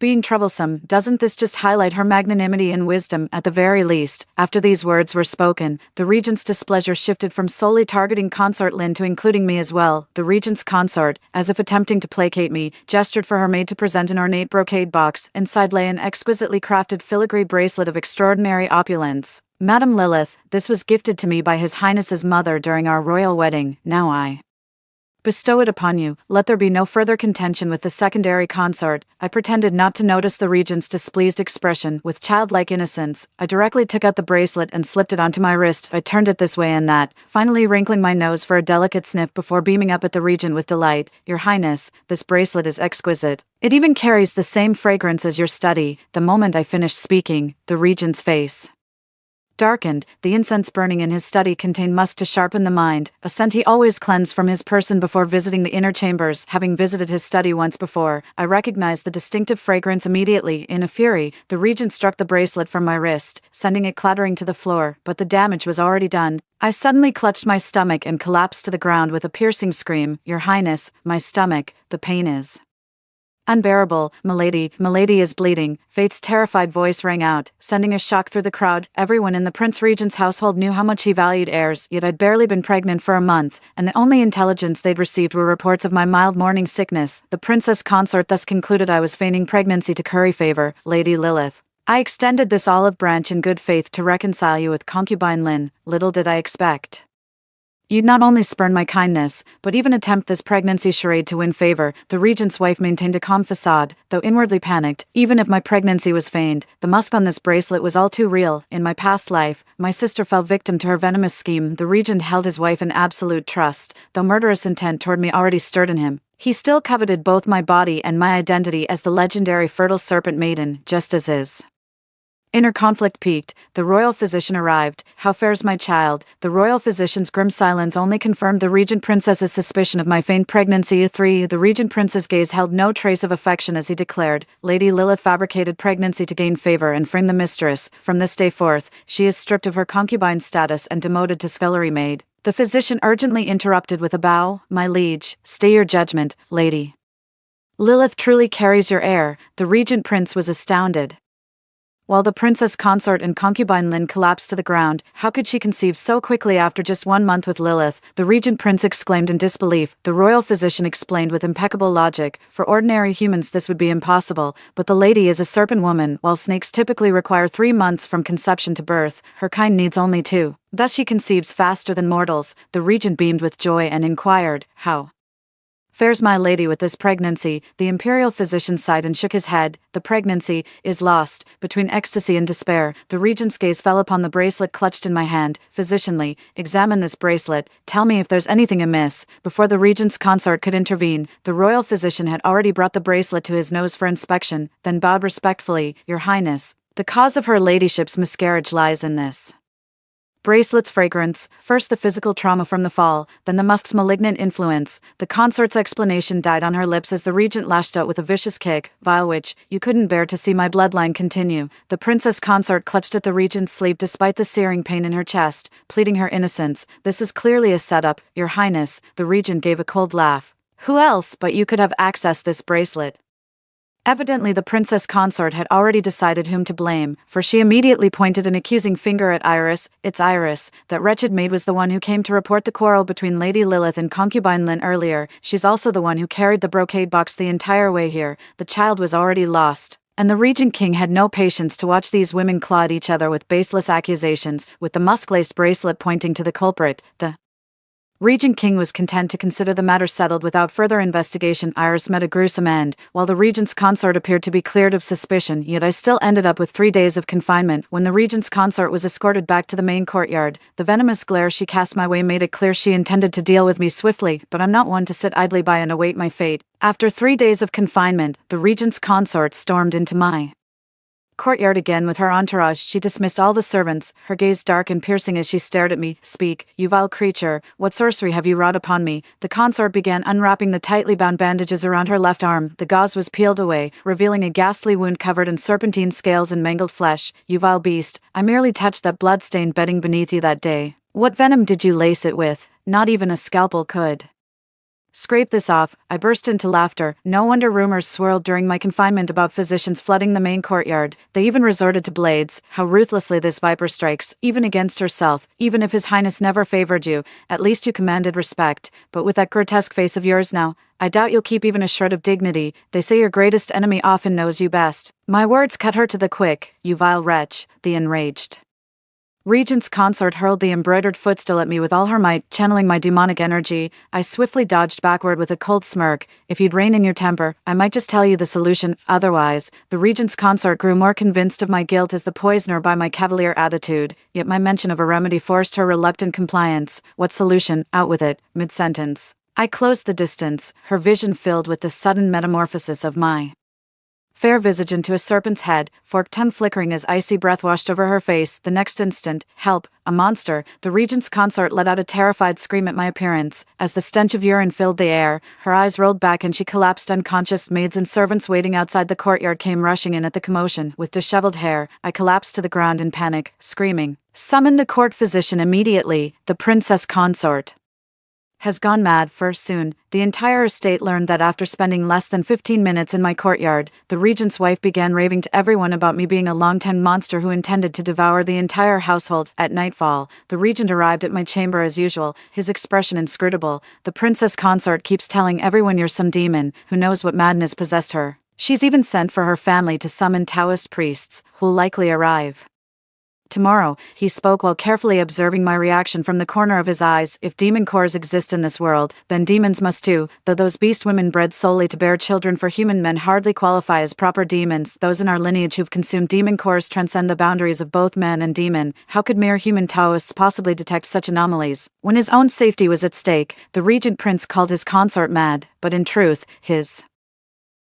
being troublesome. Doesn't this just highlight her magnanimity and wisdom? At the very least, after these words were spoken, the regent's displeasure shifted from solely targeting Consort Lin to including me as well. The regent's consort, as if attempting to placate me, gestured for her maid to present an ornate brocade box. Inside lay an exquisitely crafted filigree bracelet of extraordinary opulence. Madam Lilith, this was gifted to me by His Highness's mother during our royal wedding. Now I bestow it upon you. Let there be no further contention with the secondary consort. I pretended not to notice the regent's displeased expression. With childlike innocence, I directly took out the bracelet and slipped it onto my wrist. I turned it this way and that, finally wrinkling my nose for a delicate sniff before beaming up at the regent with delight. Your Highness, this bracelet is exquisite. It even carries the same fragrance as your study. The moment I finished speaking, the regent's face darkened. The incense burning in his study contained musk to sharpen the mind, a scent he always cleansed from his person before visiting the inner chambers. Having visited his study once before, I recognized the distinctive fragrance immediately. In a fury, the regent struck the bracelet from my wrist, sending it clattering to the floor, but the damage was already done. I suddenly clutched my stomach and collapsed to the ground with a piercing scream. Your Highness, my stomach, the pain is unbearable. Milady is bleeding. Fate's terrified voice rang out, sending a shock through the crowd. Everyone in the Prince Regent's household knew how much he valued heirs, yet I'd barely been pregnant for a month, and the only intelligence they'd received were reports of my mild morning sickness. The princess consort thus concluded I was feigning pregnancy to curry favor. Lady Lilith, I extended this olive branch in good faith to reconcile you with concubine Lin. Little did I expect You'd not only spurn my kindness, but even attempt this pregnancy charade to win favor. The regent's wife maintained a calm facade, though inwardly panicked. Even if my pregnancy was feigned, the musk on this bracelet was all too real. In my past life, my sister fell victim to her venomous scheme. The regent held his wife in absolute trust, though murderous intent toward me already stirred in him. He still coveted both my body and my identity as the legendary fertile serpent maiden, just as his inner conflict peaked. The royal physician arrived. How fares my child? The royal physician's grim silence only confirmed the regent princess's suspicion of my feigned pregnancy. 3. The regent prince's gaze held no trace of affection as he declared, Lady Lilith fabricated pregnancy to gain favor and frame the mistress. From this day forth, she is stripped of her concubine status and demoted to scullery maid. The physician urgently interrupted with a bow, My liege, stay your judgment, lady. Lilith truly carries your heir. The regent prince was astounded, while the princess consort and concubine Lynn collapsed to the ground. How could she conceive so quickly after just 1 month with Lilith? The regent prince exclaimed in disbelief. The royal physician explained with impeccable logic. For ordinary humans this would be impossible, but the lady is a serpent woman. While snakes typically require 3 months from conception to birth, her kind needs only 2. Thus she conceives faster than mortals. The regent beamed with joy and inquired, How fares my lady with this pregnancy? The imperial physician sighed and shook his head. The pregnancy is lost. Between ecstasy and despair, the regent's gaze fell upon the bracelet clutched in my hand. Physicianly, examine this bracelet. Tell me if there's anything amiss. Before the regent's consort could intervene, the royal physician had already brought the bracelet to his nose for inspection, then bowed respectfully. Your Highness, the cause of her ladyship's miscarriage lies in this bracelet's fragrance. First the physical trauma from the fall, then the musk's malignant influence. The consort's explanation died on her lips as the regent lashed out with a vicious kick. Vile witch, you couldn't bear to see my bloodline continue. The princess consort clutched at the regent's sleeve despite the searing pain in her chest, pleading her innocence. This is clearly a setup, Your Highness. The regent gave a cold laugh. Who else but you could have accessed this bracelet? Evidently the princess consort had already decided whom to blame, for she immediately pointed an accusing finger at Iris. It's Iris. That wretched maid was the one who came to report the quarrel between Lady Lilith and concubine Lynn earlier. She's also the one who carried the brocade box the entire way here. The child was already lost, and the regent king had no patience to watch these women claw at each other with baseless accusations. With the musk-laced bracelet pointing to the culprit, the regent king was content to consider the matter settled without further investigation. Iris met a gruesome end, while the regent's consort appeared to be cleared of suspicion, yet I still ended up with 3 days of confinement. When the regent's consort was escorted back to the main courtyard, the venomous glare she cast my way made it clear she intended to deal with me swiftly, but I'm not one to sit idly by and await my fate. After 3 days of confinement, the regent's consort stormed into my courtyard again with her entourage. She dismissed all the servants, her gaze dark and piercing as she stared at me. Speak, you vile creature, what sorcery have you wrought upon me? The consort began unwrapping the tightly bound bandages around her left arm. The gauze was peeled away, revealing a ghastly wound covered in serpentine scales and mangled flesh. You vile beast, I merely touched that blood-stained bedding beneath you that day. What venom did you lace it with? Not even a scalpel could scrape this off. I burst into laughter. No wonder rumors swirled during my confinement about physicians flooding the main courtyard. They even resorted to blades. How ruthlessly this viper strikes, even against herself. Even if His Highness never favored you, at least you commanded respect. But with that grotesque face of yours now, I doubt you'll keep even a shred of dignity. They say your greatest enemy often knows you best. My words cut her to the quick. You vile wretch. The enraged regent's consort hurled the embroidered footstool at me with all her might, channeling my demonic energy. I swiftly dodged backward with a cold smirk. If you'd rein in your temper, I might just tell you the solution. Otherwise, the regent's consort grew more convinced of my guilt as the poisoner by my cavalier attitude, yet my mention of a remedy forced her reluctant compliance. What solution? Out with it. Mid-sentence, I closed the distance, her vision filled with the sudden metamorphosis of my fair visage into a serpent's head, forked tongue flickering as icy breath washed over her face. The next instant, help, a monster. The regent's consort let out a terrified scream at my appearance. As the stench of urine filled the air, her eyes rolled back and she collapsed unconscious. Maids and servants waiting outside the courtyard came rushing in at the commotion. With disheveled hair, I collapsed to the ground in panic, screaming, "Summon the court physician immediately! The princess consort has gone mad." Soon, the entire estate learned that after spending less than 15 minutes in my courtyard, the regent's wife began raving to everyone about me being a long-time monster who intended to devour the entire household. At nightfall, the regent arrived at my chamber as usual, his expression inscrutable. The princess consort keeps telling everyone you're some demon, who knows what madness possessed her. She's even sent for her family to summon Taoist priests, who'll likely arrive Tomorrow, he spoke while carefully observing my reaction from the corner of his eyes. If demon cores exist in this world, then demons must too, though those beast women bred solely to bear children for human men hardly qualify as proper demons. Those in our lineage who've consumed demon cores transcend the boundaries of both man and demon. How could mere human Taoists possibly detect such anomalies? When his own safety was at stake, the regent prince called his consort mad, but in truth, his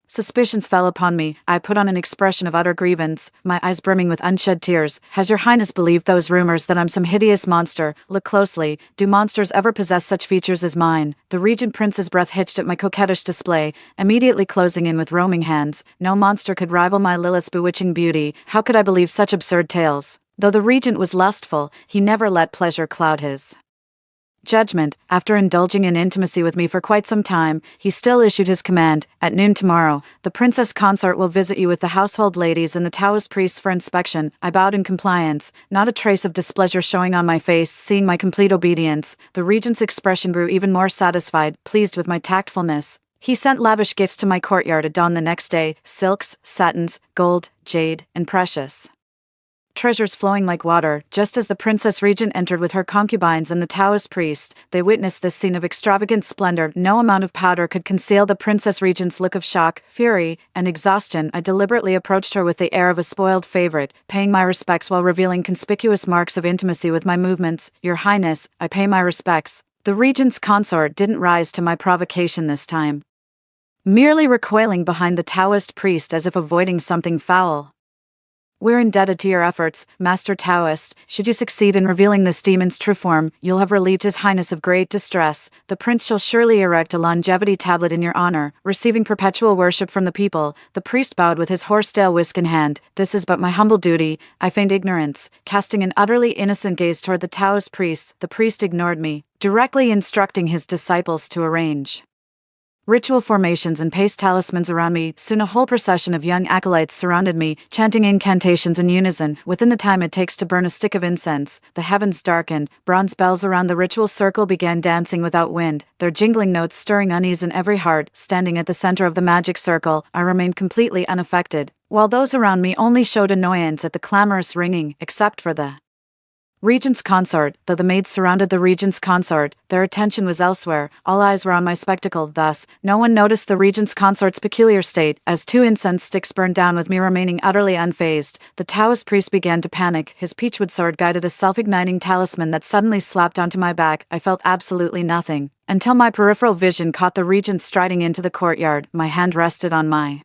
suspicions fell upon me. I put on an expression of utter grievance, my eyes brimming with unshed tears. Has your highness believed those rumors that I'm some hideous monster? Look closely. Do monsters ever possess such features as mine? The regent prince's breath hitched at my coquettish display, immediately closing in with roaming hands. No monster could rival my Lilith's bewitching beauty. How could I believe such absurd tales? Though the regent was lustful, he never let pleasure cloud his judgment. After indulging in intimacy with me for quite some time, he still issued his command. At noon tomorrow, the princess consort will visit you with the household ladies and the Taoist priests for inspection. I bowed in compliance, not a trace of displeasure showing on my face. Seeing my complete obedience, the regent's expression grew even more satisfied, pleased with my tactfulness. He sent lavish gifts to my courtyard at dawn the next day: silks, satins, gold, jade, and precious treasures flowing like water. Just as the princess regent entered with her concubines and the Taoist priest, they witnessed this scene of extravagant splendor. No amount of powder could conceal the princess regent's look of shock, fury, and exhaustion. I deliberately approached her with the air of a spoiled favorite, paying my respects while revealing conspicuous marks of intimacy with my movements. Your highness, I pay my respects. The regent's consort didn't rise to my provocation this time, merely recoiling behind the Taoist priest as if avoiding something foul. We're indebted to your efforts, Master Taoist. Should you succeed in revealing this demon's true form, you'll have relieved His Highness of great distress. The prince shall surely erect a longevity tablet in your honor, receiving perpetual worship from the people. The priest bowed with his horsetail whisk in hand. This is but my humble duty. I feigned ignorance, casting an utterly innocent gaze toward the Taoist priest. The priest ignored me, directly instructing his disciples to arrange ritual formations and paste talismans around me. Soon a whole procession of young acolytes surrounded me, chanting incantations in unison. Within the time it takes to burn a stick of incense, the heavens darkened. Bronze bells around the ritual circle began dancing without wind, their jingling notes stirring unease in every heart. Standing at the center of the magic circle, I remained completely unaffected, while those around me only showed annoyance at the clamorous ringing, except for the regent's consort. Though the maids surrounded the regent's consort, their attention was elsewhere. All eyes were on my spectacle. Thus, no one noticed the regent's consort's peculiar state. As 2 incense sticks burned down with me remaining utterly unfazed, the Taoist priest began to panic. His peachwood sword guided a self-igniting talisman that suddenly slapped onto my back. I felt absolutely nothing, until my peripheral vision caught the regent striding into the courtyard. My hand rested on my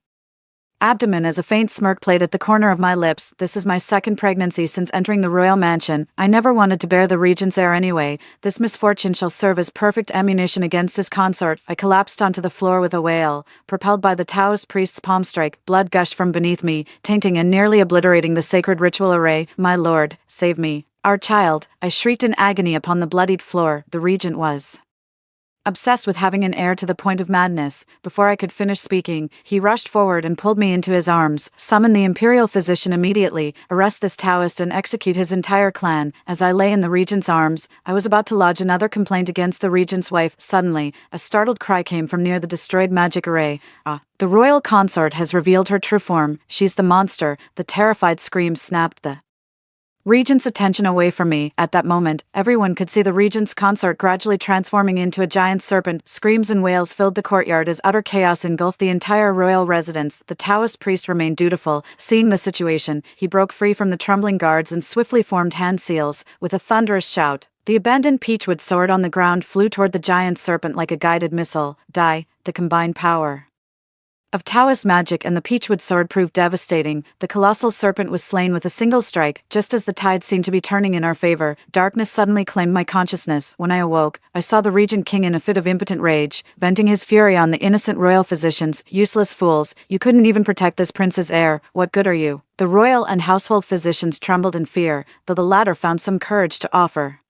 abdomen as a faint smirk played at the corner of my lips. This is my second pregnancy since entering the royal mansion. I never wanted to bear the regent's heir anyway. This misfortune shall serve as perfect ammunition against his consort. I collapsed onto the floor with a wail. Propelled by the Taoist priest's palm strike, blood gushed from beneath me, tainting and nearly obliterating the sacred ritual array. My lord, save me. Our child, I shrieked in agony upon the bloodied floor. The regent was obsessed with having an heir to the point of madness. Before I could finish speaking, he rushed forward and pulled me into his arms. Summon the imperial physician immediately, arrest this Taoist and execute his entire clan. As I lay in the regent's arms, I was about to lodge another complaint against the regent's wife. Suddenly, a startled cry came from near the destroyed magic array. Ah, the royal consort has revealed her true form. She's the monster. The terrified scream snapped the regent's attention away from me. At that moment, everyone could see the regent's consort gradually transforming into a giant serpent. Screams and wails filled the courtyard as utter chaos engulfed the entire royal residence. The Taoist priest remained dutiful. Seeing the situation, he broke free from the trembling guards and swiftly formed hand seals. With a thunderous shout, the abandoned peachwood sword on the ground flew toward the giant serpent like a guided missile. The combined power of Taoist magic and the peachwood sword proved devastating. The colossal serpent was slain with a single strike. Just as the tide seemed to be turning in our favor, darkness suddenly claimed my consciousness. When I awoke, I saw the regent king in a fit of impotent rage, venting his fury on the innocent royal physicians. Useless fools, you couldn't even protect this prince's heir. What good are you? The royal and household physicians trembled in fear, though the latter found some courage to offer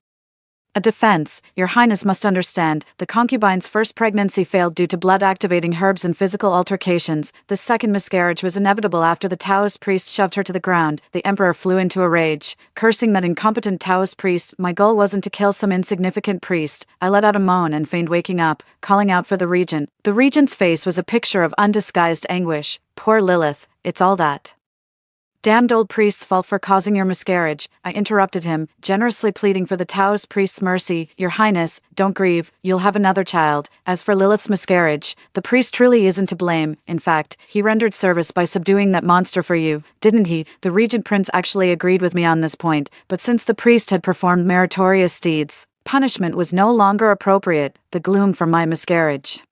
a defense. Your Highness must understand, the concubine's first pregnancy failed due to blood-activating herbs and physical altercations. The second miscarriage was inevitable after the Taoist priest shoved her to the ground. The emperor flew into a rage, cursing that incompetent Taoist priest. My goal wasn't to kill some insignificant priest. I let out a moan and feigned waking up, calling out for the regent. The regent's face was a picture of undisguised anguish. Poor Lilith, it's all that Damned old priest's fault for causing your miscarriage, I interrupted him, generously pleading for the Taoist priest's mercy. Your Highness, don't grieve, you'll have another child. As for Lilith's miscarriage, the priest truly isn't to blame. In fact, he rendered service by subduing that monster for you, didn't he? The regent prince actually agreed with me on this point, but since the priest had performed meritorious deeds, punishment was no longer appropriate. The gloom from my miscarriage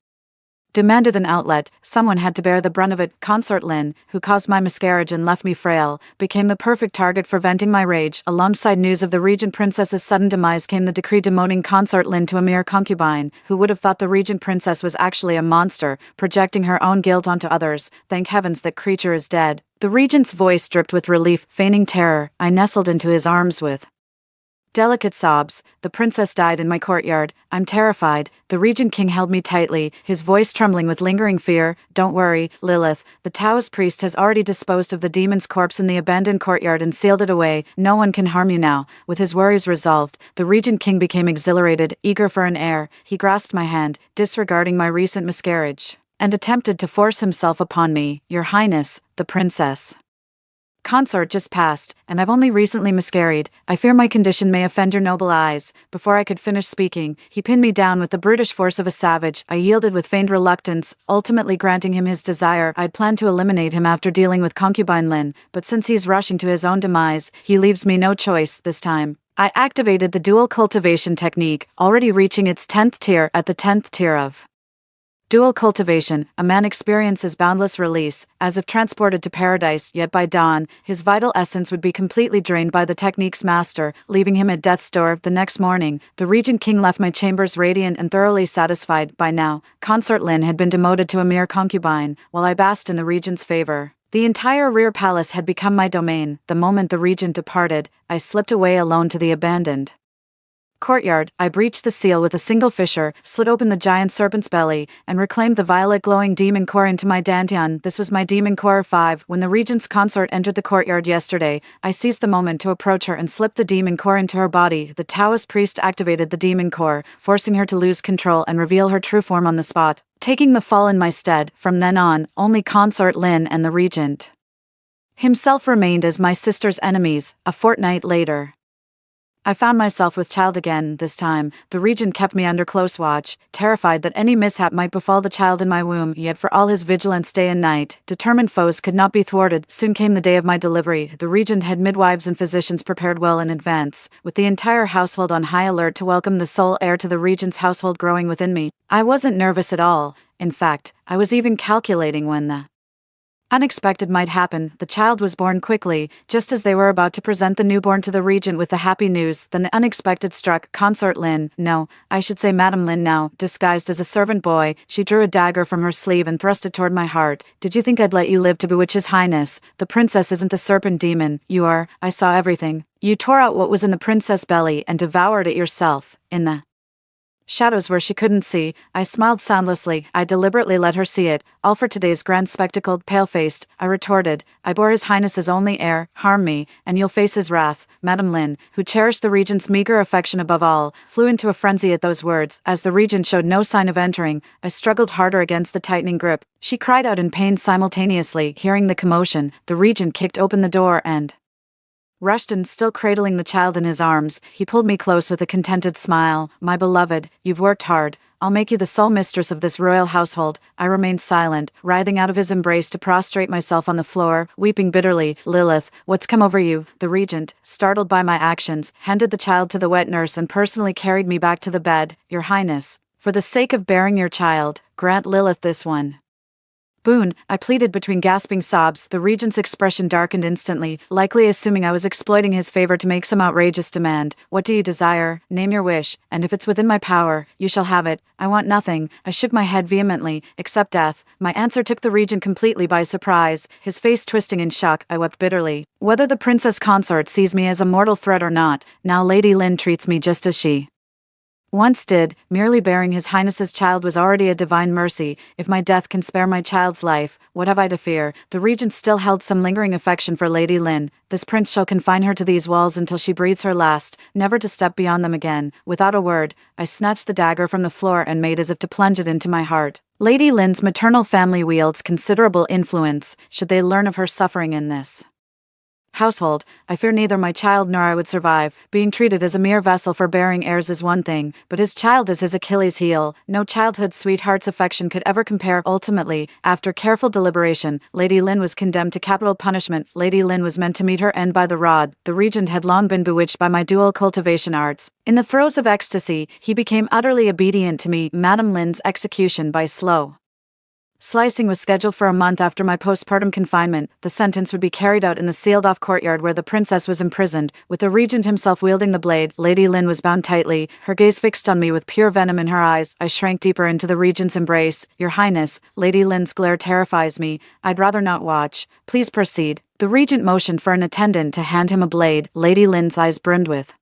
demanded an outlet. Someone had to bear the brunt of it. Consort Lin, who caused my miscarriage and left me frail, became the perfect target for venting my rage. Alongside news of the regent princess's sudden demise came the decree demoting Consort Lin to a mere concubine. Who would have thought the regent princess was actually a monster, projecting her own guilt onto others? Thank heavens that creature is dead. The regent's voice dripped with relief, feigning terror. I nestled into his arms with delicate sobs. The princess died in my courtyard. I'm terrified. The regent king held me tightly, his voice trembling with lingering fear. Don't worry, Lilith. The Taoist priest has already disposed of the demon's corpse in the abandoned courtyard and sealed it away. No one can harm you now. With his worries resolved, the regent king became exhilarated, eager for an heir. He grasped my hand, disregarding my recent miscarriage, and attempted to force himself upon me. Your Highness, the princess consort just passed, and I've only recently miscarried. I fear my condition may offend your noble eyes. Before I could finish speaking, he pinned me down with the brutish force of a savage. I yielded with feigned reluctance, ultimately granting him his desire. I'd planned to eliminate him after dealing with concubine Lin, but since he's rushing to his own demise, he leaves me no choice this time. I activated the dual cultivation technique, already reaching its 10th tier. At the 10th tier of dual cultivation, a man experiences boundless release, as if transported to paradise, yet by dawn, his vital essence would be completely drained by the technique's master, leaving him at death's door. The next morning, the regent king left my chambers radiant and thoroughly satisfied. By now, Consort Lin had been demoted to a mere concubine, while I basked in the regent's favor. The entire rear palace had become my domain. The moment the regent departed, I slipped away alone to the abandoned courtyard. I breached the seal with a single fissure, slid open the giant serpent's belly, and reclaimed the violet glowing demon core into my dantian. This was my demon core 5. When the regent's consort entered the courtyard yesterday, I seized the moment to approach her and slipped the demon core into her body. The Taoist priest activated the demon core, forcing her to lose control and reveal her true form on the spot, taking the fall in my stead. From then on, only Consort Lin and the regent himself remained as my sister's enemies. A fortnight later, I found myself with child again. This time, the regent kept me under close watch, terrified that any mishap might befall the child in my womb. Yet for all his vigilance day and night, determined foes could not be thwarted. Soon came the day of my delivery. The regent had midwives and physicians prepared well in advance, with the entire household on high alert to welcome the sole heir to the regent's household growing within me. I wasn't nervous at all. In fact, I was even calculating when the unexpected might happen. The child was born quickly, just as they were about to present the newborn to the regent with the happy news. Then the unexpected struck. Consort Lin, no, I should say Madame Lin now, disguised as a servant boy, she drew a dagger from her sleeve and thrust it toward my heart. Did you think I'd let you live to bewitch his highness? The princess isn't the serpent demon. You are. I saw everything. You tore out what was in the princess' belly and devoured it yourself. In the shadows where she couldn't see, I smiled soundlessly. I deliberately let her see it, all for today's grand spectacle. Pale-faced, I retorted, I bore his highness's only heir. Harm me, and you'll face his wrath. Madame Lin, who cherished the regent's meager affection above all, flew into a frenzy at those words. As the regent showed no sign of entering, I struggled harder against the tightening grip. She cried out in pain simultaneously. Hearing the commotion, the regent kicked open the door and rushed in. Still cradling the child in his arms, he pulled me close with a contented smile. My beloved, you've worked hard. I'll make you the sole mistress of this royal household. I remained silent, writhing out of his embrace to prostrate myself on the floor, weeping bitterly. Lilith, what's come over you? The regent, startled by my actions, handed the child to the wet nurse and personally carried me back to the bed. Your Highness, for the sake of bearing your child, grant Lilith this one boon, I pleaded between gasping sobs. The regent's expression darkened instantly, likely assuming I was exploiting his favor to make some outrageous demand. What do you desire? Name your wish, and if it's within my power, you shall have it. I want nothing. I shook my head vehemently, except death. My answer took the regent completely by surprise, his face twisting in shock. I wept bitterly. Whether the princess consort sees me as a mortal threat or not, now Lady Lin treats me just as she once did. Merely bearing his highness's child was already a divine mercy. If my death can spare my child's life, what have I to fear? The regent still held some lingering affection for Lady Lin. This prince shall confine her to these walls until she breathes her last, never to step beyond them again. Without a word, I snatched the dagger from the floor and made as if to plunge it into my heart. Lady Lin's maternal family wields considerable influence, should they learn of her suffering in this household, I fear neither my child nor I would survive. Being treated as a mere vessel for bearing heirs is one thing, but his child is his Achilles heel. No childhood sweetheart's affection could ever compare. Ultimately, after careful deliberation, Lady Lynn was condemned to capital punishment. Lady Lynn was meant to meet her end by the rod. The regent had long been bewitched by my dual cultivation arts. In the throes of ecstasy, he became utterly obedient to me. Madame Lynn's execution by slow slicing was scheduled for a month after my postpartum confinement. The sentence would be carried out in the sealed-off courtyard where the princess was imprisoned, with the regent himself wielding the blade. Lady Lynn was bound tightly, her gaze fixed on me with pure venom in her eyes. I shrank deeper into the regent's embrace. Your Highness, Lady Lynn's glare terrifies me. I'd rather not watch. Please proceed. The regent motioned for an attendant to hand him a blade. Lady Lynn's eyes brimmed with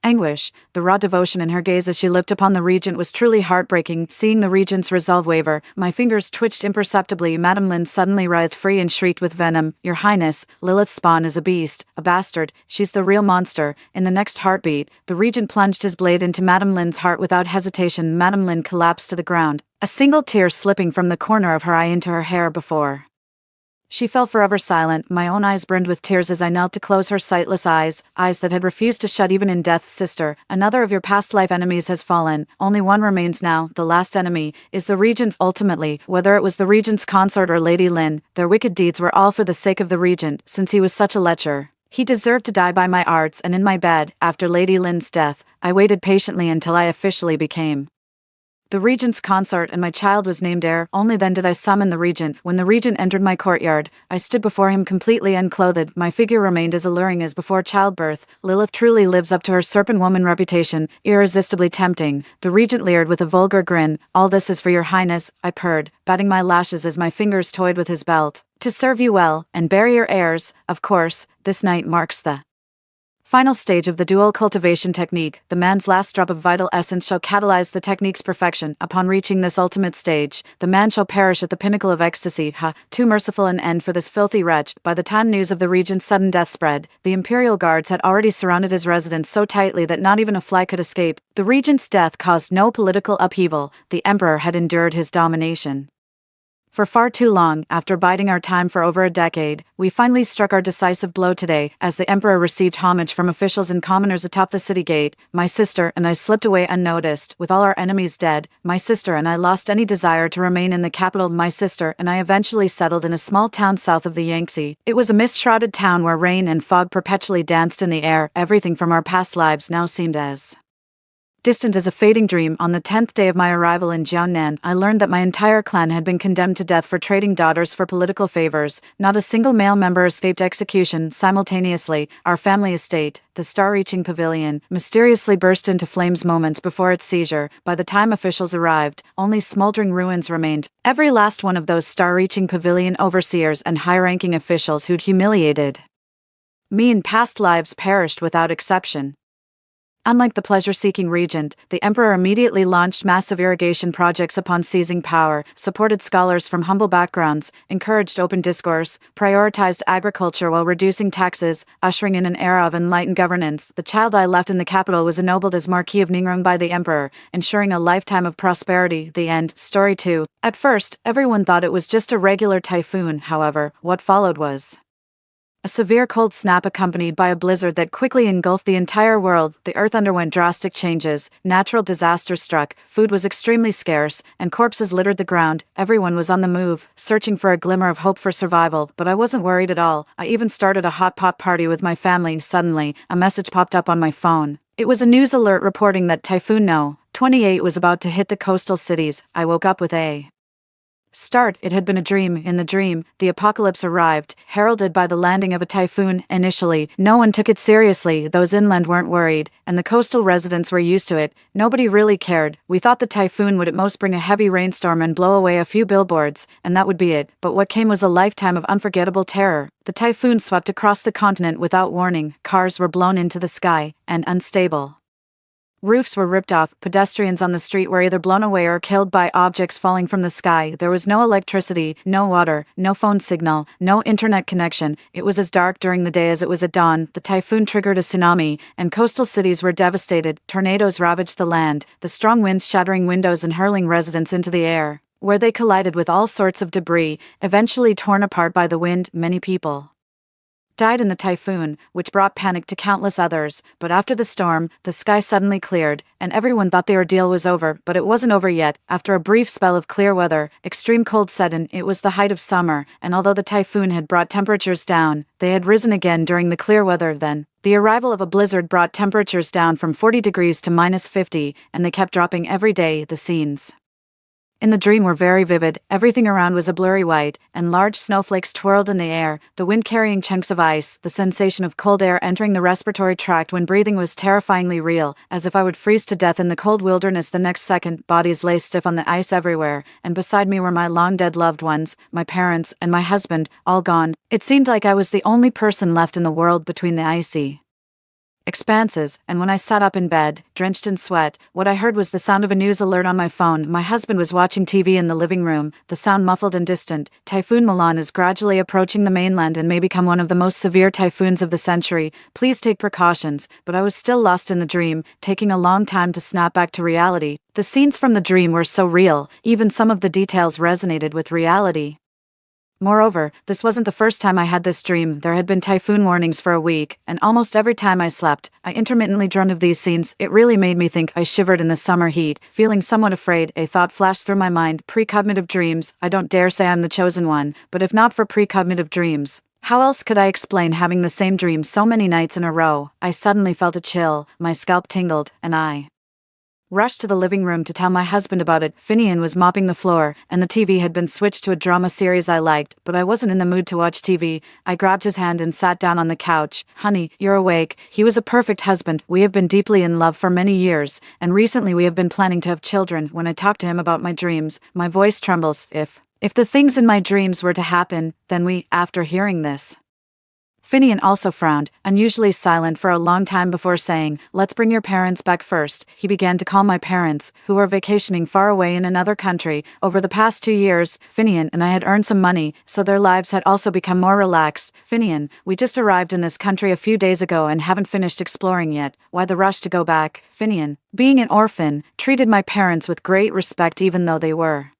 anguish. The raw devotion in her gaze as she looked upon the regent was truly heartbreaking. Seeing the regent's resolve waver, my fingers twitched imperceptibly. Madame Lynn suddenly writhed free and shrieked with venom. Your Highness, Lilith's spawn is a beast, a bastard. She's the real monster. In the next heartbeat, the regent plunged his blade into Madame Lynn's heart without hesitation. Madame Lynn collapsed to the ground, a single tear slipping from the corner of her eye into her hair before she fell forever silent. My own eyes burned with tears as I knelt to close her sightless eyes, eyes that had refused to shut even in death. Sister, another of your past life enemies has fallen. Only one remains now. The last enemy is the regent. Ultimately, whether it was the regent's consort or Lady Lynn, their wicked deeds were all for the sake of the regent. Since he was such a lecher, he deserved to die by my arts. And in my bed, after Lady Lynn's death, I waited patiently until I officially became the regent's consort, and my child was named heir. Only then did I summon the regent. When the regent entered my courtyard, I stood before him completely unclothed. My figure remained as alluring as before childbirth. Lilith truly lives up to her serpent woman reputation, irresistibly tempting. The regent leered with a vulgar grin. All this is for your Highness, I purred, batting my lashes as my fingers toyed with his belt. To serve you well, and bear your heirs. Of course, this night marks the final stage of the dual cultivation technique. The man's last drop of vital essence shall catalyze the technique's perfection. Upon reaching this ultimate stage, the man shall perish at the pinnacle of ecstasy. Too merciful an end for this filthy wretch. By the time news of the regent's sudden death spread, the imperial guards had already surrounded his residence so tightly that not even a fly could escape. The regent's death caused no political upheaval. The emperor had endured his domination for far too long. After biding our time for over a decade, we finally struck our decisive blow today, as the emperor received homage from officials and commoners atop the city gate. My sister and I slipped away unnoticed. With all our enemies dead, my sister and I lost any desire to remain in the capital. My sister and I eventually settled in a small town south of the Yangtze. It was a mist-shrouded town where rain and fog perpetually danced in the air. Everything from our past lives now seemed as distant as a fading dream. On the 10th day of my arrival in Jiangnan, I learned that my entire clan had been condemned to death for trading daughters for political favors. Not a single male member escaped execution. Simultaneously, our family estate, the star-reaching pavilion, mysteriously burst into flames moments before its seizure. By the time officials arrived, only smoldering ruins remained. Every last one of those star-reaching pavilion overseers and high-ranking officials who'd humiliated me in past lives perished without exception. Unlike the pleasure-seeking regent, the emperor immediately launched massive irrigation projects upon seizing power, supported scholars from humble backgrounds, encouraged open discourse, prioritized agriculture while reducing taxes, ushering in an era of enlightened governance. The child I left in the capital was ennobled as Marquis of Ningrong by the emperor, ensuring a lifetime of prosperity. The end. Story 2. At first, everyone thought it was just a regular typhoon. However, what followed was a severe cold snap accompanied by a blizzard that quickly engulfed the entire world. The earth underwent drastic changes, natural disasters struck, food was extremely scarce, and corpses littered the ground. Everyone was on the move, searching for a glimmer of hope for survival, but I wasn't worried at all. I even started a hot pot party with my family. Suddenly, a message popped up on my phone. It was a news alert reporting that Typhoon No. 28 was about to hit the coastal cities. I woke up with a start. It had been a dream. In the dream, the apocalypse arrived, heralded by the landing of a typhoon. Initially, no one took it seriously. Those inland weren't worried, and the coastal residents were used to it. Nobody really cared. We thought the typhoon would at most bring a heavy rainstorm and blow away a few billboards, and that would be it. But what came was a lifetime of unforgettable terror. The typhoon swept across the continent without warning. Cars were blown into the sky, and unstable roofs were ripped off. Pedestrians on the street were either blown away or killed by objects falling from the sky. There was no electricity, no water, no phone signal, no internet connection. It was as dark during the day as it was at dawn. The typhoon triggered a tsunami, and coastal cities were devastated. Tornadoes ravaged the land, the strong winds shattering windows and hurling residents into the air, where they collided with all sorts of debris, eventually torn apart by the wind. Many people died in the typhoon, which brought panic to countless others. But after the storm, the sky suddenly cleared, and everyone thought the ordeal was over, but it wasn't over yet. After a brief spell of clear weather, extreme cold set in. It was the height of summer, and although the typhoon had brought temperatures down, they had risen again during the clear weather then. The arrival of a blizzard brought temperatures down from 40 degrees to -50, and they kept dropping every day. The scenes in the dream were very vivid. Everything around was a blurry white, and large snowflakes twirled in the air, the wind carrying chunks of ice. The sensation of cold air entering the respiratory tract when breathing was terrifyingly real, as if I would freeze to death in the cold wilderness the next second. Bodies lay stiff on the ice everywhere, and beside me were my long-dead loved ones, my parents, and my husband, all gone. It seemed like I was the only person left in the world between the icy expanses, and when I sat up in bed, drenched in sweat, what I heard was the sound of a news alert on my phone. My husband was watching TV in the living room, the sound muffled and distant. Typhoon Milan is gradually approaching the mainland and may become one of the most severe typhoons of the century. Please take precautions. But I was still lost in the dream, taking a long time to snap back to reality. The scenes from the dream were so real, even some of the details resonated with reality. Moreover, this wasn't the first time I had this dream. There had been typhoon warnings for a week, and almost every time I slept, I intermittently dreamed of these scenes. It really made me think. I shivered in the summer heat, feeling somewhat afraid. A thought flashed through my mind: precognitive dreams. I don't dare say I'm the chosen one, but if not for precognitive dreams, how else could I explain having the same dream so many nights in a row? I suddenly felt a chill, my scalp tingled, and I rushed to the living room to tell my husband about it. Finian was mopping the floor, and the TV had been switched to a drama series I liked, but I wasn't in the mood to watch TV. I grabbed his hand and sat down on the couch. Honey, you're awake. He was a perfect husband. We have been deeply in love for many years, and recently we have been planning to have children. When I talk to him about my dreams, my voice trembles. If the things in my dreams were to happen, then after hearing this. Finian also frowned, unusually silent for a long time before saying, "Let's bring your parents back first." He began to call my parents, who were vacationing far away in another country. Over the past 2 years, Finian and I had earned some money, so their lives had also become more relaxed. Finian, we just arrived in this country a few days ago and haven't finished exploring yet. Why the rush to go back? Finian, being an orphan, treated my parents with great respect even though they were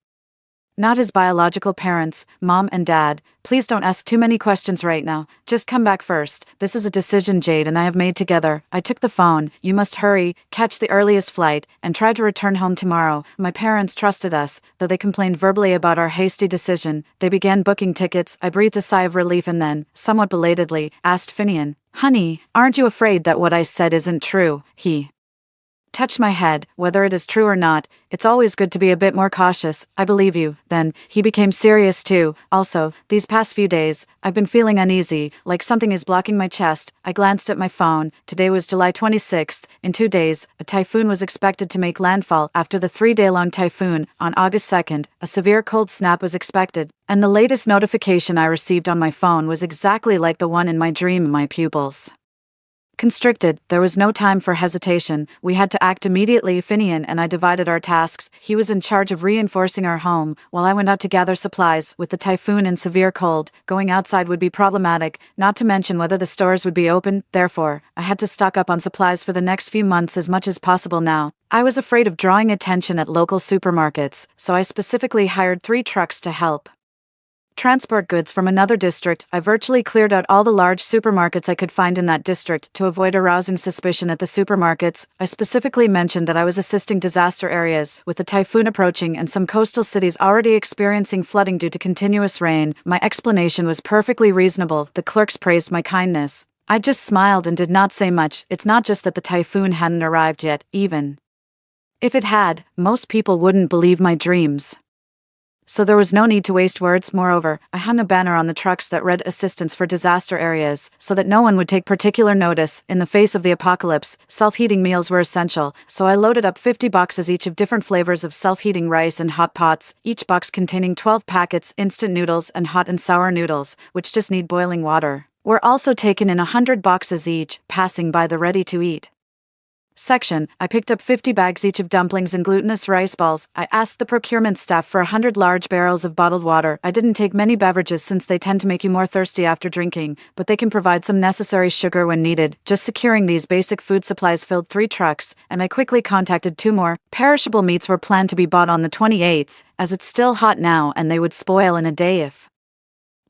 not his biological parents, Mom and Dad. Please don't ask too many questions right now. Just come back first. This is a decision Jade and I have made together. I took the phone. You must hurry, catch the earliest flight, and try to return home tomorrow. My parents trusted us, though they complained verbally about our hasty decision. They began booking tickets. I breathed a sigh of relief and then, somewhat belatedly, asked Finian, "Honey, aren't you afraid that what I said isn't true?" He touched my head. "Whether it is true or not, it's always good to be a bit more cautious. I believe you." Then, he became serious too. "Also, these past few days, I've been feeling uneasy, like something is blocking my chest." I glanced at my phone. Today was July 26th. In 2 days, a typhoon was expected to make landfall. After the 3-day-long typhoon, on August 2nd, a severe cold snap was expected. And the latest notification I received on my phone was exactly like the one in my dream. My pupils constricted. There was no time for hesitation. We had to act immediately. Finian and I divided our tasks. He was in charge of reinforcing our home, while I went out to gather supplies. With the typhoon and severe cold, going outside would be problematic, not to mention whether the stores would be open. Therefore, I had to stock up on supplies for the next few months as much as possible now. I was afraid of drawing attention at local supermarkets, so I specifically hired 3 trucks to help transport goods from another district. I virtually cleared out all the large supermarkets I could find in that district to avoid arousing suspicion at the supermarkets. I specifically mentioned that I was assisting disaster areas, with the typhoon approaching and some coastal cities already experiencing flooding due to continuous rain. My explanation was perfectly reasonable. The clerks praised my kindness. I just smiled and did not say much. It's not just that the typhoon hadn't arrived yet. Even if it had, most people wouldn't believe my dreams. So there was no need to waste words. Moreover, I hung a banner on the trucks that read "Assistance for Disaster Areas," so that no one would take particular notice. In the face of the apocalypse, self-heating meals were essential, so I loaded up 50 boxes each of different flavors of self-heating rice and hot pots, each box containing 12 packets, instant noodles and hot and sour noodles, which just need boiling water. Were also taken in 100 boxes each, passing by the ready-to-eat section. I picked up 50 bags each of dumplings and glutinous rice balls. I asked the procurement staff for 100 large barrels of bottled water. I didn't take many beverages since they tend to make you more thirsty after drinking, but they can provide some necessary sugar when needed. Just securing these basic food supplies filled 3 trucks, and I quickly contacted 2 more. Perishable meats were planned to be bought on the 28th, as it's still hot now and they would spoil in a day if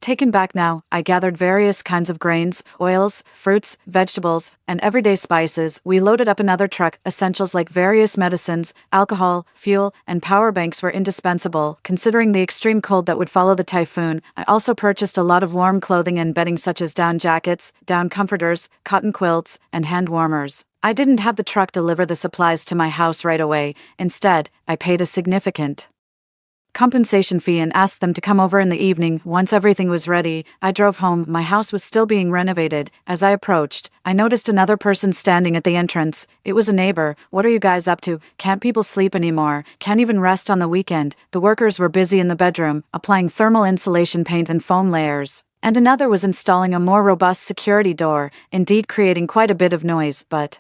Taken back now, I gathered various kinds of grains, oils, fruits, vegetables, and everyday spices. We loaded up another truck. Essentials like various medicines, alcohol, fuel, and power banks were indispensable, considering the extreme cold that would follow the typhoon. I also purchased a lot of warm clothing and bedding such as down jackets, down comforters, cotton quilts, and hand warmers. I didn't have the truck deliver the supplies to my house right away. Instead, I paid a significant compensation fee and asked them to come over in the evening. Once everything was ready, I drove home. My house was still being renovated. As I approached, I noticed another person standing at the entrance. It was a neighbor. "What are you guys up to? Can't people sleep anymore? Can't even rest on the weekend?" The workers were busy in the bedroom, applying thermal insulation paint and foam layers. And another was installing a more robust security door, indeed creating quite a bit of noise, but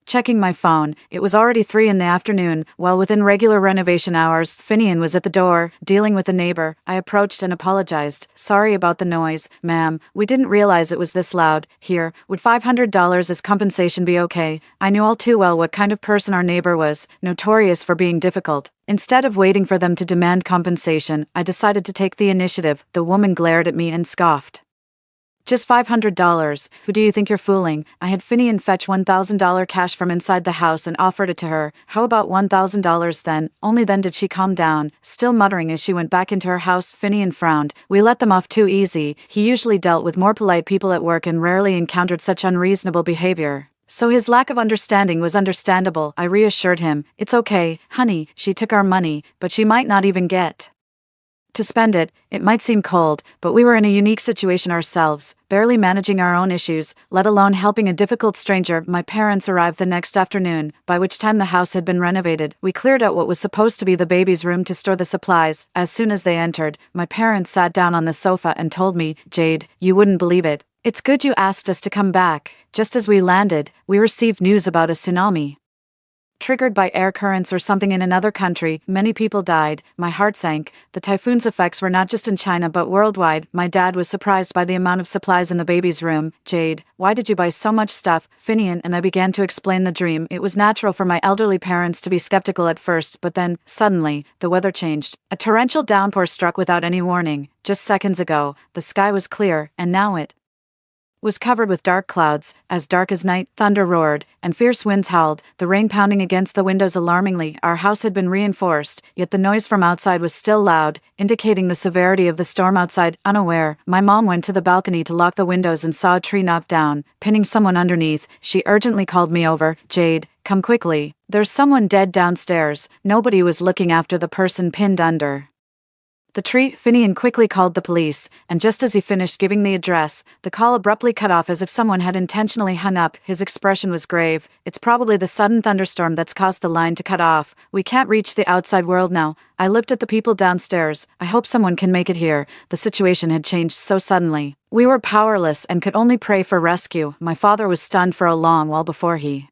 checking my phone, it was already 3 in the afternoon. Well within regular renovation hours, Finian was at the door, dealing with a neighbor. I approached and apologized. "Sorry about the noise, ma'am. We didn't realize it was this loud. Here, would $500 as compensation be okay?" I knew all too well what kind of person our neighbor was, notorious for being difficult. Instead of waiting for them to demand compensation, I decided to take the initiative. The woman glared at me and scoffed. "Just $500. Who do you think you're fooling?" I had Finian fetch $1,000 cash from inside the house and offered it to her. "How about $1,000 then?" Only then did she calm down, still muttering as she went back into her house. Finian frowned. We let them off too easy. He usually dealt with more polite people at work and rarely encountered such unreasonable behavior. So his lack of understanding was understandable. I reassured him. "It's okay, honey, she took our money, but she might not even get to spend it." It might seem cold, but we were in a unique situation ourselves, barely managing our own issues, let alone helping a difficult stranger. My parents arrived the next afternoon, by which time the house had been renovated. We cleared out what was supposed to be the baby's room to store the supplies. As soon as they entered, my parents sat down on the sofa and told me, "Jade, you wouldn't believe it. It's good you asked us to come back." Just as we landed, we received news about a tsunami. Triggered by air currents or something in another country, many people died. My heart sank. The typhoon's effects were not just in China but worldwide. My dad was surprised by the amount of supplies in the baby's room. "Jade, why did you buy so much stuff?" Finian and I began to explain the dream. It was natural for my elderly parents to be skeptical at first, but then, suddenly, the weather changed. A torrential downpour struck without any warning. Just seconds ago, the sky was clear, and now it was covered with dark clouds, as dark as night. Thunder roared, and fierce winds howled, the rain pounding against the windows alarmingly. Our house had been reinforced, yet the noise from outside was still loud, indicating the severity of the storm outside. Unaware, my mom went to the balcony to lock the windows and saw a tree knocked down, pinning someone underneath. She urgently called me over. "Jade, come quickly. There's someone dead downstairs." Nobody was looking after the person pinned under the tree. Finian quickly called the police, and just as he finished giving the address, the call abruptly cut off as if someone had intentionally hung up. His expression was grave. "It's probably the sudden thunderstorm that's caused the line to cut off. We can't reach the outside world now." I looked at the people downstairs. "I hope someone can make it here." The situation had changed so suddenly. We were powerless and could only pray for rescue. My father was stunned for a long while before he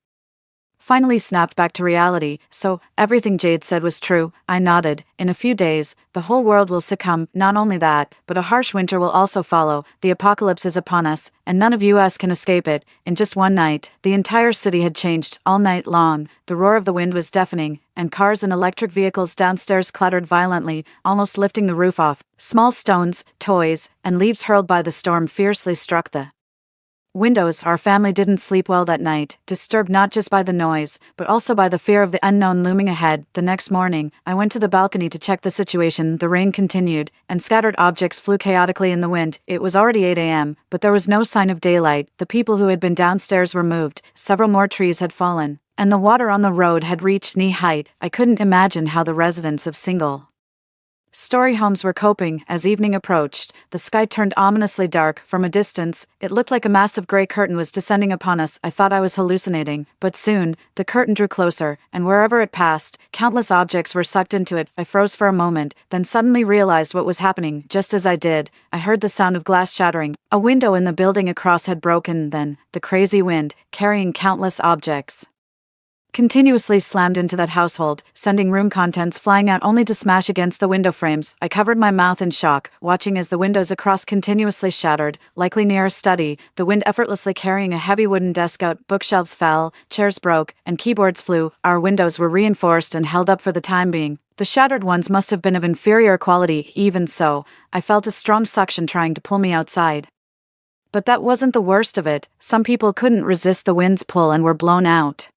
finally snapped back to reality. "So, everything Jade said was true?" I nodded. "In a few days, the whole world will succumb. Not only that, but a harsh winter will also follow. The apocalypse is upon us, and none of us can escape it." In just one night, the entire city had changed. All night long, the roar of the wind was deafening, and cars and electric vehicles downstairs clattered violently, almost lifting the roof off. Small stones, toys, and leaves hurled by the storm fiercely struck the windows. Our family didn't sleep well that night, disturbed not just by the noise, but also by the fear of the unknown looming ahead. The next morning, I went to the balcony to check the situation. The rain continued, and scattered objects flew chaotically in the wind. It was already 8 a.m., but there was no sign of daylight. The people who had been downstairs were moved, several more trees had fallen, and the water on the road had reached knee height. I couldn't imagine how the residents of single-story homes were coping. As evening approached, the sky turned ominously dark. From a distance, it looked like a massive gray curtain was descending upon us. I thought I was hallucinating, but soon, the curtain drew closer, and wherever it passed, countless objects were sucked into it. I froze for a moment, then suddenly realized what was happening. Just as I did, I heard the sound of glass shattering. A window in the building across had broken. Then, the crazy wind, carrying countless objects, continuously slammed into that household, sending room contents flying out only to smash against the window frames. I covered my mouth in shock, watching as the windows across continuously shattered, likely near a study, the wind effortlessly carrying a heavy wooden desk out, bookshelves fell, chairs broke, and keyboards flew. Our windows were reinforced and held up for the time being. The shattered ones must have been of inferior quality. Even so, I felt a strong suction trying to pull me outside. But that wasn't the worst of it. Some people couldn't resist the wind's pull and were blown out,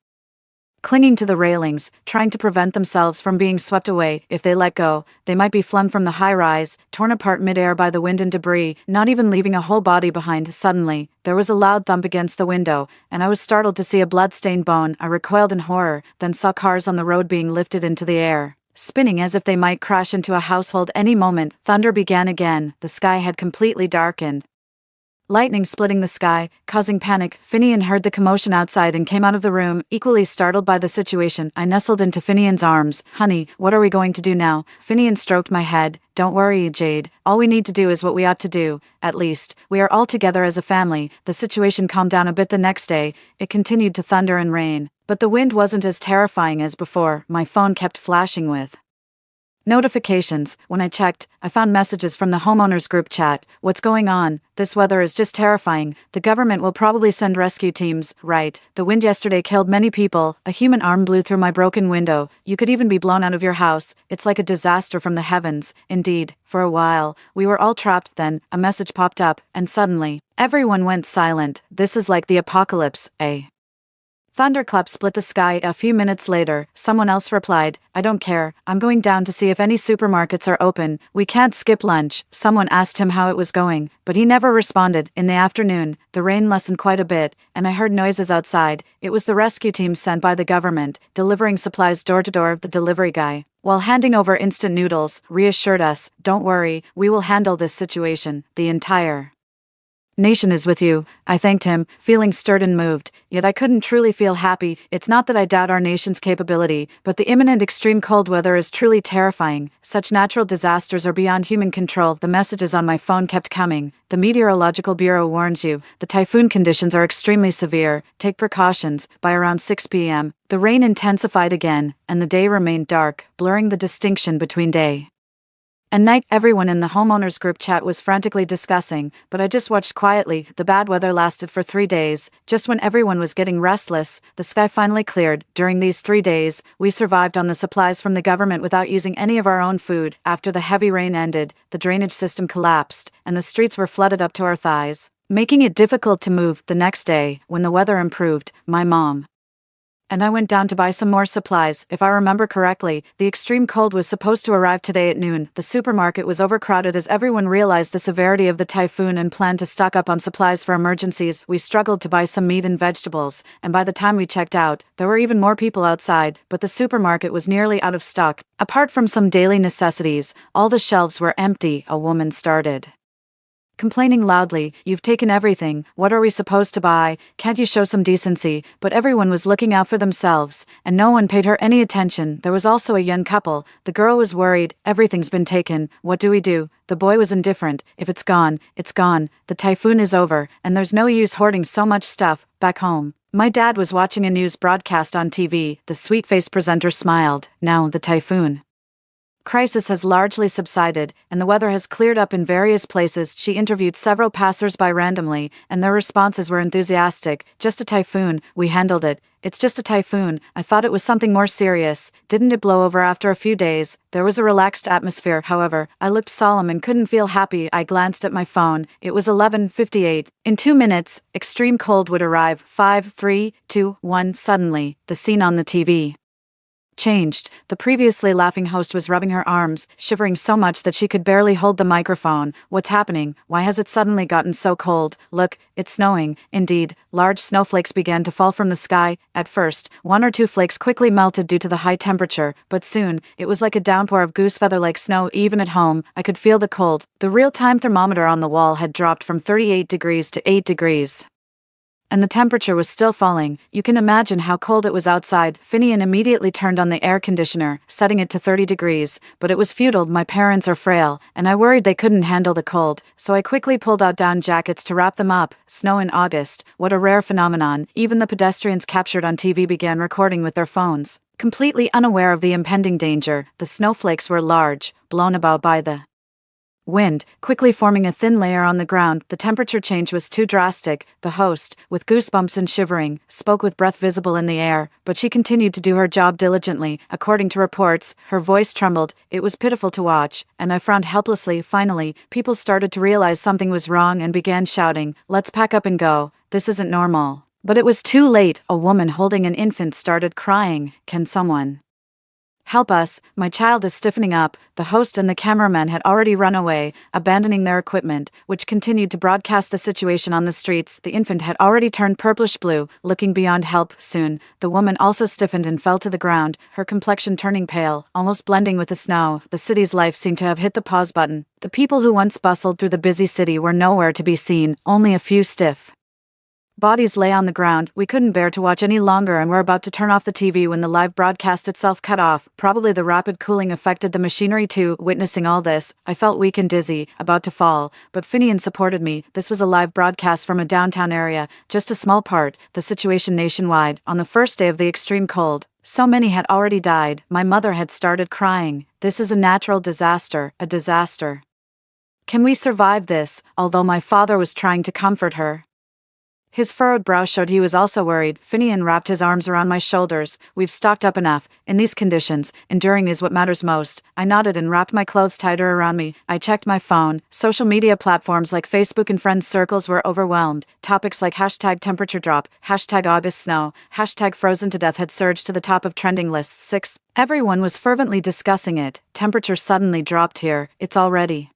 clinging to the railings, trying to prevent themselves from being swept away. If they let go, they might be flung from the high-rise, torn apart mid-air by the wind and debris, not even leaving a whole body behind. Suddenly, there was a loud thump against the window, and I was startled to see a blood-stained bone. I recoiled in horror, then saw cars on the road being lifted into the air, spinning as if they might crash into a household any moment. Thunder began again. The sky had completely darkened, lightning splitting the sky, causing panic. Finian heard the commotion outside and came out of the room, equally startled by the situation. I nestled into Finian's arms. "Honey, what are we going to do now?" Finian stroked my head. "Don't worry, Jade. All we need to do is what we ought to do. At least, we are all together as a family." The situation calmed down a bit the next day. It continued to thunder and rain, but the wind wasn't as terrifying as before. My phone kept flashing with notifications. When I checked, I found messages from the homeowners group chat. "What's going on? This weather is just terrifying. The government will probably send rescue teams." Right. The wind yesterday killed many people. A human arm blew through my broken window. You could even be blown out of your house. It's like a disaster from the heavens. Indeed, for a while, we were all trapped. Then, a message popped up, and suddenly, everyone went silent. "This is like the apocalypse, eh?" Thunderclap split the sky. A few minutes later, someone else replied, "I don't care. I'm going down to see if any supermarkets are open. We can't skip lunch." Someone asked him how it was going, but he never responded. In the afternoon, the rain lessened quite a bit, and I heard noises outside. It was the rescue team sent by the government, delivering supplies door to door. The delivery guy, while handing over instant noodles, reassured us, "Don't worry, we will handle this situation. The entire nation is with you." I thanked him, feeling stirred and moved, yet I couldn't truly feel happy. It's not that I doubt our nation's capability, but the imminent extreme cold weather is truly terrifying. Such natural disasters are beyond human control. The messages on my phone kept coming. "The Meteorological Bureau warns you. The typhoon conditions are extremely severe. Take precautions." By around 6 p.m., the rain intensified again, and the day remained dark, blurring the distinction between day and night. Everyone in the homeowners group chat was frantically discussing, but I just watched quietly. The bad weather lasted for 3 days. Just when everyone was getting restless, the sky finally cleared. During these 3 days, we survived on the supplies from the government without using any of our own food. After the heavy rain ended, the drainage system collapsed, and the streets were flooded up to our thighs, making it difficult to move. The next day, when the weather improved, my mom and I went down to buy some more supplies. If I remember correctly, the extreme cold was supposed to arrive today at noon. The supermarket was overcrowded as everyone realized the severity of the typhoon and planned to stock up on supplies for emergencies. We struggled to buy some meat and vegetables, and by the time we checked out, there were even more people outside, but the supermarket was nearly out of stock. Apart from some daily necessities, all the shelves were empty. A woman started complaining loudly, "You've taken everything. What are we supposed to buy? Can't you show some decency?" But everyone was looking out for themselves, and no one paid her any attention. There was also a young couple. The girl was worried. "Everything's been taken. What do we do?" The boy was indifferent. "If it's gone, it's gone. The typhoon is over, and there's no use hoarding so much stuff." Back home, my dad was watching a news broadcast on TV. The sweet-faced presenter smiled. "Now, the typhoon crisis has largely subsided, and the weather has cleared up in various places." She interviewed several passers-by randomly, and their responses were enthusiastic. "Just a typhoon. We handled it. It's just a typhoon. I thought it was something more serious. Didn't it blow over after a few days?" There was a relaxed atmosphere. However, I looked solemn and couldn't feel happy. I glanced at my phone. It was 11:58. In 2 minutes, extreme cold would arrive. 5, 3, 2, 1. Suddenly, the scene on the TV changed. The previously laughing host was rubbing her arms, shivering so much that she could barely hold the microphone. "What's happening? Why has it suddenly gotten so cold? Look, it's snowing." Indeed, large snowflakes began to fall from the sky. At first, 1 or 2 flakes quickly melted due to the high temperature, but soon, it was like a downpour of goose-feather-like snow. Even at home, I could feel the cold. The real-time thermometer on the wall had dropped from 38 degrees to 8 degrees. And the temperature was still falling. You can imagine how cold it was outside. Finian immediately turned on the air conditioner, setting it to 30 degrees, but it was futile. My parents are frail, and I worried they couldn't handle the cold, so I quickly pulled out down jackets to wrap them up. Snow in August, what a rare phenomenon. Even the pedestrians captured on TV began recording with their phones. Completely unaware of the impending danger, the snowflakes were large, blown about by the wind, quickly forming a thin layer on the ground. The temperature change was too drastic. The host, with goosebumps and shivering, spoke with breath visible in the air, but she continued to do her job diligently. According to reports, her voice trembled. It was pitiful to watch, and I frowned helplessly. Finally, people started to realize something was wrong and began shouting, "Let's pack up and go. This isn't normal." But it was too late. A woman holding an infant started crying. "Can someone help us? My child is stiffening up." The host and the cameraman had already run away, abandoning their equipment, which continued to broadcast the situation on the streets. The infant had already turned purplish blue, looking beyond help. Soon, the woman also stiffened and fell to the ground, her complexion turning pale, almost blending with the snow. The city's life seemed to have hit the pause button. The people who once bustled through the busy city were nowhere to be seen, only a few stiff bodies lay on the ground. We couldn't bear to watch any longer and were about to turn off the TV when the live broadcast itself cut off. Probably the rapid cooling affected the machinery too. Witnessing all this, I felt weak and dizzy, about to fall, but Finian supported me. This was a live broadcast from a downtown area, just a small part, the situation nationwide. On the first day of the extreme cold, so many had already died. My mother had started crying. This is a natural disaster, a disaster. Can we survive this? Although my father was trying to comfort her, his furrowed brow showed he was also worried. Finian wrapped his arms around my shoulders. "We've stocked up enough. In these conditions, enduring is what matters most." I nodded and wrapped my clothes tighter around me. I checked my phone. Social media platforms like Facebook and friends' circles were overwhelmed. Topics like hashtag temperature drop, hashtag August snow, hashtag frozen to death had surged to the top of trending lists. 6. Everyone was fervently discussing it. Temperature suddenly dropped here. It's already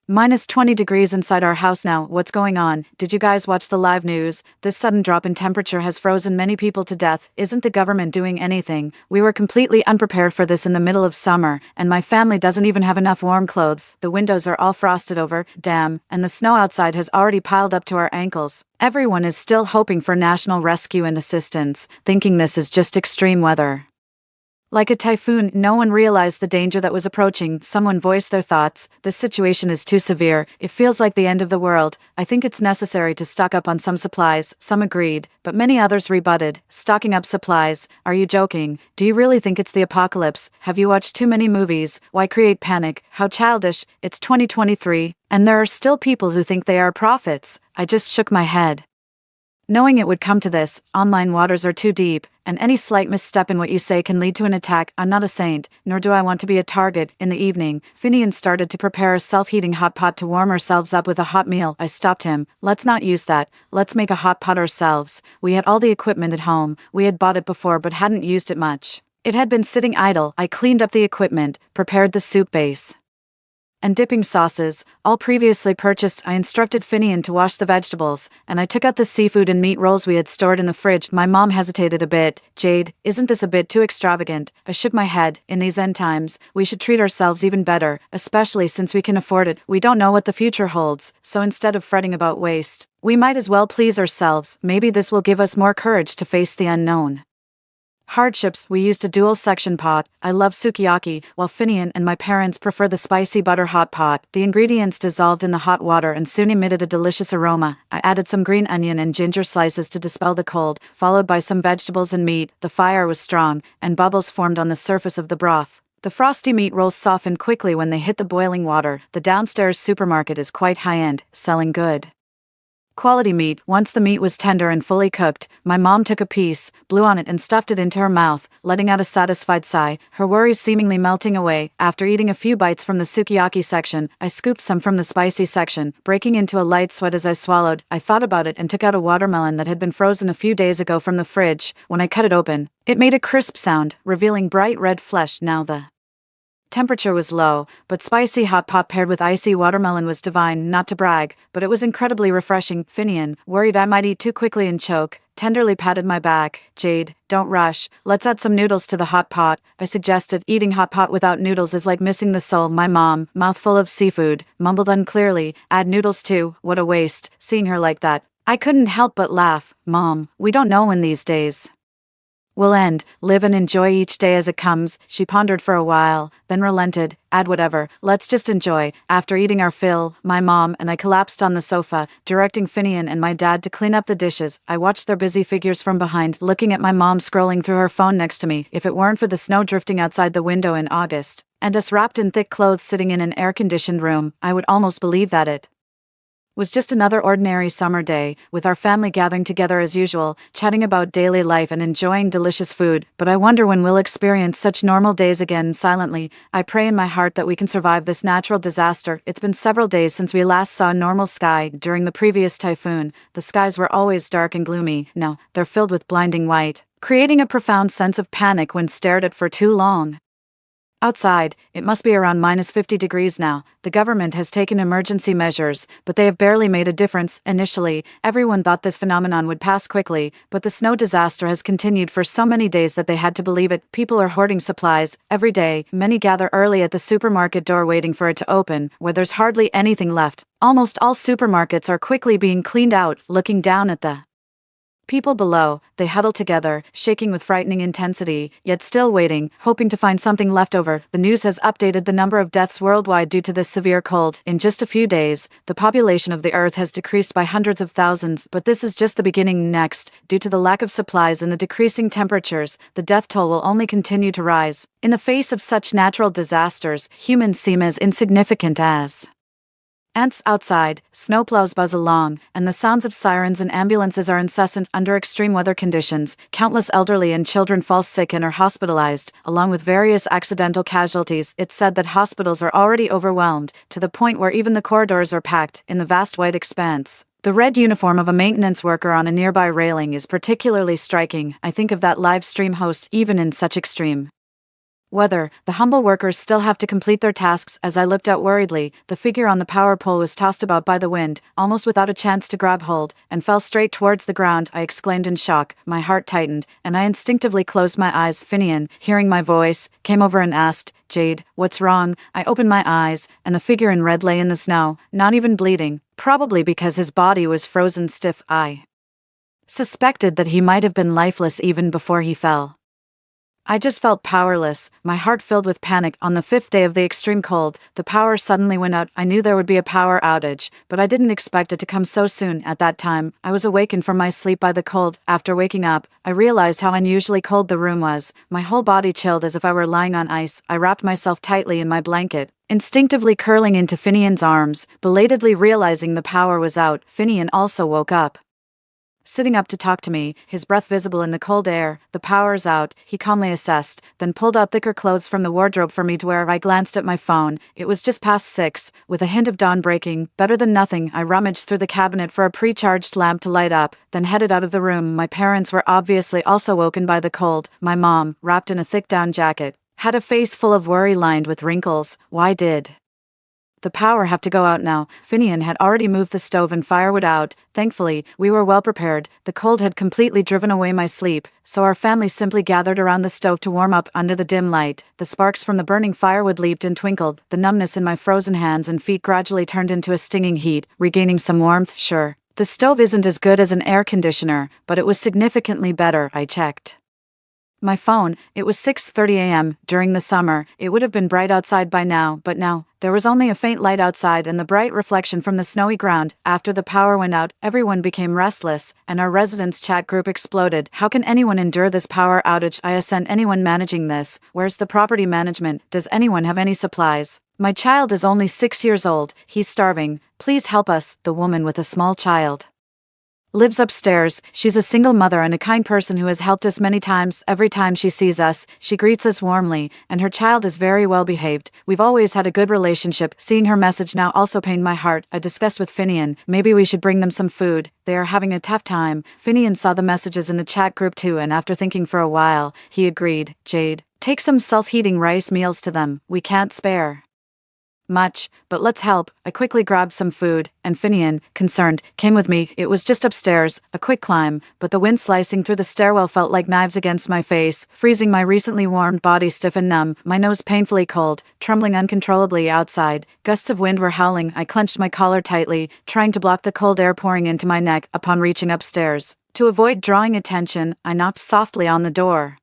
minus 20 degrees inside our house now. What's going on? Did you guys watch the live news? This sudden drop in temperature has frozen many people to death. Isn't the government doing anything? We were completely unprepared for this in the middle of summer, and my family doesn't even have enough warm clothes. The windows are all frosted over, damn, and the snow outside has already piled up to our ankles. Everyone is still hoping for national rescue and assistance, thinking this is just extreme weather. Like a typhoon, no one realized the danger that was approaching. Someone voiced their thoughts. "This situation is too severe. It feels like the end of the world. I think it's necessary to stock up on some supplies." Some agreed, but many others rebutted. "Stocking up supplies? Are you joking? Do you really think it's the apocalypse? Have you watched too many movies? Why create panic? How childish. It's 2023, and there are still people who think they are prophets." I just shook my head, knowing it would come to this. Online waters are too deep, and any slight misstep in what you say can lead to an attack. I'm not a saint, nor do I want to be a target. In the evening, Finian started to prepare a self-heating hot pot to warm ourselves up with a hot meal. I stopped him. "Let's not use that. Let's make a hot pot ourselves." We had all the equipment at home. We had bought it before but hadn't used it much. It had been sitting idle. I cleaned up the equipment, prepared the soup base and dipping sauces, all previously purchased. I instructed Finian to wash the vegetables, and I took out the seafood and meat rolls we had stored in the fridge. My mom hesitated a bit. "Jade, isn't this a bit too extravagant?" I shook my head. "In these end times, we should treat ourselves even better, especially since we can afford it. We don't know what the future holds, so instead of fretting about waste, we might as well please ourselves. Maybe this will give us more courage to face the unknown hardships." We used a dual-section pot. I love sukiyaki, while Finian and my parents prefer the spicy butter hot pot. The ingredients dissolved in the hot water and soon emitted a delicious aroma. I added some green onion and ginger slices to dispel the cold, followed by some vegetables and meat. The fire was strong, and bubbles formed on the surface of the broth. The frosty meat rolls softened quickly when they hit the boiling water. The downstairs supermarket is quite high-end, selling good quality meat. Once the meat was tender and fully cooked, my mom took a piece, blew on it and stuffed it into her mouth, letting out a satisfied sigh, her worries seemingly melting away. After eating a few bites from the sukiyaki section, I scooped some from the spicy section, breaking into a light sweat as I swallowed. I thought about it and took out a watermelon that had been frozen a few days ago from the fridge. When I cut it open, it made a crisp sound, revealing bright red flesh. Now the temperature was low, but spicy hot pot paired with icy watermelon was divine. Not to brag, but it was incredibly refreshing. Finian, worried I might eat too quickly and choke, tenderly patted my back. "Jade, don't rush. Let's add some noodles to the hot pot," I suggested. Eating hot pot without noodles is like missing the soul. My mom, mouthful of seafood, mumbled unclearly, "Add noodles too. What a waste." Seeing her like that, I couldn't help but laugh. Mom, we don't know when these days will end. Live and enjoy each day as it comes. She pondered for a while, then relented. Add whatever, let's just enjoy. After eating our fill, my mom and I collapsed on the sofa, directing Finian and my dad to clean up the dishes. I watched their busy figures from behind, looking at my mom scrolling through her phone next to me. If it weren't for the snow drifting outside the window in August, and us wrapped in thick clothes sitting in an air-conditioned room, I would almost believe that it was just another ordinary summer day, with our family gathering together as usual, chatting about daily life and enjoying delicious food. But I wonder when we'll experience such normal days again. Silently, I pray in my heart that we can survive this natural disaster. It's been several days since we last saw a normal sky. During the previous typhoon, the skies were always dark and gloomy. Now, they're filled with blinding white, creating a profound sense of panic when stared at for too long. Outside, it must be around -50 degrees now. The government has taken emergency measures, but they have barely made a difference. Initially, everyone thought this phenomenon would pass quickly, but the snow disaster has continued for so many days that they had to believe it. People are hoarding supplies. Every day, many gather early at the supermarket door waiting for it to open, where there's hardly anything left. Almost all supermarkets are quickly being cleaned out. Looking down at the people below, they huddle together, shaking with frightening intensity, yet still waiting, hoping to find something left over. The news has updated the number of deaths worldwide due to this severe cold. In just a few days, the population of the Earth has decreased by hundreds of thousands, but this is just the beginning. Next, due to the lack of supplies and the decreasing temperatures, the death toll will only continue to rise. In the face of such natural disasters, humans seem as insignificant as ants outside. Snowplows buzz along, and the sounds of sirens and ambulances are incessant. Under extreme weather conditions, countless elderly and children fall sick and are hospitalized, along with various accidental casualties. It's said that hospitals are already overwhelmed, to the point where even the corridors are packed. In the vast white expanse, the red uniform of a maintenance worker on a nearby railing is particularly striking. I think of that live stream host. Even in such extreme weather, the humble workers still have to complete their tasks. As I looked out worriedly, the figure on the power pole was tossed about by the wind, almost without a chance to grab hold, and fell straight towards the ground. I exclaimed in shock. My heart tightened, and I instinctively closed my eyes. Finian, hearing my voice, came over and asked, "Jade, what's wrong?" I opened my eyes, and the figure in red lay in the snow, not even bleeding, probably because his body was frozen stiff. I suspected that he might have been lifeless even before he fell. I just felt powerless, my heart filled with panic. On the 5th day of the extreme cold, the power suddenly went out. I knew there would be a power outage, but I didn't expect it to come so soon. At that time, I was awakened from my sleep by the cold. After waking up, I realized how unusually cold the room was. My whole body chilled as if I were lying on ice. I wrapped myself tightly in my blanket, instinctively curling into Finian's arms, belatedly realizing the power was out. Finian also woke up, sitting up to talk to me, his breath visible in the cold air. "The power's out," he calmly assessed, then pulled out thicker clothes from the wardrobe for me to wear. I glanced at my phone. It was just past 6, with a hint of dawn breaking. Better than nothing. I rummaged through the cabinet for a pre-charged lamp to light up, then headed out of the room. My parents were obviously also woken by the cold. My mom, wrapped in a thick down jacket, had a face full of worry lined with wrinkles. Why did the power have to go out now? Finian had already moved the stove and firewood out. Thankfully, we were well prepared. The cold had completely driven away my sleep, so our family simply gathered around the stove to warm up under the dim light. The sparks from the burning firewood leaped and twinkled. The numbness in my frozen hands and feet gradually turned into a stinging heat. Regaining some warmth, sure. The stove isn't as good as an air conditioner, but it was significantly better. I checked my phone. It was 6:30 a.m. During the summer, it would have been bright outside by now, but now, there was only a faint light outside and the bright reflection from the snowy ground. After the power went out, everyone became restless, and our residents' chat group exploded. How can anyone endure this power outage? I sent anyone managing this. Where's the property management? Does anyone have any supplies? My child is only 6 years old. He's starving. Please help us. The woman with a small child lives upstairs. She's a single mother and a kind person who has helped us many times. Every time she sees us, she greets us warmly, and her child is very well behaved. We've always had a good relationship. Seeing her message now also pained my heart. I discussed with Finian, maybe we should bring them some food. They are having a tough time. Finian saw the messages in the chat group too, and after thinking for a while, he agreed. "Jade, take some self-heating rice meals to them. We can't spare Much, but let's help. I quickly grabbed some food, and Finian, concerned, came with me. It was just upstairs, a quick climb, but the wind slicing through the stairwell felt like knives against my face, freezing my recently warmed body stiff and numb, my nose painfully cold, trembling uncontrollably outside. Gusts of wind were howling. I clenched my collar tightly, trying to block the cold air pouring into my neck. Upon reaching upstairs, to avoid drawing attention, I knocked softly on the door.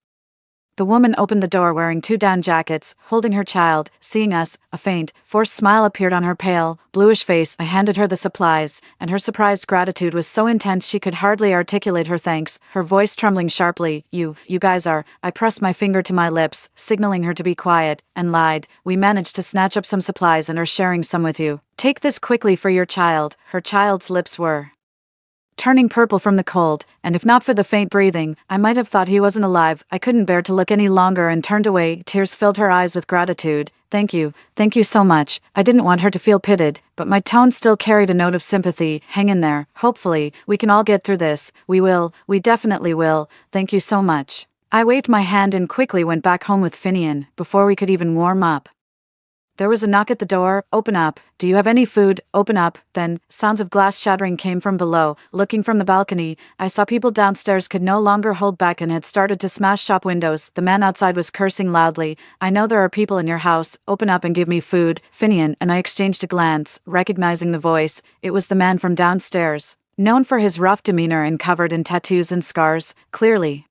The woman opened the door wearing 2 down jackets, holding her child. Seeing us, a faint, forced smile appeared on her pale, bluish face. I handed her the supplies, and her surprised gratitude was so intense she could hardly articulate her thanks, her voice trembling sharply. You guys are. I pressed my finger to my lips, signaling her to be quiet, and lied. We managed to snatch up some supplies and are sharing some with you. Take this quickly for your child. Her child's lips were turning purple from the cold, and if not for the faint breathing, I might have thought he wasn't alive. I couldn't bear to look any longer and turned away. Tears filled her eyes with gratitude. Thank you so much. I didn't want her to feel pitied, but my tone still carried a note of sympathy. Hang in there. Hopefully, we can all get through this. We will. We definitely will. Thank you so much. I waved my hand and quickly went back home with Finian, before we could even warm up. There was a knock at the door. Open up. Do you have any food? Open up. Then, sounds of glass shattering came from below. Looking from the balcony, I saw people downstairs could no longer hold back and had started to smash shop windows. The man outside was cursing loudly. I know there are people in your house. Open up and give me food. Finian and I exchanged a glance, recognizing the voice. It was the man from downstairs, known for his rough demeanor and covered in tattoos and scars. Clearly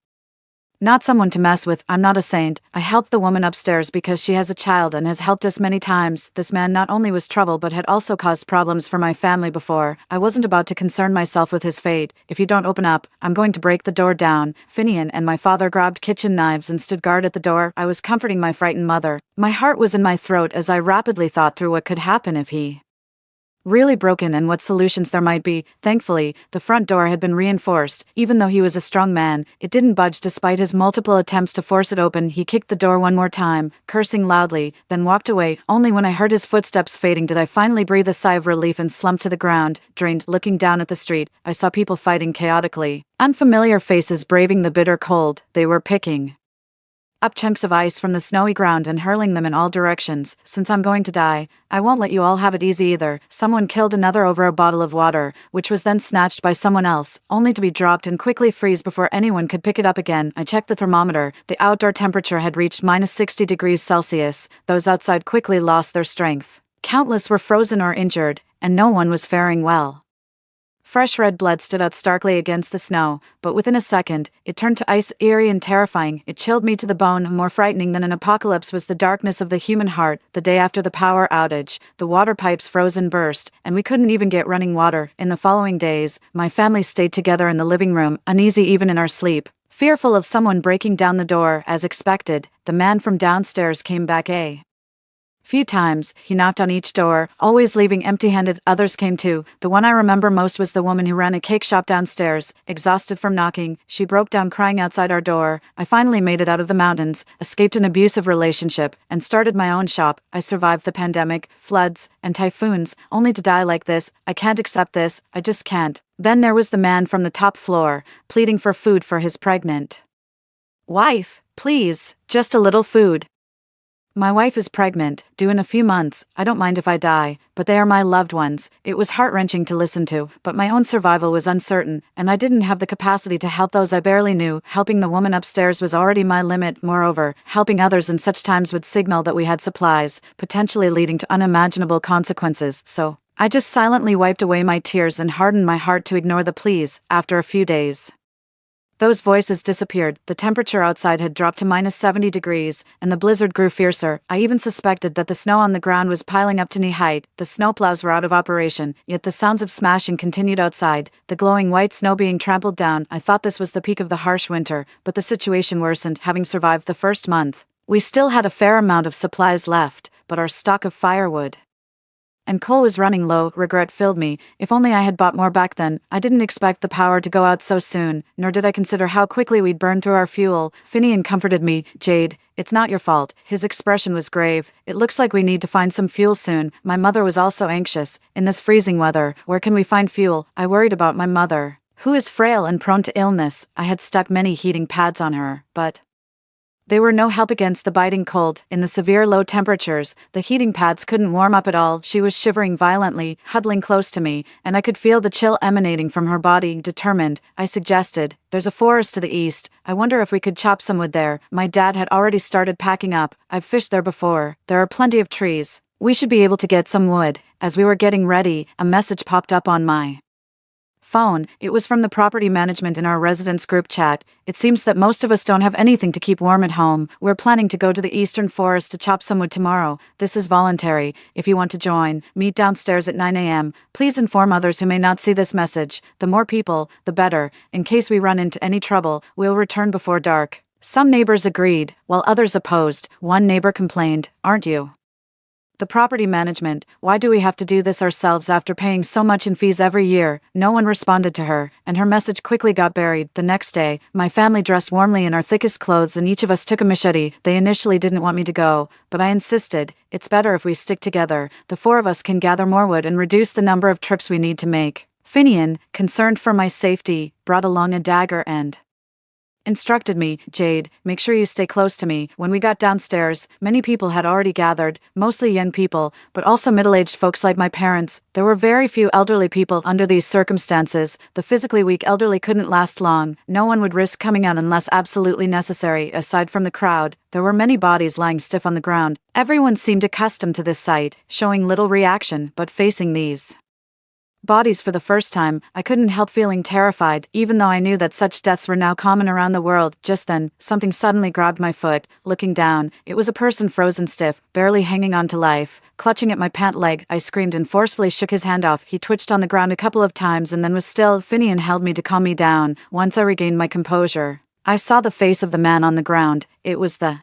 not someone to mess with. I'm not a saint. I helped the woman upstairs because she has a child and has helped us many times. This man not only was trouble but had also caused problems for my family before. I wasn't about to concern myself with his fate. If you don't open up, I'm going to break the door down. Finian and my father grabbed kitchen knives and stood guard at the door. I was comforting my frightened mother. My heart was in my throat as I rapidly thought through what could happen if he really broken and what solutions there might be. Thankfully, the front door had been reinforced. Even though he was a strong man, it didn't budge despite his multiple attempts to force it open. He kicked the door one more time, cursing loudly, then walked away. Only when I heard his footsteps fading did I finally breathe a sigh of relief and slump to the ground, drained. Looking down at the street, I saw people fighting chaotically. Unfamiliar faces braving the bitter cold. They were picking up chunks of ice from the snowy ground and hurling them in all directions. Since I'm going to die, I won't let you all have it easy either. Someone killed another over a bottle of water, which was then snatched by someone else, only to be dropped and quickly freeze before anyone could pick it up again. I checked the thermometer. The outdoor temperature had reached minus 60 degrees Celsius. Those outside quickly lost their strength. Countless were frozen or injured, and no one was faring well. Fresh red blood stood out starkly against the snow, but within a second, it turned to ice, eerie and terrifying. It chilled me to the bone. More frightening than an apocalypse was the darkness of the human heart. The day after the power outage, the water pipes froze and burst, and we couldn't even get running water. In the following days, my family stayed together in the living room, uneasy even in our sleep, fearful of someone breaking down the door. As expected, the man from downstairs came back a few times. He knocked on each door, always leaving empty-handed. Others came too. The one I remember most was the woman who ran a cake shop downstairs. Exhausted from knocking, she broke down crying outside our door. I finally made it out of the mountains, escaped an abusive relationship, and started my own shop. I survived the pandemic, floods, and typhoons, only to die like this. I can't accept this. I just can't. Then there was the man from the top floor, pleading for food for his pregnant wife. Please, just a little food. My wife is pregnant, due in a few months. I don't mind if I die, but they are my loved ones. It was heart-wrenching to listen to, but my own survival was uncertain, and I didn't have the capacity to help those I barely knew. Helping the woman upstairs was already my limit. Moreover, helping others in such times would signal that we had supplies, potentially leading to unimaginable consequences. So I just silently wiped away my tears and hardened my heart to ignore the pleas. After a few days, those voices disappeared. The temperature outside had dropped to minus 70 degrees, and the blizzard grew fiercer. I even suspected that the snow on the ground was piling up to knee height. The snowplows were out of operation, yet the sounds of smashing continued outside, the glowing white snow being trampled down. I thought this was the peak of the harsh winter, but the situation worsened. Having survived the first month, we still had a fair amount of supplies left, but our stock of firewood and coal was running low. Regret filled me. If only I had bought more back then. I didn't expect the power to go out so soon, nor did I consider how quickly we'd burn through our fuel. Finian comforted me. Jade, it's not your fault. His expression was grave. It looks like we need to find some fuel soon. My mother was also anxious. In this freezing weather, where can we find fuel? I worried about my mother, who is frail and prone to illness. I had stuck many heating pads on her, but They were no help against the biting cold. In the severe low temperatures, the heating pads couldn't warm up at all. She was shivering violently, huddling close to me, and I could feel the chill emanating from her body. Determined, I suggested, "There's a forest to the east. I wonder if we could chop some wood there." My dad had already started packing up. "I've fished there before. There are plenty of trees. We should be able to get some wood." As we were getting ready, a message popped up on my phone. It was from the property management in our residence group chat. "It seems that most of us don't have anything to keep warm at home. We're planning to go to the eastern forest to chop some wood tomorrow. This is voluntary. If you want to join, meet downstairs at 9 a.m. Please inform others who may not see this message. The more people, the better. In case we run into any trouble, we'll return before dark." Some neighbors agreed, while others opposed. One neighbor complained, "Aren't you the property management? Why do we have to do this ourselves after paying so much in fees every year?" No one responded to her, and her message quickly got buried. The next day, my family dressed warmly in our thickest clothes and each of us took a machete. They initially didn't want me to go, but I insisted. "It's better if we stick together. The four of us can gather more wood and reduce the number of trips we need to make." Finian, concerned for my safety, brought along a dagger and instructed me, "Jade, make sure you stay close to me." When we got downstairs, many people had already gathered, mostly young people, but also middle-aged folks like my parents. There were very few elderly people under these circumstances. The physically weak elderly couldn't last long. No one would risk coming out unless absolutely necessary. Aside from the crowd, there were many bodies lying stiff on the ground. Everyone seemed accustomed to this sight, showing little reaction, but facing these bodies for the first time, I couldn't help feeling terrified, even though I knew that such deaths were now common around the world. Just then, something suddenly grabbed my foot. Looking down, it was a person frozen stiff, barely hanging on to life. Clutching at my pant leg, I screamed and forcefully shook his hand off. He twitched on the ground a couple of times and then was still. Finian held me to calm me down. Once I regained my composure, I saw the face of the man on the ground. It was the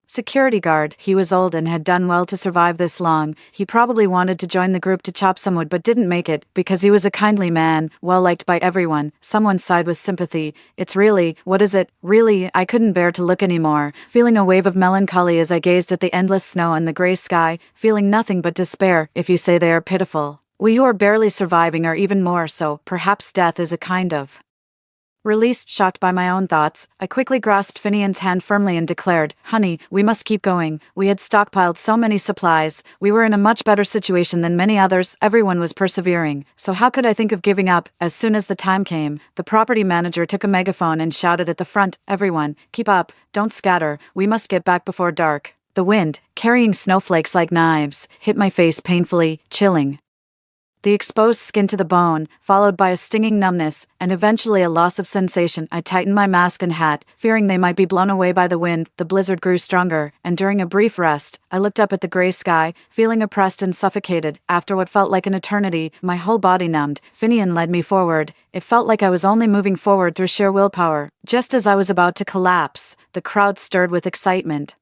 security guard. He was old and had done well to survive this long. He probably wanted to join the group to chop some wood but didn't make it, because he was a kindly man, well liked by everyone. Someone sighed with sympathy. "It's really, what is it, really?" I couldn't bear to look anymore, feeling a wave of melancholy as I gazed at the endless snow and the gray sky, feeling nothing but despair. If you say they are pitiful, we who are barely surviving are even more so. Perhaps death is a kind of released. Shocked by my own thoughts, I quickly grasped Finian's hand firmly and declared, "Honey, we must keep going." We had stockpiled so many supplies. We were in a much better situation than many others. Everyone was persevering. So how could I think of giving up? As soon as the time came, the property manager took a megaphone and shouted at the front, "Everyone, keep up. Don't scatter. We must get back before dark." The wind, carrying snowflakes like knives, hit my face painfully, chilling the exposed skin to the bone, followed by a stinging numbness, and eventually a loss of sensation. I tightened my mask and hat, fearing they might be blown away by the wind. The blizzard grew stronger, and during a brief rest, I looked up at the gray sky, feeling oppressed and suffocated. After what felt like an eternity, my whole body numbed. Finian led me forward. It felt like I was only moving forward through sheer willpower. Just as I was about to collapse, the crowd stirred with excitement.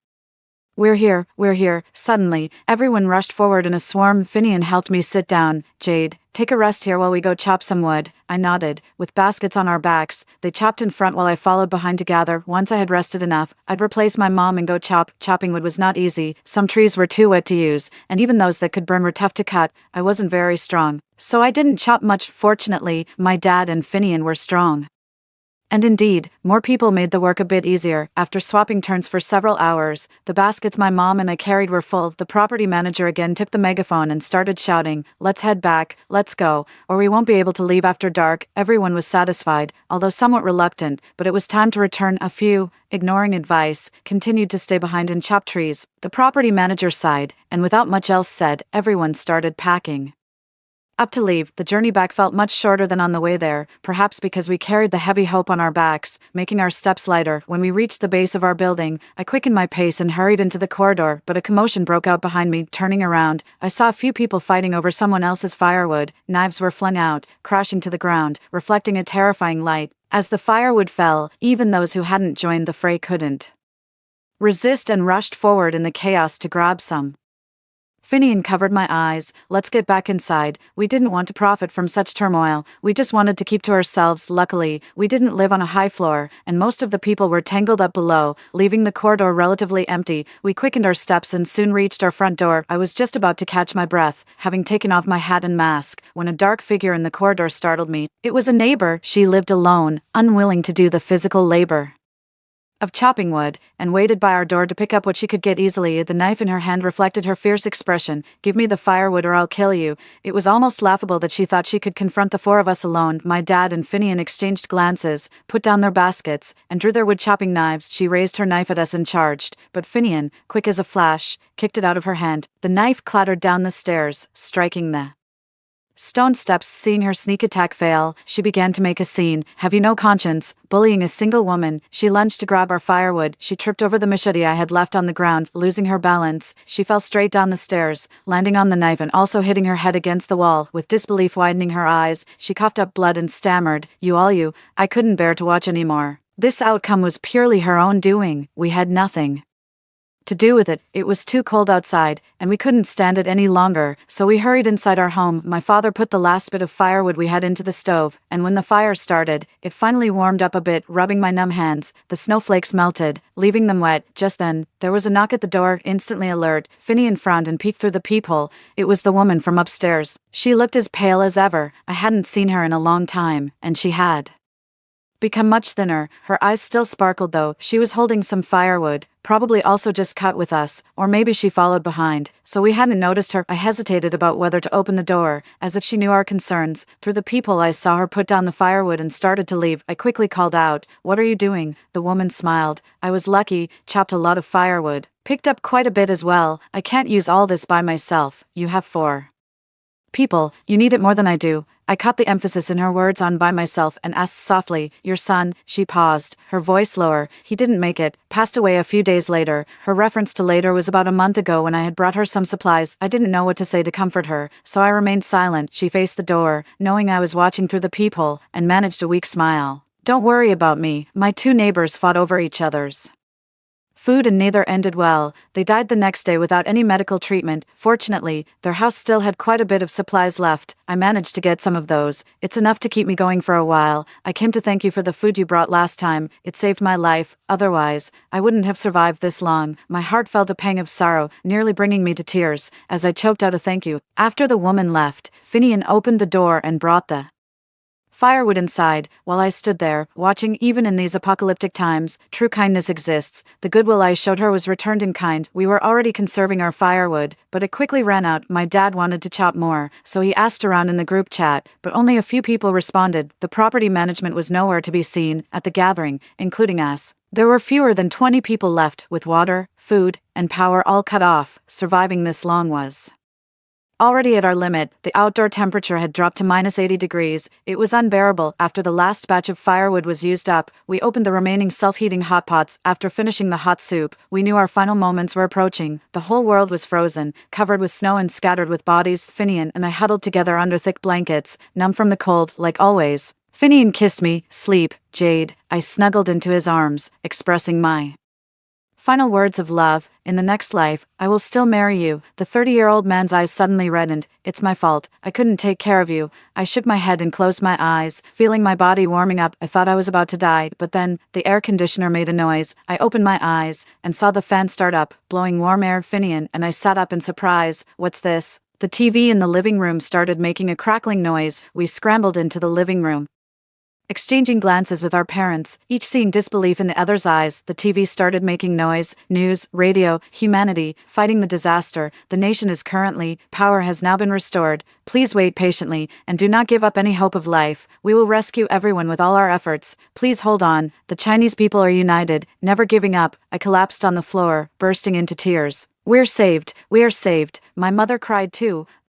We're here, we're here." Suddenly, everyone rushed forward in a swarm. Finian helped me sit down. "Jade, take a rest here while we go chop some wood." I nodded. With baskets on our backs, they chopped in front while I followed behind to gather. Once I had rested enough, I'd replace my mom and go chop. Chopping wood was not easy. Some trees were too wet to use, and even those that could burn were tough to cut. I wasn't very strong, so I didn't chop much. Fortunately, my dad and Finian were strong. And indeed, more people made the work a bit easier. After swapping turns for several hours, the baskets my mom and I carried were full. The property manager again took the megaphone and started shouting, "Let's head back, let's go, or we won't be able to leave after dark." Everyone was satisfied, although somewhat reluctant, but it was time to return. A few, ignoring advice, continued to stay behind and chop trees. The property manager sighed, and without much else said, everyone started packing up to leave. The journey back felt much shorter than on the way there, perhaps because we carried the heavy hope on our backs, making our steps lighter. When we reached the base of our building, I quickened my pace and hurried into the corridor, but a commotion broke out behind me. Turning around, I saw a few people fighting over someone else's firewood. Knives were flung out, crashing to the ground, reflecting a terrifying light. As the firewood fell, even those who hadn't joined the fray couldn't resist and rushed forward in the chaos to grab some. Finian covered my eyes. "Let's get back inside. We didn't want to profit from such turmoil. We just wanted to keep to ourselves." Luckily, we didn't live on a high floor, and most of the people were tangled up below, leaving the corridor relatively empty. We quickened our steps and soon reached our front door. I was just about to catch my breath, having taken off my hat and mask, when a dark figure in the corridor startled me. It was a neighbor. She lived alone, unwilling to do the physical labor of chopping wood, and waited by our door to pick up what she could get easily. The knife in her hand reflected her fierce expression. "Give me the firewood or I'll kill you." It was almost laughable that she thought she could confront the four of us alone. My dad and Finian exchanged glances, put down their baskets, and drew their wood-chopping knives. She raised her knife at us and charged, but Finian, quick as a flash, kicked it out of her hand. The knife clattered down the stairs, striking the stone steps. Seeing her sneak attack fail, she began to make a scene. "Have you no conscience, bullying a single woman?" She lunged to grab our firewood. She tripped over the machete I had left on the ground. Losing her balance, she fell straight down the stairs, landing on the knife and also hitting her head against the wall. With disbelief widening her eyes, she coughed up blood and stammered, "You." I couldn't bear to watch anymore. This outcome was purely her own doing. We had nothing to do with it. It was too cold outside, and we couldn't stand it any longer, so we hurried inside our home. My father put the last bit of firewood we had into the stove, and when the fire started, it finally warmed up a bit. Rubbing my numb hands, the snowflakes melted, leaving them wet. Just then, there was a knock at the door. Instantly alert, Finian frowned and peeked through the peephole. It was the woman from upstairs. She looked as pale as ever. I hadn't seen her in a long time, and she had become much thinner. Her eyes still sparkled though. She was holding some firewood, probably also just cut with us, or maybe she followed behind, so we hadn't noticed her. I hesitated about whether to open the door, as if she knew our concerns. Through the peephole I saw her put down the firewood and started to leave. I quickly called out, "What are you doing?" The woman smiled. "I was lucky, chopped a lot of firewood. Picked up quite a bit as well. I can't use all this by myself. You have 4 people, you need it more than I do." I caught the emphasis in her words on "by myself" and asked softly, "Your son?" She paused, her voice lower. "He didn't make it, passed away a few days later." Her reference to later was about a month ago when I had brought her some supplies. I didn't know what to say to comfort her, so I remained silent. She faced the door, knowing I was watching through the peephole, and managed a weak smile. "Don't worry about me." My 2 neighbors fought over each other's food and neither ended well. They died the next day without any medical treatment. Fortunately, their house still had quite a bit of supplies left. I managed to get some of those. It's enough to keep me going for a while. "I came to thank you for the food you brought last time. It saved my life. Otherwise, I wouldn't have survived this long." My heart felt a pang of sorrow, nearly bringing me to tears, as I choked out a thank you. After the woman left, Finian opened the door and brought the firewood inside. While I stood there, watching. Even in these apocalyptic times, true kindness exists. The goodwill I showed her was returned in kind. We were already conserving our firewood, but it quickly ran out. My dad wanted to chop more, so he asked around in the group chat, but only a few people responded. The property management was nowhere to be seen at the gathering, including us. There were fewer than 20 people left, with water, food, and power all cut off. Surviving this long was already at our limit. The outdoor temperature had dropped to -80 degrees. It was unbearable. After the last batch of firewood was used up, we opened the remaining self-heating hot pots. After finishing the hot soup, we knew our final moments were approaching. The whole world was frozen, covered with snow and scattered with bodies. Finian and I huddled together under thick blankets, numb from the cold, like always. Finian kissed me. "Sleep, Jade." I snuggled into his arms, expressing my final words of love. "In the next life, I will still marry you." The 30-year-old man's eyes suddenly reddened. "It's my fault. I couldn't take care of you." I shook my head and closed my eyes, feeling my body warming up. I thought I was about to die, but then, the air conditioner made a noise. I opened my eyes, and saw the fan start up, blowing warm air. Finian and I sat up in surprise. "What's this?" The TV in the living room started making a crackling noise. We scrambled into the living room, exchanging glances with our parents, each seeing disbelief in the other's eyes. The TV started making noise. News, radio, humanity, fighting the disaster. The nation is currently, power has now been restored. Please wait patiently, and do not give up any hope of life. We will rescue everyone with all our efforts. Please hold on. The Chinese people are united, never giving up. I collapsed on the floor, bursting into tears. "We're saved. We are saved." My mother cried too.